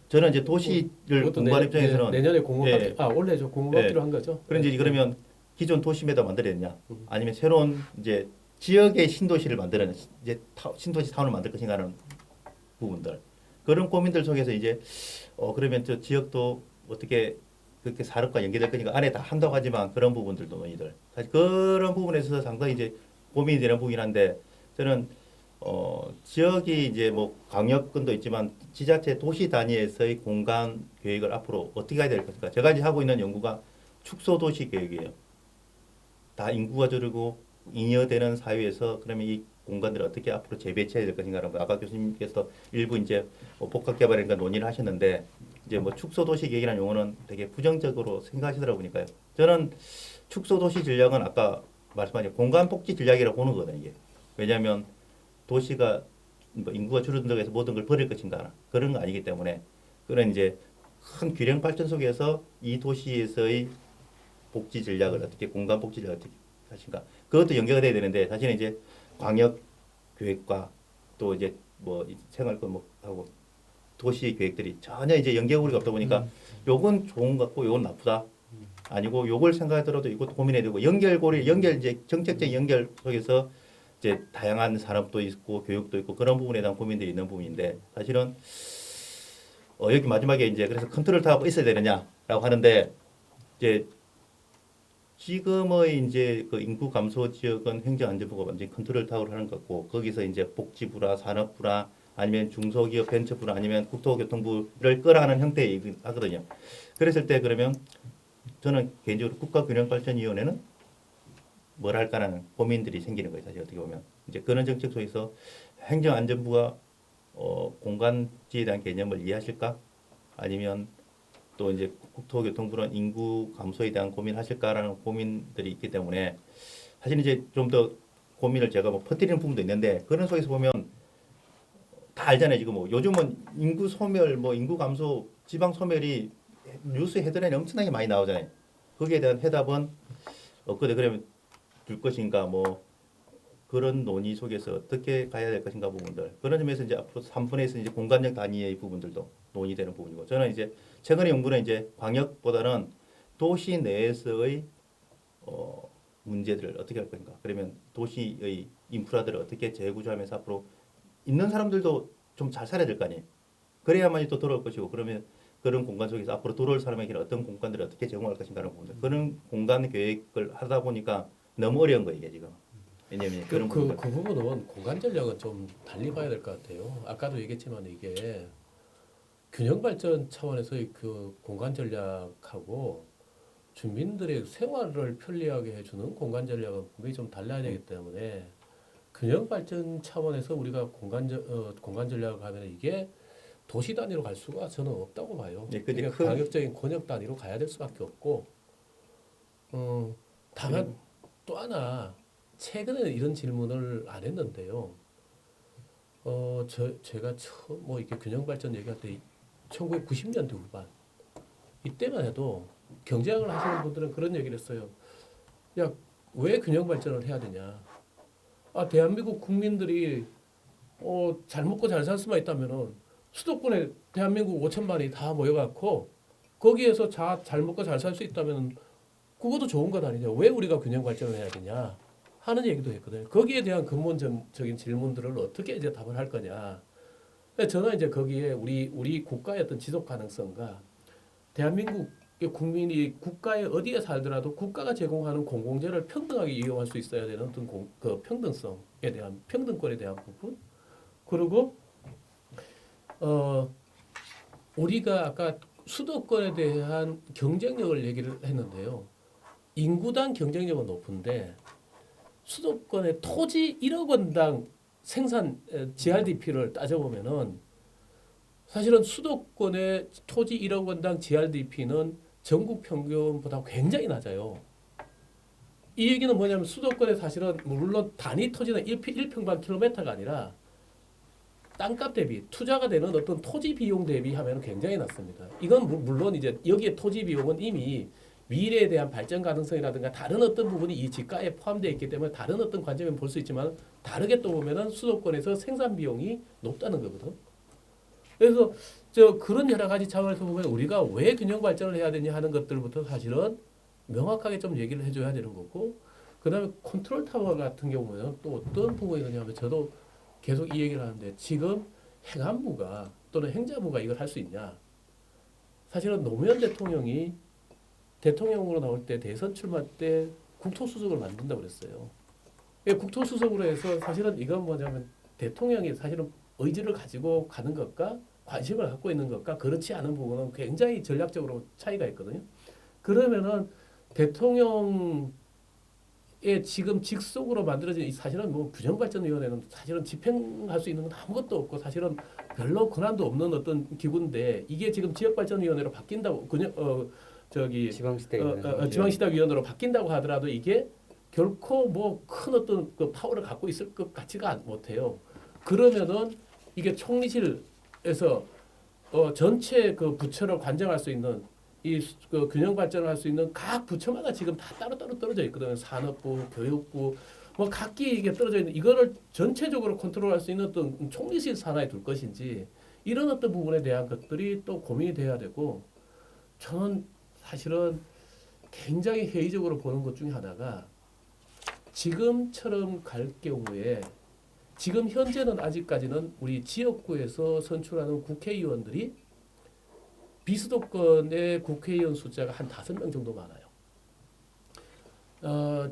저는 이제 도시를 공부할 입장에서는 내년에 공무원 예. 원래 공무원 예. 받기로 한 거죠. 그런데 이제 그러면 기존 도심에다 만들어야 되냐? 아니면 새로운 이제 지역의 신도시를 만드는 이제 신도시 타운을 만들 것인가라는 부분들 그런 고민들 속에서 이제 그러면 저 지역도 어떻게 그렇게 산업과 연계될 거니까 안에 다 한다고 하지만 그런 부분들도 논의들 사실 그런 부분에 있어서 상당히 이제 고민이 되는 부분이긴 한데 저는 지역이 이제 뭐 광역권도 있지만 지자체 도시 단위에서의 공간 계획을 앞으로 어떻게 해야 될 것인가 제가 이제 하고 있는 연구가 축소 도시 계획이에요. 다 인구가 줄고 잉여되는 사회에서 그러면 이 공간들을 어떻게 앞으로 재배치해야 될 것인가라는 아까 교수님께서 일부 이제 뭐 복합 개발인가 논의를 하셨는데 이제 뭐 축소 도시 계획이라는 용어는 되게 부정적으로 생각하시더라고 보니까요. 저는 축소 도시 전략은 아까 말씀하신 공간 복지 전략이라고 보는 거거든요. 이게 왜냐하면 도시가 뭐 인구가 줄어든다고 해서 모든 걸 버릴 것인가 그런 거 아니기 때문에 그런 이제 큰 균형 발전 속에서 이 도시에서의 복지 전략을 어떻게 공간 복지 전략을 어떻게 하신가 그것도 연계가 돼야 되는데 사실은 이제 광역 계획과 또 이제 뭐 생활권 뭐 하고 도시 계획들이 전혀 이제 연계고리가 없다 보니까 요건 좋은 것 같고 요건 나쁘다 아니고 요걸 생각하더라도 이것도 고민해야 되고 연결고리 이제 정책적 연결 속에서 이제 다양한 산업도 있고 교육도 있고 그런 부분에 대한 고민들이 있는 부분인데 사실은 여기 마지막에 이제 그래서 컨트롤 타워가 있어야 되느냐라고 하는데 이제 지금의 이제 그 인구 감소 지역은 행정안전부가 완전히 컨트롤 타워를 하는 것 같고 거기서 이제 복지부라 산업부라 아니면 중소기업 벤처부라 아니면 국토교통부를 끌어가는 형태이긴 하거든요. 그랬을 때 그러면 저는 개인적으로 국가균형발전위원회는 뭘 할까라는 고민들이 생기는 거예요. 사실 어떻게 보면 이제 그런 정책 속에서 행정안전부가 공간지에 대한 개념을 이해하실까? 아니면 또 이제 국토교통부는 인구 감소에 대한 고민하실까라는 고민들이 있기 때문에 사실 이제 좀 더 고민을 제가 뭐 퍼뜨리는 부분도 있는데 그런 속에서 보면 다 알잖아요. 지금 뭐 요즘은 인구 소멸, 뭐 인구 감소, 지방 소멸이 뉴스 헤드라인에 엄청나게 많이 나오잖아요. 거기에 대한 해답은 없거든. 그러면 줄 것인가 뭐 그런 논의 속에서 어떻게 가야 될 것인가 부분들 그런 점에서 이제 앞으로 3분에서 이제 공간적 단위의 부분들도 논의되는 부분이고 저는 이제 최근의 연구는 이제 광역보다는 도시 내에서의 문제들을 어떻게 할 것인가 그러면 도시의 인프라들을 어떻게 재구조하면서 앞으로 있는 사람들도 좀 잘 살아야 될 거 아니에요. 그래야만이 또 돌아올 것이고 그러면 그런 공간 속에서 앞으로 돌아올 사람에게는 어떤 공간들을 어떻게 제공할 것인가라는 부분들 그런 공간 계획을 하다 보니까 너무 어려운 거예요 이게 지금. 왜냐면 그런 부분들. 그 부분은 공간 전략은 좀 달리 봐야 될 것 같아요. 아까도 얘기했지만 이게 균형 발전 차원에서의 그 공간 전략하고 주민들의 생활을 편리하게 해주는 공간 전략은 분명히 좀 달라야 되기 때문에 균형 발전 차원에서 우리가 공간 전략을 하면 이게 도시 단위로 갈 수가 저는 없다고 봐요. 네, 근데 그러니까 광역적인 권역 단위로 가야 될 수밖에 없고, 다만 또 하나 최근에는 이런 질문을 안 했는데요. 제가 처음 뭐 이렇게 균형 발전 얘기할 때 1990년대 후반 이때만 해도 경제학을 하시는 분들은 그런 얘기를 했어요. 야, 왜 균형 발전을 해야 되냐? 아, 대한민국 국민들이 잘 먹고 잘 살 수만 있다면은 수도권에 대한민국 5천만이 다 모여갖고 거기에서 잘 먹고 잘 살 수 있다면 그것도 좋은 것 아니냐? 왜 우리가 균형 발전을 해야 되냐? 하는 얘기도 했거든요. 거기에 대한 근본적인 질문들을 어떻게 이제 답을 할 거냐? 저는 이제 거기에 우리 국가의 어떤 지속 가능성과 대한민국의 국민이 국가에 어디에 살더라도 국가가 제공하는 공공재를 평등하게 이용할 수 있어야 되는 어떤 그 평등성에 대한 평등권에 대한 부분 그리고 우리가 아까 수도권에 대한 경쟁력을 얘기를 했는데요. 인구당 경쟁력은 높은데 수도권의 토지 1억 원당 생산 GRDP를 따져보면은 사실은 수도권의 토지 1억 원당 GRDP는 전국 평균보다 굉장히 낮아요. 이 얘기는 뭐냐면 수도권에 사실은 물론 단위 토지는 1평방킬로미터가 아니라 땅값 대비 투자가 되는 어떤 토지 비용 대비하면 굉장히 낮습니다. 이건 물론 이제 여기에 토지 비용은 이미 미래에 대한 발전 가능성이라든가 다른 어떤 부분이 이 지가에 포함되어 있기 때문에 다른 어떤 관점에 볼 수 있지만 다르게 또 보면은 수도권에서 생산 비용이 높다는 거거든. 그래서 그런 여러 가지 차원에서 보면 우리가 왜 균형 발전을 해야 되냐 하는 것들부터 사실은 명확하게 좀 얘기를 해줘야 되는 거고 그다음에 컨트롤 타워 같은 경우는 또 어떤 부분이 있느냐면 저도 계속 이 얘기를 하는데 지금 행안부가 또는 행자부가 이걸 할 수 있냐? 사실은 노무현 대통령이 대통령으로 나올 때 대선 출마 때 국토수석을 만든다고 그랬어요. 국토수석으로 해서 사실은 이건 뭐냐면 대통령이 사실은 의지를 가지고 가는 것과 관심을 갖고 있는 것과 그렇지 않은 부분은 굉장히 전략적으로 차이가 있거든요. 그러면은 대통령의 지금 직속으로 만들어진 사실은 뭐 균형발전위원회는 사실은 집행할 수 있는 건 아무것도 없고 사실은 별로 권한도 없는 어떤 기구인데 이게 지금 지역발전위원회로 바뀐다고 지방시당위원회로 바뀐다고 하더라도 이게 결코 뭐 큰 어떤 그 파워를 갖고 있을 것 같지가 못해요. 그러면은 이게 총리실에서 전체 그 부처를 관장할 수 있는 그 균형 발전을 할 수 있는 각 부처마다 지금 다 따로따로 떨어져 있거든요. 산업부, 교육부 뭐 각기 이게 떨어져 있는 이거를 전체적으로 컨트롤할 수 있는 어떤 총리실 산하에 둘 것인지 이런 어떤 부분에 대한 것들이 또 고민이 돼야 되고 저는 사실은 굉장히 회의적으로 보는 것 중에 하나가 지금처럼 갈 경우에 지금 현재는 아직까지는 우리 지역구에서 선출하는 국회의원들이 비수도권의 국회의원 숫자가 한 5명 정도 많아요.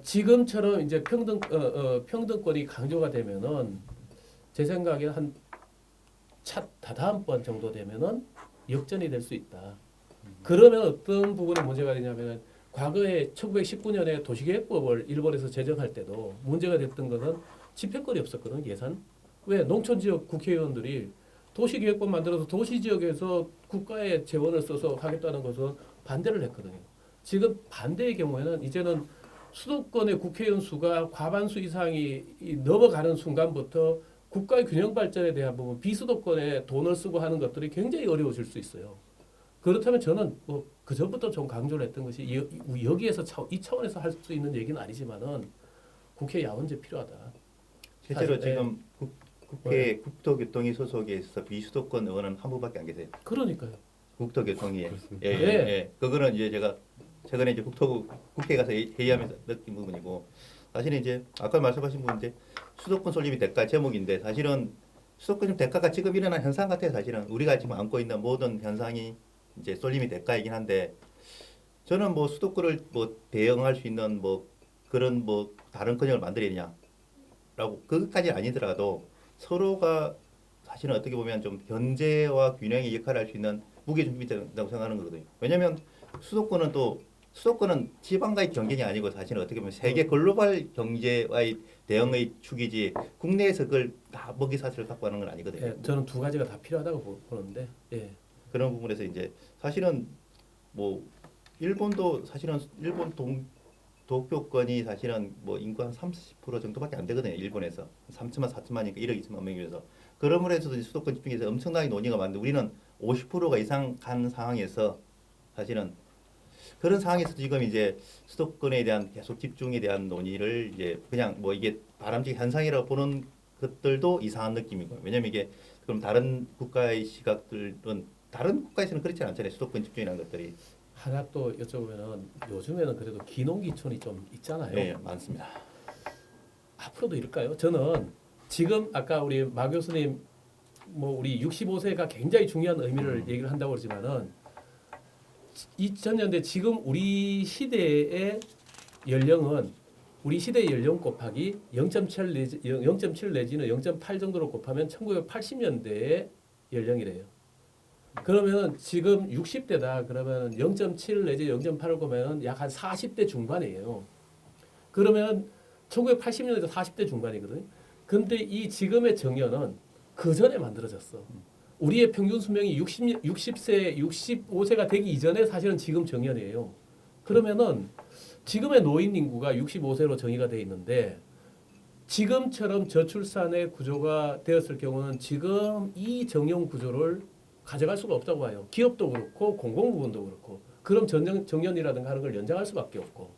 지금처럼 이제 평등권이 강조가 되면은 제 생각에 한 다다음 번 정도 되면은 역전이 될 수 있다. 그러면 어떤 부분에 문제가 되냐면은 과거에 1919년에 도시계획법을 일본에서 제정할 때도 문제가 됐던 것은 집행권이 없었거든 예산. 왜 농촌지역 국회의원들이 도시계획법 만들어서 도시지역에서 국가의 재원을 써서 하겠다는 것은 반대를 했거든요. 지금 반대의 경우에는 이제는 수도권의 국회의원 수가 과반수 이상이 넘어가는 순간부터 국가의 균형 발전에 대한 부분, 비수도권에 돈을 쓰고 하는 것들이 굉장히 어려워질 수 있어요. 그렇다면 저는 뭐 그 전부터 좀 강조를 했던 것이 여기에서 이 차원에서 할 수 있는 얘기는 아니지만은 국회 야원제 필요하다. 실제로 사실, 지금 국회 국토교통위 소속에 있어서 비수도권 의원은 한 분밖에 안 계세요. 그러니까요. 국토교통위에. 그렇습니다. 예, 예, 네. 예. 그거는 이제 제가 최근에 이제 국회에 가서 회의하면서 느낀 부분이고, 사실은 이제 아까 말씀하신 부분인데 수도권 설립이 대가 제목인데 사실은 수도권 대가가 지금 일어난 현상 같아요. 사실은 우리가 지금 안고 있는 모든 현상이 이제 쏠림이 대가이긴 한데, 저는 뭐 수도권을 뭐 대응할 수 있는 뭐 그런 뭐 다른 근형을 만들어야냐라고 그것까지 아니더라도 서로가 사실은 어떻게 보면 좀 견제와 균형의 역할을 할 수 있는 무게중심이 된다고 생각하는 거거든요. 왜냐하면 수도권은 지방과의 경쟁이 아니고 사실은 어떻게 보면 세계 글로벌 경제와의 대응의 축이지 국내에서 그걸 다 먹이사슬을 갖고 하는 건 아니거든요. 예, 저는 두 가지가 다 필요하다고 보는데, 예. 그런 부분에서 이제 사실은 뭐 일본도 사실은 일본 도쿄권이 사실은 뭐 인구 한 30% 정도밖에 안 되거든요. 일본에서 3천만 4천만이니까 1억 2천만 명이라서 그러므로 해서 수도권 집중해서 엄청나게 논의가 많은데 우리는 50%가 이상 간 상황에서 사실은 그런 상황에서 지금 이제 수도권에 대한 계속 집중에 대한 논의를 이제 그냥 뭐 이게 바람직 현상이라고 보는 것들도 이상한 느낌이고요. 왜냐면 이게 그럼 다른 국가의 시각들은 다른 국가에서는 그렇지 않잖아요. 수도권 집중이라는 것들이. 하나 또 여쭤보면은 요즘에는 그래도 기농기촌이 좀 있잖아요. 네, 많습니다. 앞으로도 이럴까요? 저는 지금 아까 우리 마 교수님 뭐 우리 65세가 굉장히 중요한 의미를 얘기를 한다고 그러지만은 2000년대 지금 우리 시대의 연령은 우리 시대의 연령 곱하기 0.7 내지는 0.8 정도로 곱하면 1980년대의 연령이래요. 그러면 지금 60대다 그러면 0.7 내지 0.8을 보면 약 한 40대 중반이에요. 그러면 1980년에도 40대 중반이거든요. 근데 이 지금의 정년은 그 전에 만들어졌어. 우리의 평균 수명이 60세, 65세가 되기 이전에 사실은 지금 정년이에요. 그러면은 지금의 노인 인구가 65세로 정의가 돼 있는데 지금처럼 저출산의 구조가 되었을 경우는 지금 이 정년 구조를 가져갈 수가 없다고 봐요. 기업도 그렇고 공공부문도 그렇고. 그럼 정년이라든가 하는 걸 연장할 수밖에 없고.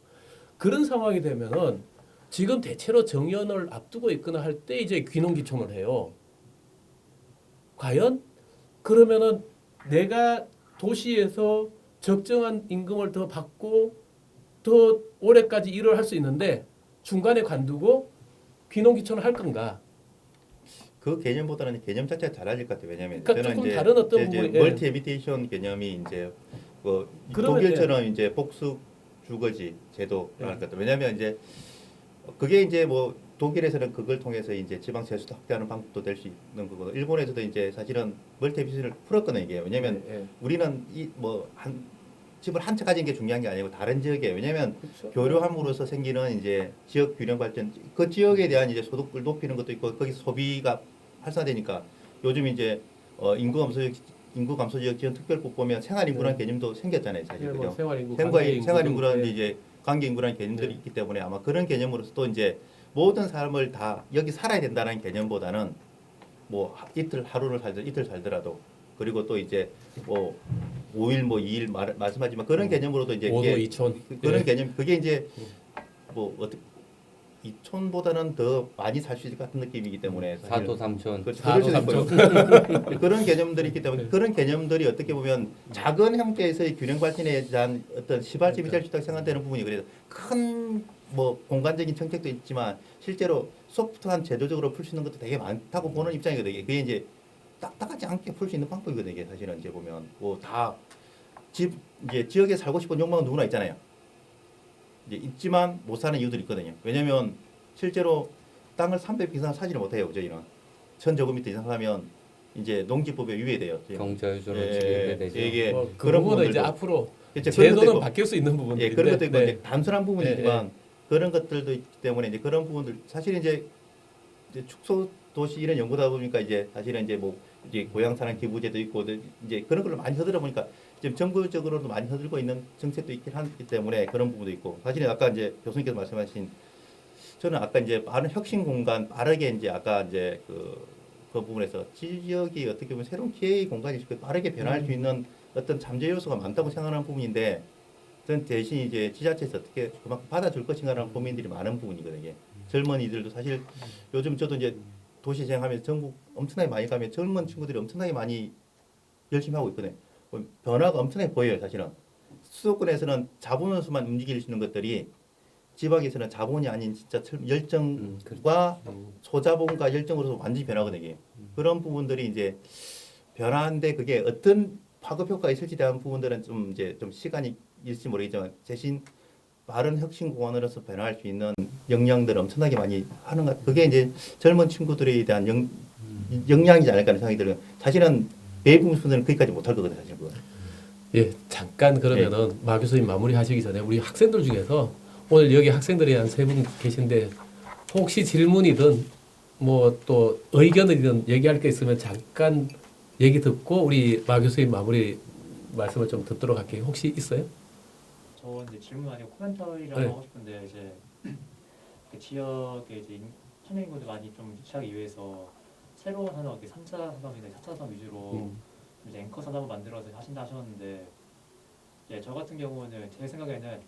그런 상황이 되면은 지금 대체로 정년을 앞두고 있거나 할 때 이제 귀농귀촌을 해요. 과연 그러면은 내가 도시에서 적정한 임금을 더 받고 더 오래까지 일을 할 수 있는데 중간에 관두고 귀농귀촌을 할 건가? 그 개념보다는 개념 자체가 달라질 것 같아요. 왜냐하면 그러니까 저는 조금 이제 다른 어떤 이제 부분이- 예. 멀티 에비테이션 개념이 이제 뭐 그러면 독일처럼 이제 복수 주거지 제도라는 예. 것들. 왜냐하면 이제 그게 이제 뭐 독일에서는 그걸 통해서 이제 지방 세수도 확대하는 방법도 될 수 있는 거고 일본에서도 이제 사실은 멀티 에비테이션을 풀었거든요. 이게 왜냐하면 예, 예. 우리는 이 뭐 한 집을 한 채 가진 게 중요한 게 아니고 다른 지역에 왜냐하면 그렇죠. 교류함으로써 생기는 이제 지역 균형 발전 그 지역에 대한 이제 소득을 높이는 것도 있고 거기서 소비가 활성화되니까 요즘 이제 인구 감소 지역 지원 특별법 보면 생활 인구라는 네. 개념도 생겼잖아요, 사실 예, 뭐 그죠? 생활인구, 생활 인구라는 예. 이제 관계 인구라는 개념들이 네. 있기 때문에 아마 그런 개념으로서 또 이제 모든 사람을 다 여기 살아야 된다는 개념보다는 뭐 하루를 살든 이틀 살더라도 그리고 또 이제 뭐 5일 뭐 2일 말씀하지만 그런 개념으로도 이제 오도 이게 이촌. 그런 예. 개념 그게 이제 뭐 어떻게 이촌보다는 더 많이 살 수 있을 것 같은 느낌이기 때문에 사실은 사도 삼촌. 그렇죠. 사도 그럴 수도 있고요. 그런 개념들이 있기 때문에 네. 그런 개념들이 어떻게 보면 작은 형태에서의 균형 발전에 대한 어떤 시발점이 될 수 있다고 생각되는 부분이 그래서 큰 뭐 공간적인 정책도 있지만 실제로 소프트한 제도적으로 풀 수 있는 것도 되게 많다고 보는 입장이거든요. 그게 이제 딱딱하지 않게 풀 수 있는 방법이거든요. 이게 사실은 이제 보면 뭐 다 집 이제 지역에 살고 싶은 욕망은 누구나 있잖아요. 이제 있지만 못 사는 이유들이 있거든요. 왜냐하면 실제로 땅을 300 이상 사지를 못해요. 저희는 1,000제곱미터 이상 사면 이제 농지법에 유예돼요. 저희는. 경자유전을 예, 지게 되죠. 이게 그 그런 부분은 이제 부분들도 앞으로 이제 그런 것도 제도는 있고, 바뀔 수 있는 예, 부분들인데 그런 것도 있고 네. 이제 단순한 부분이지만 그런 것들도 있기 때문에 이제 그런 부분들 사실 이제 축소 도시 이런 연구다 보니까 이제 사실은 이제 뭐 이제 고향사랑 기부제도 있고 이제 그런 걸 많이 허들어 보니까 지금 정부적으로도 많이 허들고 있는 정책도 있긴 하기 때문에 그런 부분도 있고 사실은 아까 이제 교수님께서 말씀하신 저는 아까 이제 빠른 혁신 공간 빠르게 이제 아까 이제 그 부분에서 지역이 어떻게 보면 새로운 기회의 공간이 빠르게 변할 수 있는 어떤 잠재 요소가 많다고 생각하는 부분인데 저는 대신 이제 지자체에서 어떻게 그만큼 받아줄 것인가라는 고민들이 많은 부분이거든요. 젊은이들도 사실 요즘 저도 이제 도시생하면서 전국 엄청나게 많이 가면 젊은 친구들이 엄청나게 많이 열심히 하고 있거든요. 변화가 엄청나게 보여요, 사실은. 수도권에서는 자본의 수만 움직일 수 있는 것들이 지방에서는 자본이 아닌 진짜 열정과 소자본과 열정으로서 완전히 변하거든요. 그런 부분들이 이제 변화인데 그게 어떤 파급 효과가 있을지 대한 부분들은 좀 이제 좀 시간이 있을지 모르겠지만 대신 빠른 혁신 공간으로서 변화할 수 있는 역량들을 엄청나게 많이 하는 것. 그게 이제 젊은 친구들에 대한 역량이지 않을까 하는 생각이 들어요. 사실은 대부분 분들은 거기까지 못할 거거든요, 사실 그건. 예, 잠깐 그러면은 마 교수님 마무리하시기 전에 우리 학생들 중에서 오늘 여기 학생들이 한 3분 계신데 혹시 질문이든 뭐 또 의견이든 얘기할 게 있으면 잠깐 얘기 듣고 우리 마 교수님 마무리 말씀을 좀 듣도록 할게요. 혹시 있어요? 저 이제 질문 아니고 코멘터리를 네. 하고 싶은데 이제 그 지역에 이제 청년 인구들 많이 좀 유치하기 위해서 새로운 산업, 3차 산업이나 4차 산업 위주로 이제 앵커 산업을 만들어서 하신다 하셨는데 이제 저 같은 경우는 제 생각에는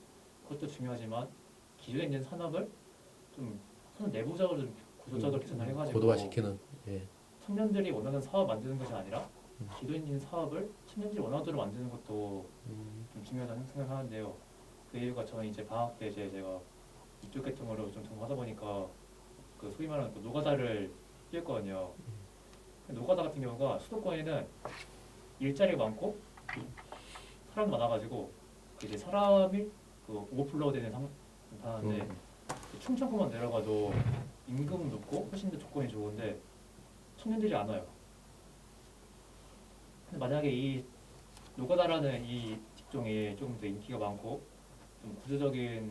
그것도 중요하지만 기존에 있는 산업을 좀 산업 내부적으로 좀 구조적으로 개선을 해가지고 고도화시키는. 예. 청년들이 원하는 사업 만드는 것이 아니라 기존에 있는 사업을 청년들이 원하는 대로 만드는 것도 좀 중요하다고 생각하는데요. 그 이유가 저는 이제 방학 때 이제 제가 이쪽 계통으로 좀 전공하다 보니까 그 소위 말하는 그 노가다를 뛰었거든요. 노가다 같은 경우가 수도권에는 일자리가 많고 사람 많아가지고 이제 사람이 그 오버플로우 되는 상황인데 충청도만 내려가도 임금은 높고 훨씬 더 조건이 좋은데 청년들이 안 와요. 근데 만약에 이 노가다라는 이 직종이 조금 더 인기가 많고 좀 구조적인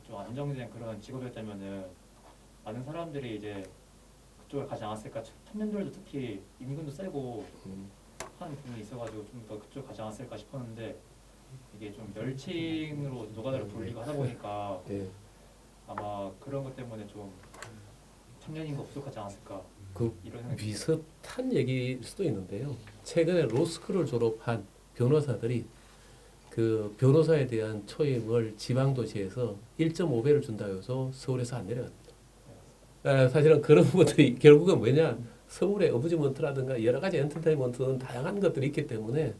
좀 안정된 그런 직업이었다면은 많은 사람들이 이제 그쪽을 가지 않았을까. 청년들도 특히 임금도 세고 하는 부분이 있어가지고 좀 더 그쪽 가지 않았을까 싶었는데 이게 좀 멸칭으로 노가다를 돌리고 하다 보니까 예. 아마 그런 것 때문에 좀 청년 인구가 부족하지 않았을까 그 이런 생각이 비슷한 얘기일 수도 있는데요. 최근에 로스쿨을 졸업한 변호사들이 그 변호사에 대한 초임을 지방 도시에서 1.5배를 준다고 해서 서울에서 안 내려갑니다. 사실은 그런 부분들이 결국은 뭐냐, 서울의 어뮤즈먼트라든가 여러 가지 엔터테인먼트는 다양한 것들이 있기 때문에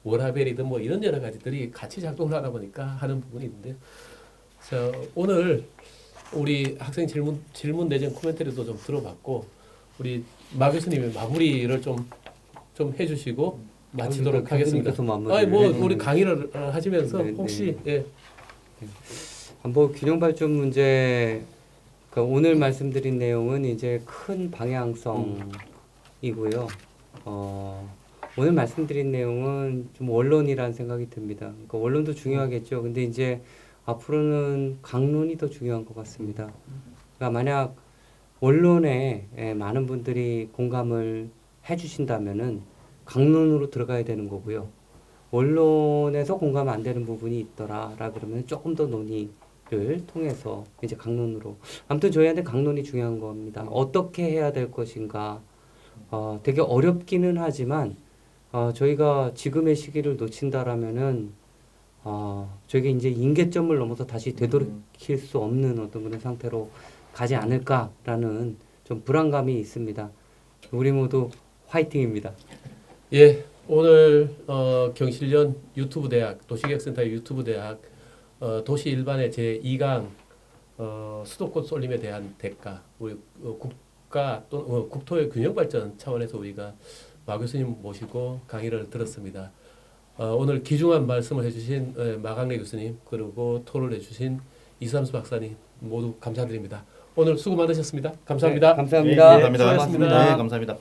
워라벨이든 뭐 이런 여러 가지들이 같이 작동을 하다 보니까 하는 부분이 있는데, 자, 오늘 우리 학생 질문 내전 코멘터리도 좀 들어봤고 우리 마 교수님의 마무리를 좀 해주시고 마치도록 하겠습니다. 아니 뭐 우리 강의를 하시면서 네, 혹시 예. 뭐 균형 발전 문제, 그러니까 오늘 말씀드린 내용은 이제 큰 방향성이고요. 오늘 말씀드린 내용은 좀 원론이라는 생각이 듭니다. 그러니까 원론도 중요하겠죠. 근데 이제 앞으로는 강론이 더 중요한 것 같습니다. 그러니까 만약 원론에 많은 분들이 공감을 해주신다면은 강론으로 들어가야 되는 거고요. 원론에서 공감 안 되는 부분이 있더라라 그러면 조금 더 논의를 통해서 이제 강론으로. 아무튼 저희한테 강론이 중요한 겁니다. 어떻게 해야 될 것인가. 되게 어렵기는 하지만 저희가 지금의 시기를 놓친다라면은 저희가 이제 임계점을 넘어서 다시 되돌이킬 수 없는 어떤 그런 상태로 가지 않을까라는 좀 불안감이 있습니다. 우리 모두 화이팅입니다. 예, 오늘 경실련 유튜브 대학 도시계획센터 유튜브 대학 도시 일반의 제 2강 수도권 쏠림에 대한 대가, 우리 국가 또 국토의 균형 발전 차원에서 우리가 마 교수님 모시고 강의를 들었습니다. 오늘 귀중한 말씀을 해주신 마강래 교수님, 그리고 토론을 해주신 이삼수 박사님 모두 감사드립니다. 오늘 수고 많으셨습니다. 감사합니다. 네, 감사합니다. 감사합니다. 수고하셨습니다. 네, 감사합니다.